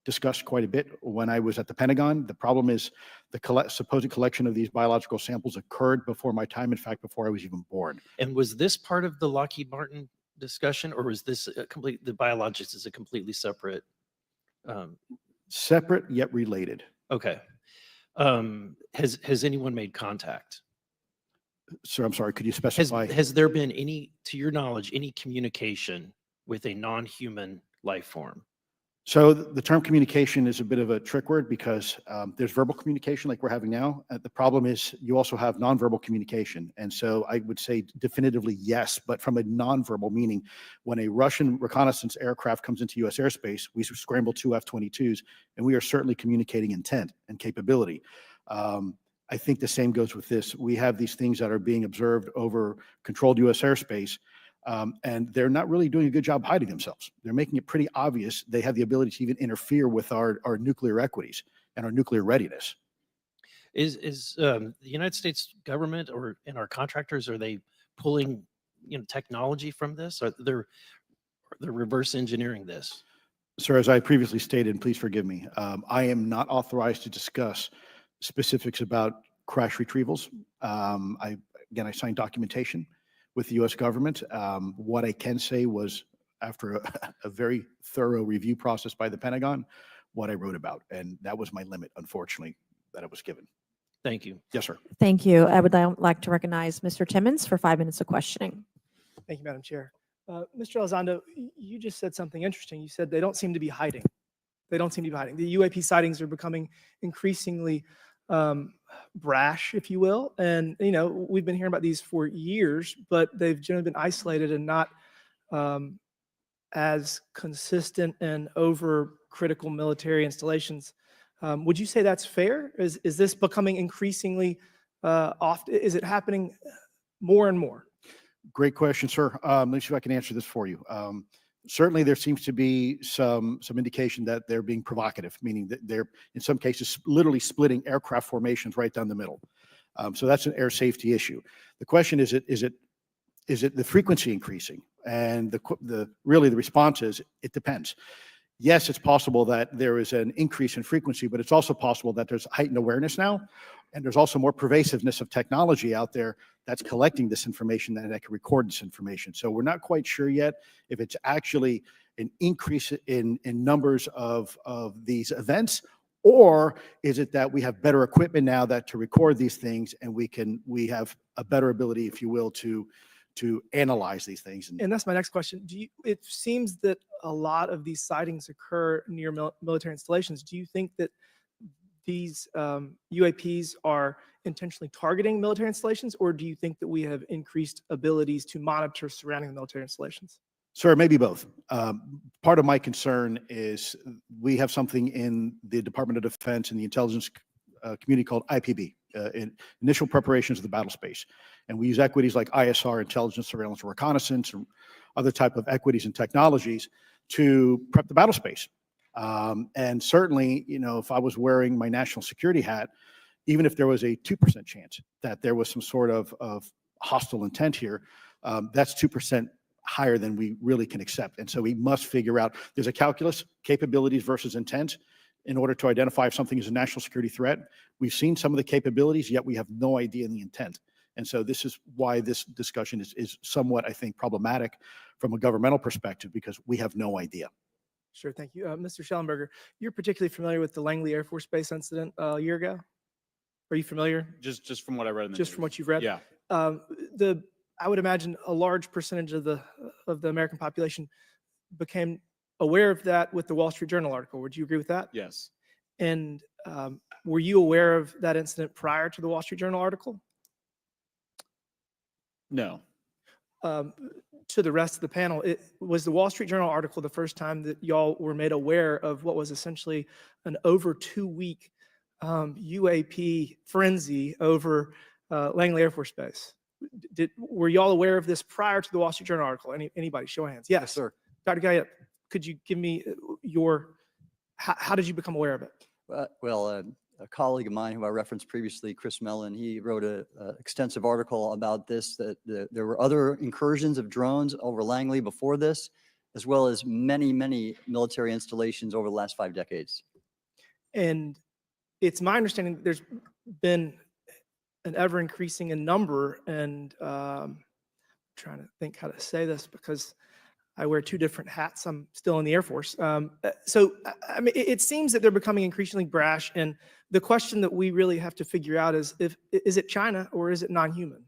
discussed quite a bit when I was at the Pentagon. The problem is the supposed collection of these biological samples occurred before my time, in fact, before I was even born. And was this part of the Lockheed Martin discussion, or was this the biologics is a completely separate? Separate yet related. Okay. Has anyone made contact? Sir, I'm sorry, could you specify? Has there been any, to your knowledge, any communication with a non-human life form? So the term communication is a bit of a trick word because there's verbal communication like we're having now. The problem is you also have nonverbal communication. And so I would say definitively yes, but from a nonverbal meaning, when a Russian reconnaissance aircraft comes into U.S. airspace, we scramble two F-22s, and we are certainly communicating intent and capability. I think the same goes with this. We have these things that are being observed over controlled U.S. airspace. And they're not really doing a good job hiding themselves. They're making it pretty obvious they have the ability to even interfere with our nuclear equities and our nuclear readiness. Is the United States government and our contractors, are they pulling technology from this? Or they're reverse engineering this? Sir, as I previously stated, and please forgive me, I am not authorized to discuss specifics about crash retrievals. I signed documentation with the U.S. government. What I can say was, after a very thorough review process by the Pentagon, what I wrote about. And that was my limit, unfortunately, that I was given. Thank you. Yes, sir. Thank you. I would like to recognize Mr. Timmons for 5 minutes of questioning. Thank you, Madam Chair. Mr. Elizondo, you just said something interesting. You said they don't seem to be hiding. They don't seem to be hiding. The UAP sightings are becoming increasingly brash, if you will. And, we've been hearing about these for years, but they've generally been isolated and not as consistent and over critical military installations. Would you say that's fair? Is this becoming increasingly often? Is it happening more and more? Great question, sir. Let me see if I can answer this for you. Certainly, there seems to be some indication that they're being provocative, meaning that they're, in some cases, literally splitting aircraft formations right down the middle. So that's an air safety issue. The question is it the frequency increasing? And the response is it depends. Yes, it's possible that there is an increase in frequency, but it's also possible that there's heightened awareness now, and there's also more pervasiveness of technology out there that's collecting this information and that can record this information. So we're not quite sure yet if it's actually an increase in numbers of these events, or is it that we have better equipment now that to record these things, and we have a better ability, if you will, to analyze these things. And that's my next question. It seems that a lot of these sightings occur near military installations. Do you think that these UAPs are intentionally targeting military installations, or do you think that we have increased abilities to monitor surrounding the military installations? Sir, maybe both. Part of my concern is we have something in the Department of Defense and the intelligence community called IPB, Initial Preparations of the Battle Space. And we use equities like ISR, intelligence, surveillance, and reconnaissance, and other type of equities and technologies to prep the battle space. And certainly, if I was wearing my national security hat, even if there was a 2% chance that there was some sort of hostile intent here, that's 2% higher than we really can accept. And so we must figure out, there's a calculus, capabilities versus intent, in order to identify if something is a national security threat. We've seen some of the capabilities, yet we have no idea the intent. And so this is why this discussion is somewhat, I think, problematic from a governmental perspective, because we have no idea. Sure, thank you. Mr. Shellenberger, you're particularly familiar with the Langley Air Force Base incident a year ago? Are you familiar? Just from what I read in the Just news. from what you've read? Yeah. I would imagine a large percentage of the American population became aware of that with the Wall Street Journal article. Would you agree with that? Yes. And were you aware of that incident prior to the Wall Street Journal article? No. To the rest of the panel, was the Wall Street Journal article the first time that y'all were made aware of what was essentially an over 2-week UAP frenzy over Langley Air Force Base? Were y'all aware of this prior to the Wall Street Journal article? Anybody? Show of hands. Yes, sir. Dr. Gallaudet, could you give me how did you become aware of it? A colleague of mine who I referenced previously, Chris Mellon, he wrote an extensive article about this, that there were other incursions of drones over Langley before this, as well as many, many military installations over the last 5 decades. And it's my understanding that there's been an ever increasing in number, and I'm trying to think how to say this because I wear 2 different hats. I'm still in the Air Force. So, I mean, it seems that they're becoming increasingly brash. And the question that we really have to figure out is it China or is it non-human?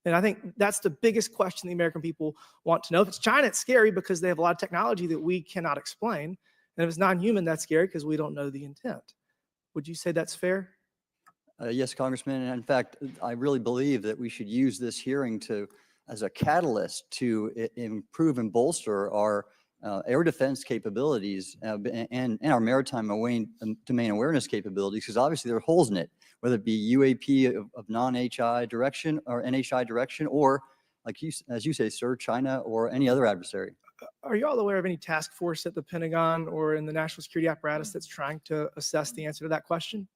And I think that's the biggest question the American people want to know. If it's China, it's scary because they have a lot of technology that we cannot explain. And if it's non-human, that's scary because we don't know the intent. Would you say that's fair? Yes, Congressman. And in fact, I really believe that we should use this hearing as a catalyst to improve and bolster our air defense capabilities and our maritime domain awareness capabilities, because obviously there are holes in it, whether it be UAP of non-HI direction or NHI direction, or like as you say, sir, China or any other adversary. Are you all aware of any task force at the Pentagon or in the national security apparatus that's trying to assess the answer to that question?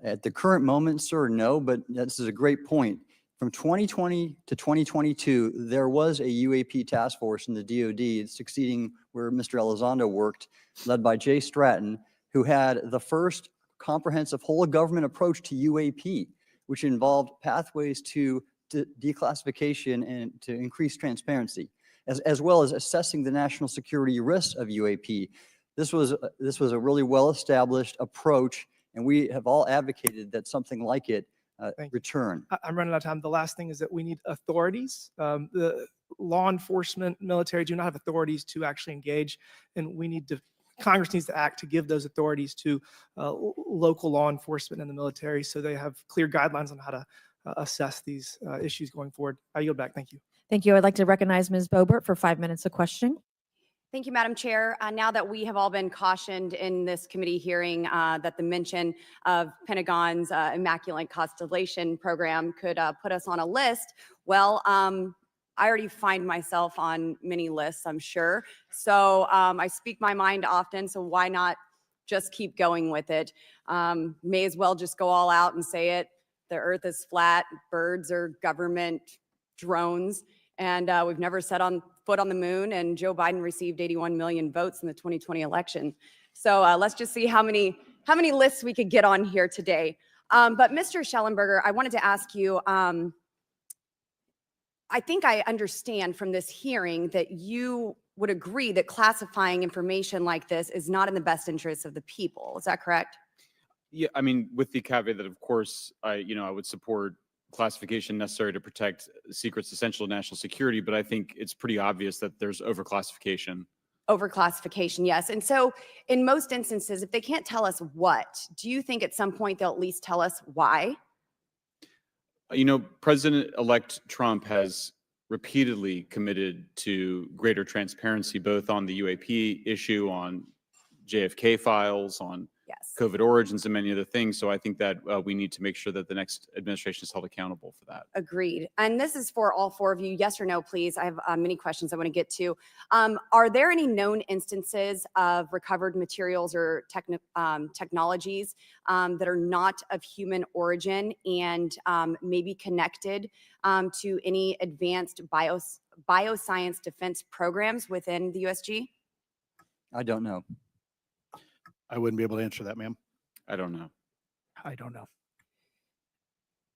At the current moment, sir, no, but this is a great point. From 2020 to 2022, there was a UAP task force in the DoD succeeding where Mr. Elizondo worked, led by Jay Stratton, who had the first comprehensive whole of government approach to UAP, which involved pathways to declassification and to increase transparency, as well as assessing the national security risks of UAP. This was a really well-established approach, and we have all advocated that something like it return. I'm running out of time. The last thing is that we need authorities. The law enforcement, military do not have authorities to actually engage, and Congress needs to act to give those authorities to local law enforcement and the military so they have clear guidelines on how to assess these issues going forward. I yield back. Thank you. Thank you. I'd like to recognize Ms. Boebert for 5 minutes of questioning. Thank you, Madam Chair. Now that we have all been cautioned in this committee hearing that the mention of Pentagon's Immaculate Constellation program could put us on a list, well, I already find myself on many lists, I'm sure. So I speak my mind often, so why not just keep going with it? May as well just go all out and say it. The earth is flat, birds are government drones, and we've never set foot on the moon, and Joe Biden received 81 million votes in the 2020 election. So let's just see how many lists we could get on here today. But Mr. Shellenberger, I wanted to ask you, I think I understand from this hearing that you would agree that classifying information like this is not in the best interest of the people. Is that correct? Yeah, I mean, with the caveat that, of course, I would support classification necessary to protect secrets essential to national security, but I think it's pretty obvious that there's overclassification. Overclassification, yes. And so in most instances, if they can't tell us what, do you think at some point they'll at least tell us why? President-elect Trump has repeatedly committed to greater transparency, both on the UAP issue, on JFK files, on COVID origins, and many other things. So I think that we need to make sure that the next administration is held accountable for that. Agreed. And this is for all four of you. Yes or no, please. I have many questions I want to get to. Are there any known instances of recovered materials or technologies that are not of human origin and maybe connected to any advanced bioscience defense programs within the USG? I don't know. I wouldn't be able to answer that, ma'am. I don't know. I don't know.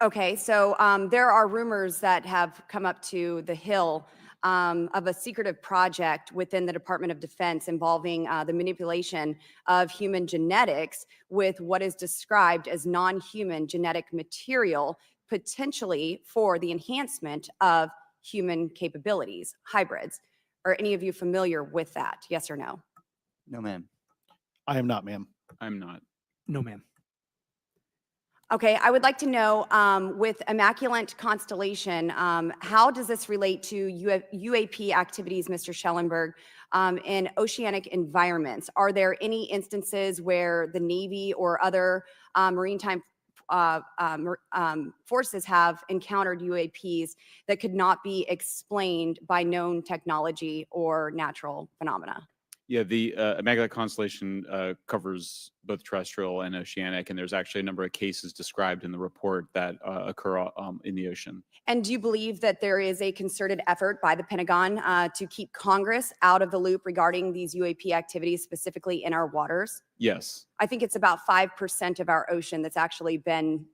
Okay, so there are rumors that have come up to the Hill of a secretive project within the Department of Defense involving the manipulation of human genetics with what is described as non-human genetic material, potentially for the enhancement of human capabilities, hybrids. Are any of you familiar with that? Yes or no? No, ma'am. I am not, ma'am. I'm not. No, ma'am. Okay, I would like to know with Immaculate Constellation, how does this relate to UAP activities, Mr. Shellenberger, in oceanic environments? Are there any instances where the Navy or other maritime forces have encountered UAPs that could not be explained by known technology or natural phenomena? Yeah, the Immaculate Constellation covers both terrestrial and oceanic, and there's actually a number of cases described in the report that occur in the ocean. And do you believe that there is a concerted effort by the Pentagon to keep Congress out of the loop regarding these UAP activities, specifically in our waters? Yes. I think it's about 5% of our ocean that's actually been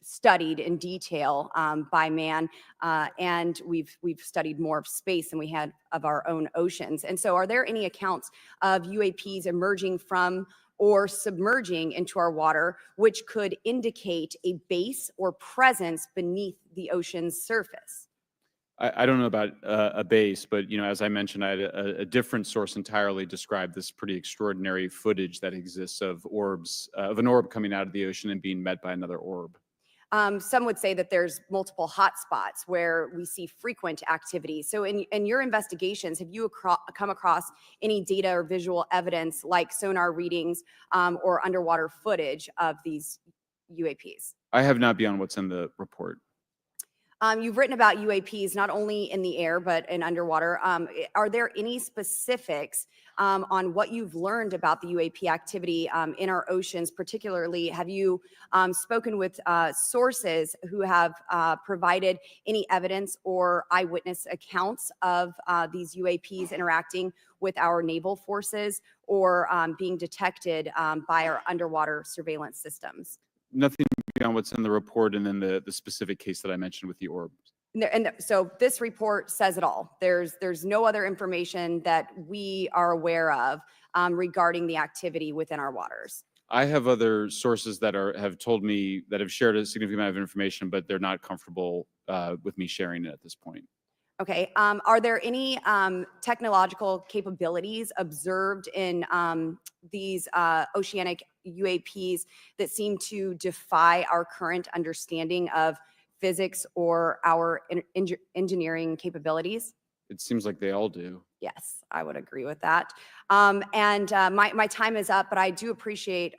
studied in detail by man, and we've studied more of space than we had of our own oceans. And so are there any accounts of UAPs emerging from or submerging into our water, which could indicate a base or presence beneath the ocean's surface? I don't know about a base, but as I mentioned, I had a different source entirely describe this pretty extraordinary footage that exists of orbs, of an orb coming out of the ocean and being met by another orb. Some would say that there's multiple hotspots where we see frequent activity. So in your investigations, have you come across any data or visual evidence like sonar readings or underwater footage of these UAPs? I have not beyond what's in the report. You've written about UAPs not only in the air but in underwater. Are there any specifics on what you've learned about the UAP activity in our oceans? Particularly, have you spoken with sources who have provided any evidence or eyewitness accounts of these UAPs interacting with our naval forces or being detected by our underwater surveillance systems? Nothing beyond what's in the report and then the specific case that I mentioned with the orb. So this report says it all. There's no other information that we are aware of regarding the activity within our waters. I have other sources that have told me that have shared a significant amount of information, but they're not comfortable with me sharing it at this point. Okay. Are there any technological capabilities observed in these oceanic UAPs that seem to defy our current understanding of physics or our engineering capabilities? It seems like they all do. Yes, I would agree with that. My time is up, but I do appreciate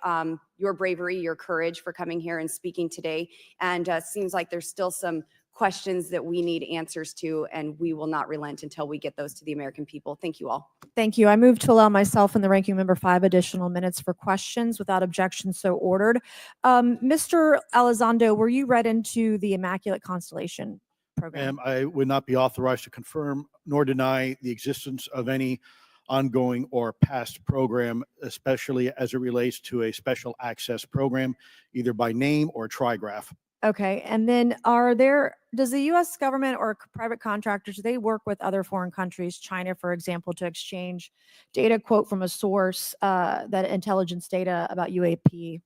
your bravery, your courage for coming here and speaking today. And seems like there's still some questions that we need answers to, and we will not relent until we get those to the American people. Thank you all. Thank you. I move to allow myself and the ranking member 5 additional minutes for questions without objection, so ordered. Mr. Elizondo, were you read into the Immaculate Constellation program? I would not be authorized to confirm nor deny the existence of any ongoing or past program, especially as it relates to a special access program, either by name or trigraph. Okay, and then does the U.S. government or private contractors, do they work with other foreign countries, China, for example, to exchange data, quote from a source, that intelligence data about UAP?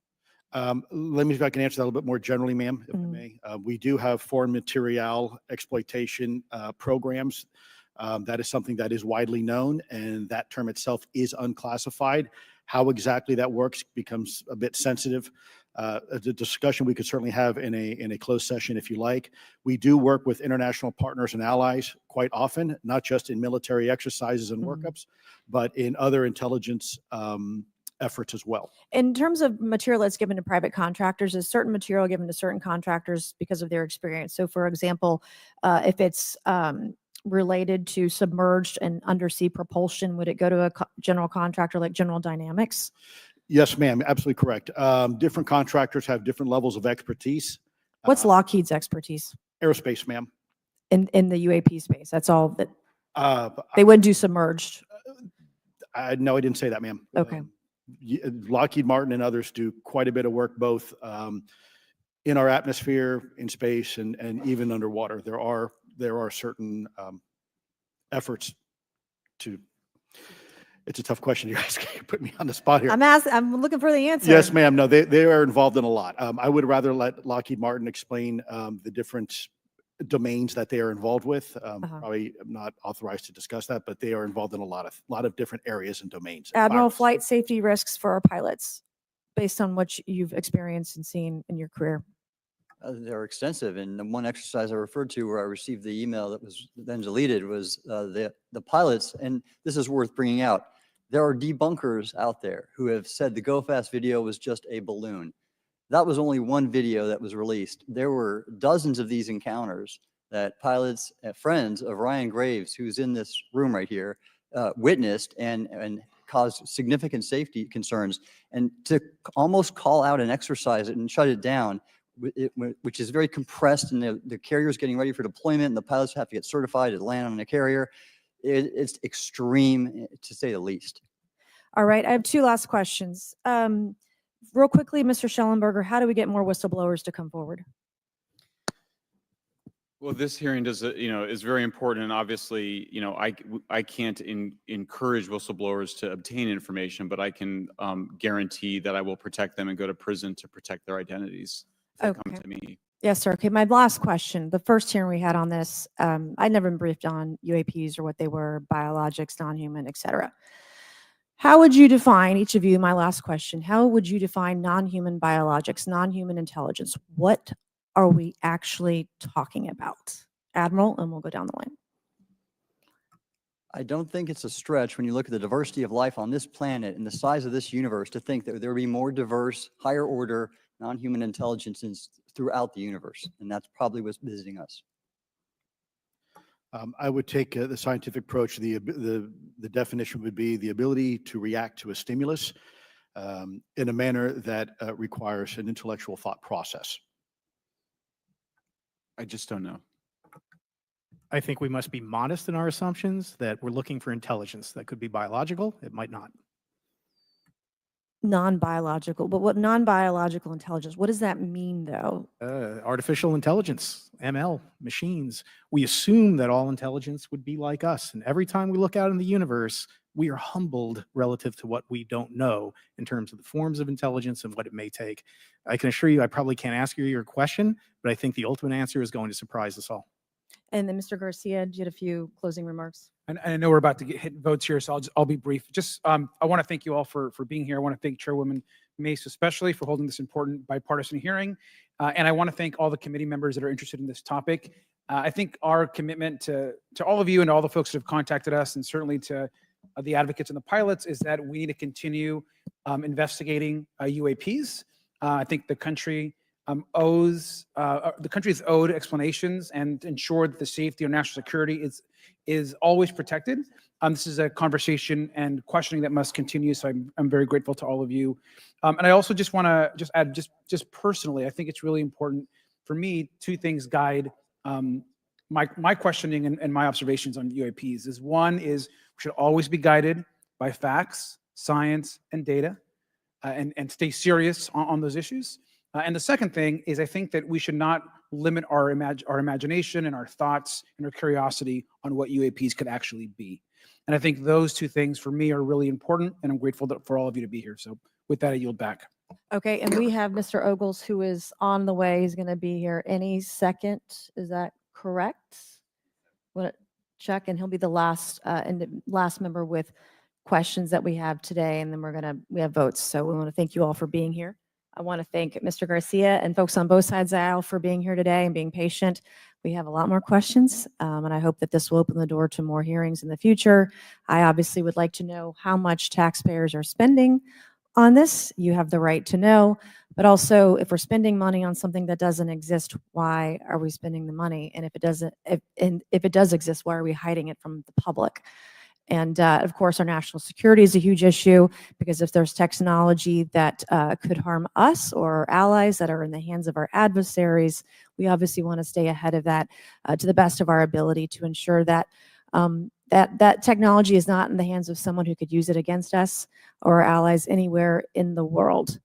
Let me see if I can answer that a little bit more generally, ma'am, if I may. We do have foreign material exploitation programs. That is something that is widely known, and that term itself is unclassified. How exactly that works becomes a bit sensitive. The discussion we could certainly have in a closed session if you like. We do work with international partners and allies quite often, not just in military exercises and workups, but in other intelligence efforts as well. In terms of material that's given to private contractors, is certain material given to certain contractors because of their experience? So for example, if it's related to submerged and undersea propulsion, would it go to a general contractor like General Dynamics? Yes, ma'am, absolutely correct. Different contractors have different levels of expertise. What's Lockheed's expertise? Aerospace, ma'am. In the UAP space, that's all that they wouldn't do submerged. No, I didn't say that, ma'am. Okay. Lockheed Martin and others do quite a bit of work both in our atmosphere, in space, and even underwater. There are certain efforts to. It's a tough question you're asking. You put me on the spot here. I'm looking for the answer. Yes, ma'am. No, they are involved in a lot. I would rather let Lockheed Martin explain the different domains that they are involved with. Probably am not authorized to discuss that, but they are involved in a lot of different areas and domains. Admiral, flight safety risks for our pilots, based on what you've experienced and seen in your career. They're extensive, and the one exercise I referred to where I received the email that was then deleted was the pilots, and this is worth bringing out. There are debunkers out there who have said the Go Fast video was just a balloon. That was only one video that was released. There were dozens of these encounters that pilots, friends of Ryan Graves, who's in this room right here, witnessed and caused significant safety concerns. And to almost call out an exercise and shut it down, which is very compressed, and the carrier is getting ready for deployment, and the pilots have to get certified to land on a carrier. It's extreme, to say the least. All right, I have 2 last questions. Real quickly, Mr. Shellenberger, how do we get more whistleblowers to come forward? Well, this hearing is very important, and obviously, I can't encourage whistleblowers to obtain information, but I can guarantee that I will protect them and go to prison to protect their identities if they come to me. Yes, sir. Okay, my last question. The first hearing we had on this, I'd never been briefed on UAPs or what they were, biologics, non-human, et cetera. How would you define, each of you, my last question, how would you define non-human biologics, non-human intelligence? What are we actually talking about? Admiral, and we'll go down the line. I don't think it's a stretch when you look at the diversity of life on this planet and the size of this universe to think that there will be more diverse, higher order, non-human intelligences throughout the universe. And that's probably what's visiting us. I would take the scientific approach. The definition would be the ability to react to a stimulus in a manner that requires an intellectual thought process. I just don't know. I think we must be modest in our assumptions that we're looking for intelligence. That could be biological, it might not. Non-biological, but what non-biological intelligence, what does that mean though? Artificial intelligence, ML, machines. We assume that all intelligence would be like us. And every time we look out in the universe, we are humbled relative to what we don't know in terms of the forms of intelligence and what it may take. I can assure you, I probably can't ask you your question, but I think the ultimate answer is going to surprise us all. And then Mr. Garcia, you had a few closing remarks. And I know we're about to hit votes here, so I'll be brief. Just I want to thank you all for being here. I want to thank Chairwoman Mace especially for holding this important bipartisan hearing. And I want to thank all the committee members that are interested in this topic. I think our commitment to all of you and all the folks that have contacted us, and certainly to the advocates and the pilots, is that we need to continue investigating UAPs. I think the country the country is owed explanations and ensure that the safety or national security is always protected. This is a conversation and questioning that must continue. So I'm very grateful to all of you. And I also just want to add, just personally, I think it's really important for me. Two things guide my questioning and my observations on UAPs. Is one is we should always be guided by facts, science, and data, and stay serious on those issues. And the second thing is I think that we should not limit our imagination and our thoughts and our curiosity on what UAPs could actually be. And I think those two things for me are really important, and I'm grateful for all of you to be here. So with that, I yield back. Okay, and we have Mr. Ogles, who is on the way. He's going to be here any second. Is that correct? Want to check, and he'll be the last last member with questions that we have today, and then we have votes. So we want to thank you all for being here. I want to thank Mr. Garcia and folks on both sides of the aisle for being here today and being patient. We have a lot more questions, and I hope that this will open the door to more hearings in the future. I obviously would like to know how much taxpayers are spending on this. You have the right to know, but also if we're spending money on something that doesn't exist, why are we spending the money? And if it does exist, why are we hiding it from the public? And of course, our national security is a huge issue, because if there's technology that could harm us or our allies that are in the hands of our adversaries, we obviously want to stay ahead of that to the best of our ability to ensure that that technology is not in the hands of someone who could use it against us or our allies anywhere in the world.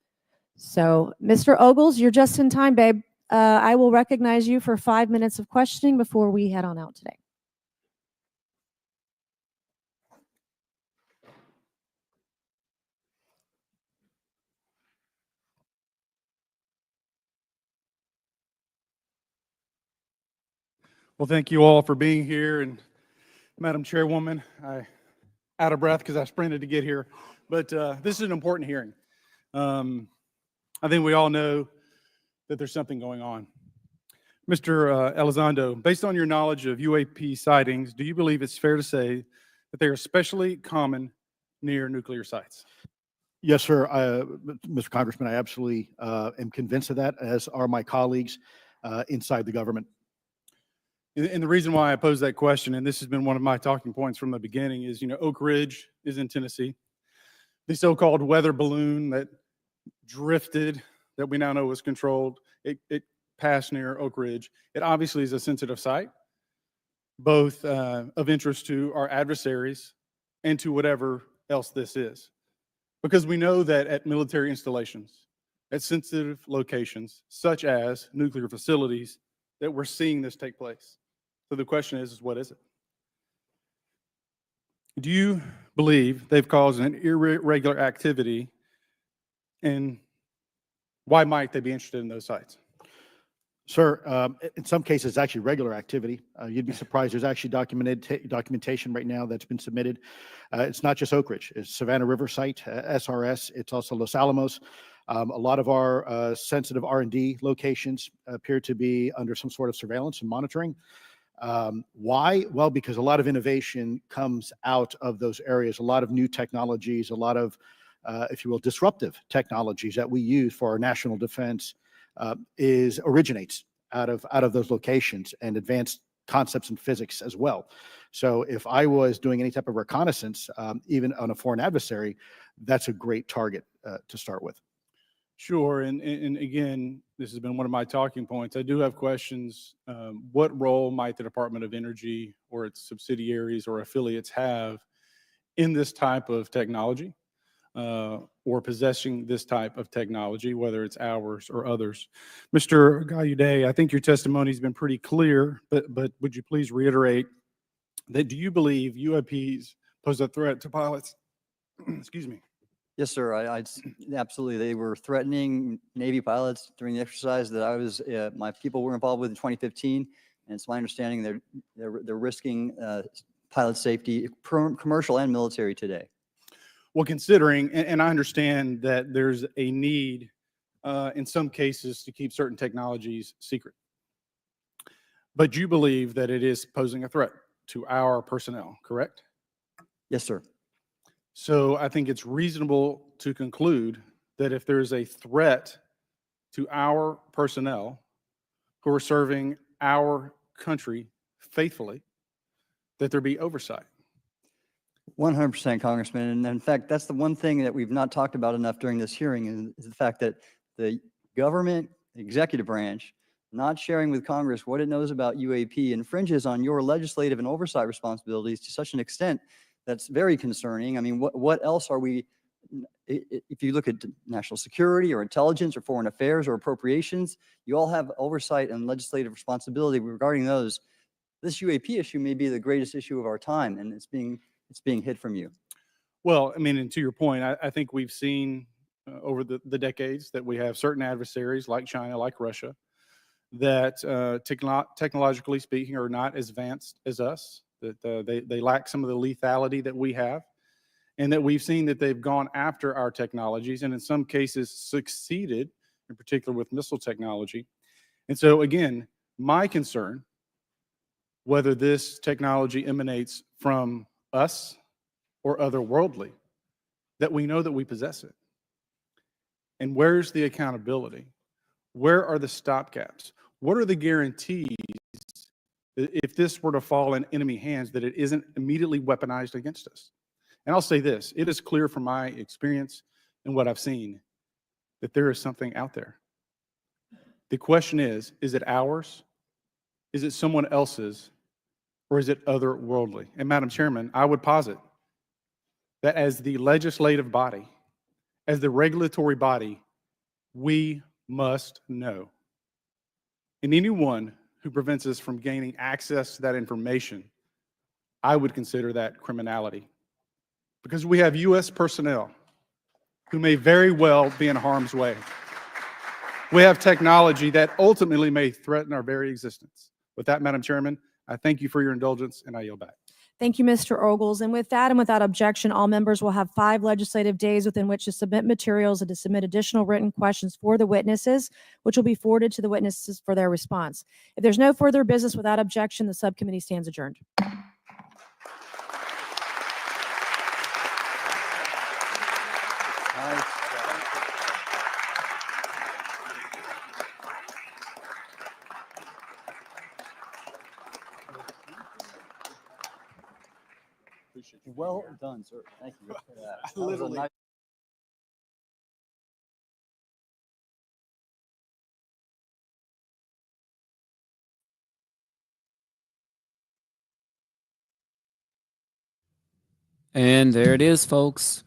So, Mr. Ogles, you're just in time, babe. I will recognize you for 5 minutes of questioning before we head on out today. Well, thank you all for being here, and Madam Chairwoman, I out of breath because I sprinted to get here, but this is an important hearing. I think we all know that there's something going on. Mr. Elizondo, based on your knowledge of UAP sightings, do you believe it's fair to say that they are especially common near nuclear sites? Yes, sir. Mr. Congressman, I absolutely am convinced of that, as are my colleagues inside the government. And the reason why I pose that question, and this has been one of my talking points from the beginning, is, Oak Ridge is in Tennessee. The so-called weather balloon that drifted, that we now know was controlled, it passed near Oak Ridge. It obviously is a sensitive site, both of interest to our adversaries and to whatever else this is. Because we know that at military installations, at sensitive locations, such as nuclear facilities, that we're seeing this take place. So the question is what is it? Do you believe they've caused an irregular activity, and why might they be interested in those sites? Sir, in some cases, it's actually regular activity. You'd be surprised. There's actually documentation right now that's been submitted. It's not just Oak Ridge. It's Savannah River Site, SRS. It's also Los Alamos. A lot of our sensitive R&D locations appear to be under some sort of surveillance and monitoring. Why? Well, because a lot of innovation comes out of those areas, a lot of new technologies, a lot of, if you will, disruptive technologies that we use for our national defense originates out of those locations, and advanced concepts in physics as well. So if I was doing any type of reconnaissance, even on a foreign adversary, that's a great target to start with. Sure, and again, this has been one of my talking points. I do have questions. What role might the Department of Energy or its subsidiaries or affiliates have in this type of technology, or possessing this type of technology, whether it's ours or others? Mr. Gallaudet, I think your testimony has been pretty clear, but would you please reiterate that? Do you believe UAPs pose a threat to pilots? Excuse me. Yes, sir. Absolutely. They were threatening Navy pilots during the exercise that my people were involved with in 2015. And it's my understanding they're risking pilot safety, commercial and military today. Well, considering, and I understand that there's a need in some cases to keep certain technologies secret, but you believe that it is posing a threat to our personnel, correct? Yes, sir. So I think it's reasonable to conclude that if there's a threat to our personnel who are serving our country faithfully, that there be oversight. 100%, Congressman. And in fact, that's the one thing that we've not talked about enough during this hearing is the fact that the government executive branch not sharing with Congress what it knows about UAP infringes on your legislative and oversight responsibilities to such an extent that's very concerning. I mean, what else are we, if you look at national security or intelligence or foreign affairs or appropriations, you all have oversight and legislative responsibility regarding those. This UAP issue may be the greatest issue of our time, and it's being hid from you. Well, I mean, and to your point, I think we've seen over the decades that we have certain adversaries like China, like Russia, that technologically speaking are not as advanced as us, that they lack some of the lethality that we have, and that we've seen that they've gone after our technologies and in some cases succeeded, in particular with missile technology. And so again, my concern, whether this technology emanates from us or otherworldly, that we know that we possess it. And where's the accountability? Where are the stopgaps? What are the guarantees that if this were to fall in enemy hands, that it isn't immediately weaponized against us? And I'll say this, it is clear from my experience and what I've seen that there is something out there. The question is it ours? Is it someone else's? Or is it otherworldly? And Madam Chairman, I would posit that as the legislative body, as the regulatory body, we must know. And anyone who prevents us from gaining access to that information, I would consider that criminality. Because we have U.S. personnel who may very well be in harm's way. We have technology that ultimately may threaten our very existence. With that, Madam Chairman, I thank you for your indulgence, and I yield back. Thank you, Mr. Ogles. And with that and without objection, all members will have 5 legislative days within which to submit materials and to submit additional written questions for the witnesses, which will be forwarded to the witnesses for their response. If there's no further business without objection, the subcommittee stands adjourned. Well done, sir. Thank you. That was a Literally. nice And there it is, folks.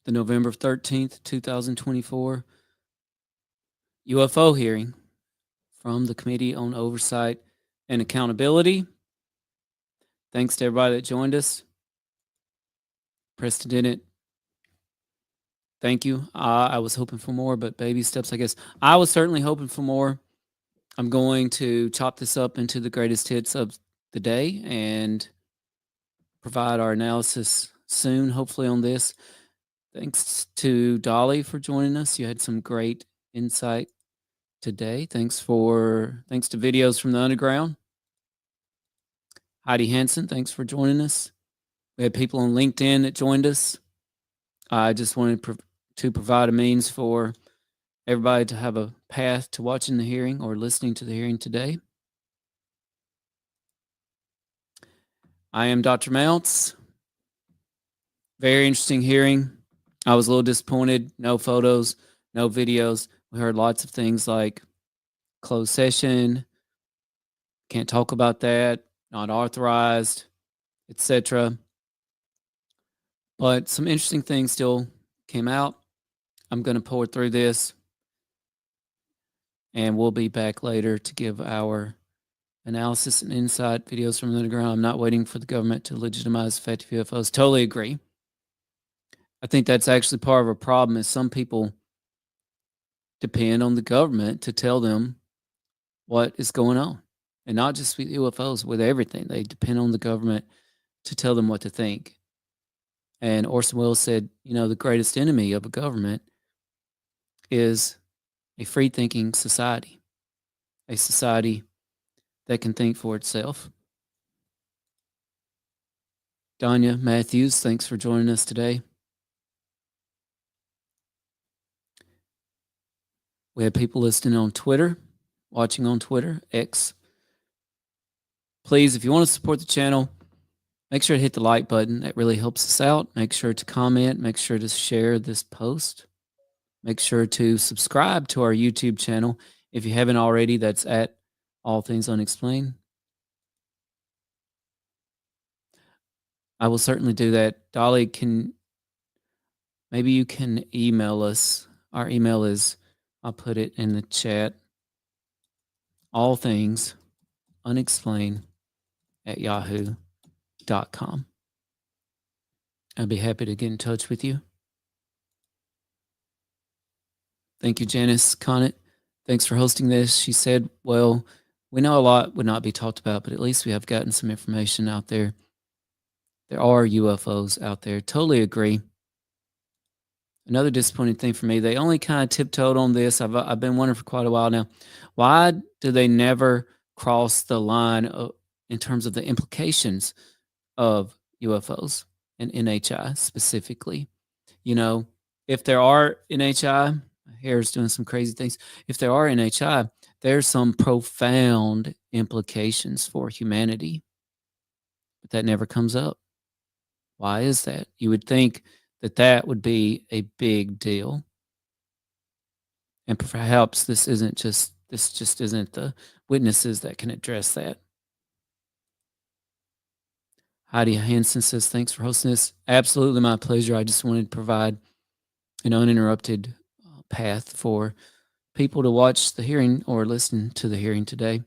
The November 13th, 2024 UFO hearing from the Committee on Oversight and Accountability. Thanks to everybody that joined us. Preston Dennett, Thank you. I was hoping for more, but baby steps, I guess. I was certainly hoping for more. I'm going to chop this up into the greatest hits of the day and provide our analysis soon, hopefully, on this. Thanks to Dolly for joining us. You had some great insight today. Thanks to videos from the underground. Heidi Hansen, thanks for joining us. We had people on LinkedIn that joined us. I just wanted to provide a means for everybody to have a path to watching the hearing or listening to the hearing today. I am Dr. Mounts. Very interesting hearing. I was a little disappointed. No photos, no videos. We heard lots of things like closed session, can't talk about that, not authorized, etc. But some interesting things still came out. I'm going to pour through this, and we'll be back later to give our analysis and insight videos from the underground. I'm not waiting for the government to legitimize effective UFOs. Totally agree. I think that's actually part of a problem is some people depend on the government to tell them what is going on. And not just with UFOs, with everything. They depend on the government to tell them what to think. And Orson Welles said, the greatest enemy of a government is a free-thinking society, a society that can think for itself. Danya Matthews, thanks for joining us today. We have people listening on Twitter, watching on Twitter, X. Please, if you want to support the channel, make sure to hit the like button. That really helps us out. Make sure to comment. Make sure to share this post. Make sure to subscribe to our YouTube channel. If you haven't already, that's at All Things Unexplained. I will certainly do that. Dolly, maybe you can email us. Our email is, I'll put it in the chat, All Things Unexplained @yahoo.com. I'd be happy to get in touch with you. Thank you, Janice Conant. Thanks for hosting this. She said, well, we know a lot would not be talked about, but at least we have gotten some information out there. There are UFOs out there. Totally agree. Another disappointing thing for me, they only kind of tiptoed on this. I've been wondering for quite a while now. Why do they never cross the line in terms of the implications of UFOs and NHI specifically? If there are NHI, hair's doing some crazy things. If there are NHI, there's some profound implications for humanity. But that never comes up. Why is that? You would think that would be a big deal. And perhaps this just isn't the witnesses that can address that. Heidi Hansen says, thanks for hosting this. Absolutely my pleasure. I just wanted to provide an uninterrupted path for people to watch the hearing or listen to the hearing today.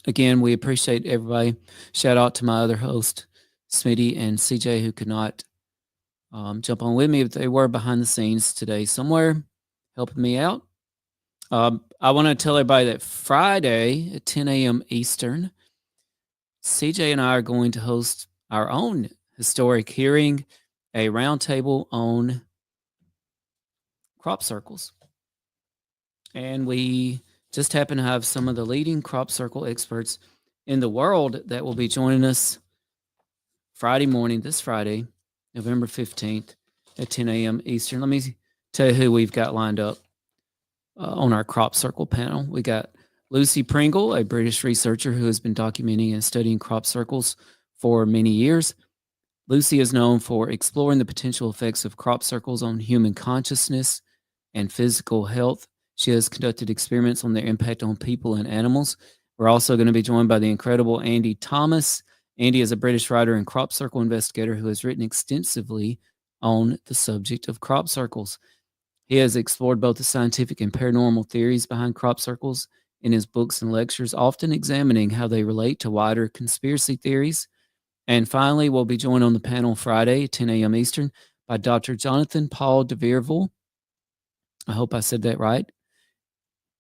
Again, we appreciate everybody. Shout out to my other host, Smitty and CJ, who could not jump on with me, but they were behind the scenes today somewhere helping me out. I want to tell everybody that Friday at 10 a.m. Eastern, CJ and I are going to host our own historic hearing, a roundtable on crop circles. And we just happen to have some of the leading crop circle experts in the world that will be joining us Friday morning, this Friday, November 15th at 10 a.m. Eastern. Let me tell you who we've got lined up on our crop circle panel. We got Lucy Pringle, a British researcher who has been documenting and studying crop circles for many years. Lucy is known for exploring the potential effects of crop circles on human consciousness and physical health. She has conducted experiments on their impact on people and animals. We're also going to be joined by the incredible Andy Thomas. Andy is a British writer and crop circle investigator who has written extensively on the subject of crop circles. He has explored both the scientific and paranormal theories behind crop circles in his books and lectures, often examining how they relate to wider conspiracy theories. And finally, we'll be joined on the panel Friday at 10 a.m. Eastern by Dr. Jonathan Paul DeVierville. I hope I said that right.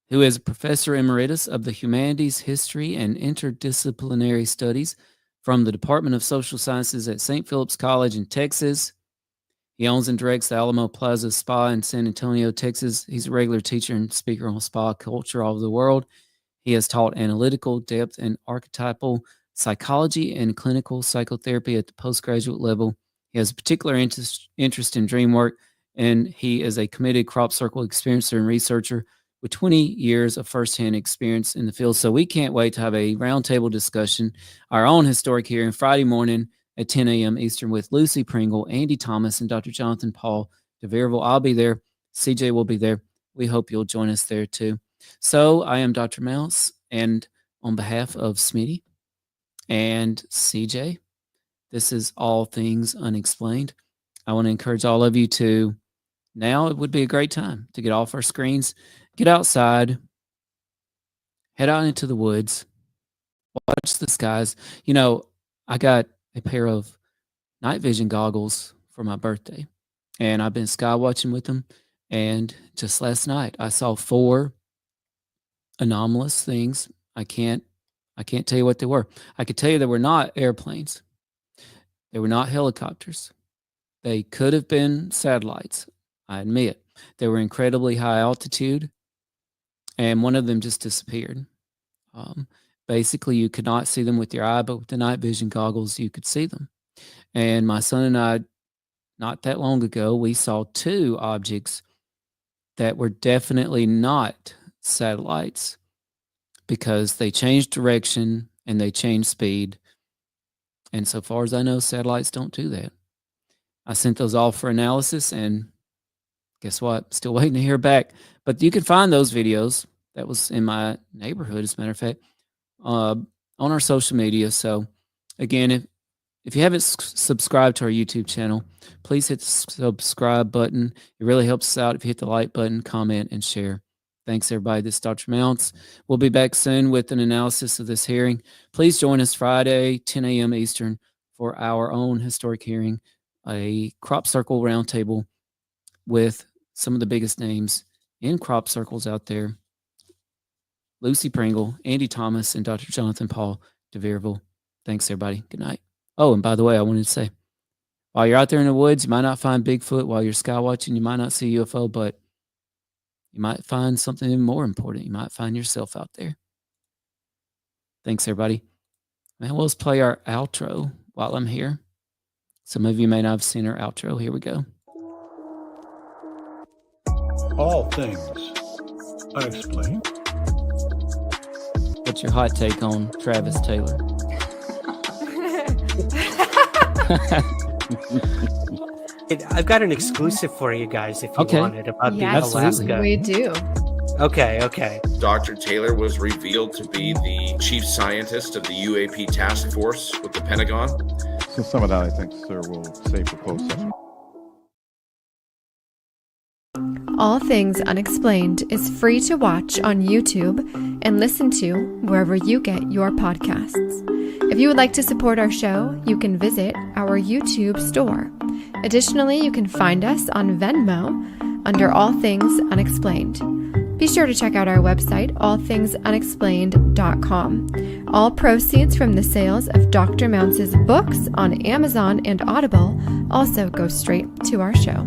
Who is a professor emeritus of the Humanities, History, and Interdisciplinary Studies from the Department of Social Sciences at St. Philip's College in Texas. He owns and directs the Alamo Plaza Spa in San Antonio, Texas. He's a regular teacher and speaker on spa culture all over the world. He has taught analytical, depth, and archetypal psychology and clinical psychotherapy at the postgraduate level. He has a particular interest in dream work, and he is a committed crop circle experiencer and researcher with 20 years of firsthand experience in the field. So we can't wait to have a roundtable discussion, our own historic hearing Friday morning at 10 a.m. Eastern with Lucy Pringle, Andy Thomas, and Dr. Jonathan Paul DeVierville. I'll be there. CJ will be there. We hope you'll join us there too. So I am Dr. Mouse, and on behalf of Smitty and CJ, this is All Things Unexplained. I want to encourage all of you to, now it would be a great time to get off our screens, get outside, head out into the woods, watch the skies. You know, I got a pair of night vision goggles for my birthday, and I've been sky watching with them. And just last night, I saw 4 anomalous things. I can't tell you what they were. I could tell you they were not airplanes. They were not helicopters. They could have been satellites, I admit. They were incredibly high altitude, and one of them just disappeared. Basically, you could not see them with your eye, but with the night vision goggles, you could see them. And my son and I, not that long ago, we saw 2 objects that were definitely not satellites because they changed direction and they changed speed. And so far as I know, satellites don't do that. I sent those off for analysis, and guess what? Still waiting to hear back. But you can find those videos. That was in my neighborhood, as a matter of fact, on our social media. So again, if you haven't subscribed to our YouTube channel, please hit the subscribe button. It really helps us out if you hit the like button, comment, and share. Thanks, everybody. This is Dr. Mounts. We'll be back soon with an analysis of this hearing. Please join us Friday, 10 a.m. Eastern, for our own historic hearing, a crop circle roundtable with some of the biggest names in crop circles out there. Lucy Pringle, Andy Thomas, and Dr. Jonathan Paul DeVierville. Thanks, everybody. Good night. Oh, and by the way, I wanted to say, while you're out there in the woods, you might not find Bigfoot. While you're sky watching, you might not see UFO, but you might find something even more important. You might find yourself out there. Thanks, everybody. Man, we'll just play our outro while I'm here. Some of you may not have seen our outro. Here we go. All things unexplained. What's your hot take on Travis Taylor? I've got an exclusive for you guys if you want it about the Alaska. We do. Okay. Dr. Taylor was revealed to be the chief scientist of the UAP task force with the Pentagon. So some of that, I think, sir, will save for closed session. All Things Unexplained is free to watch on YouTube and listen to wherever you get your podcasts. If you would like to support our show, you can visit our YouTube store. Additionally, you can find us on Venmo under All Things Unexplained. Be sure to check out our website, allthingsunexplained.com. All proceeds from the sales of Dr. Mounts' books on Amazon and Audible also go straight to our show.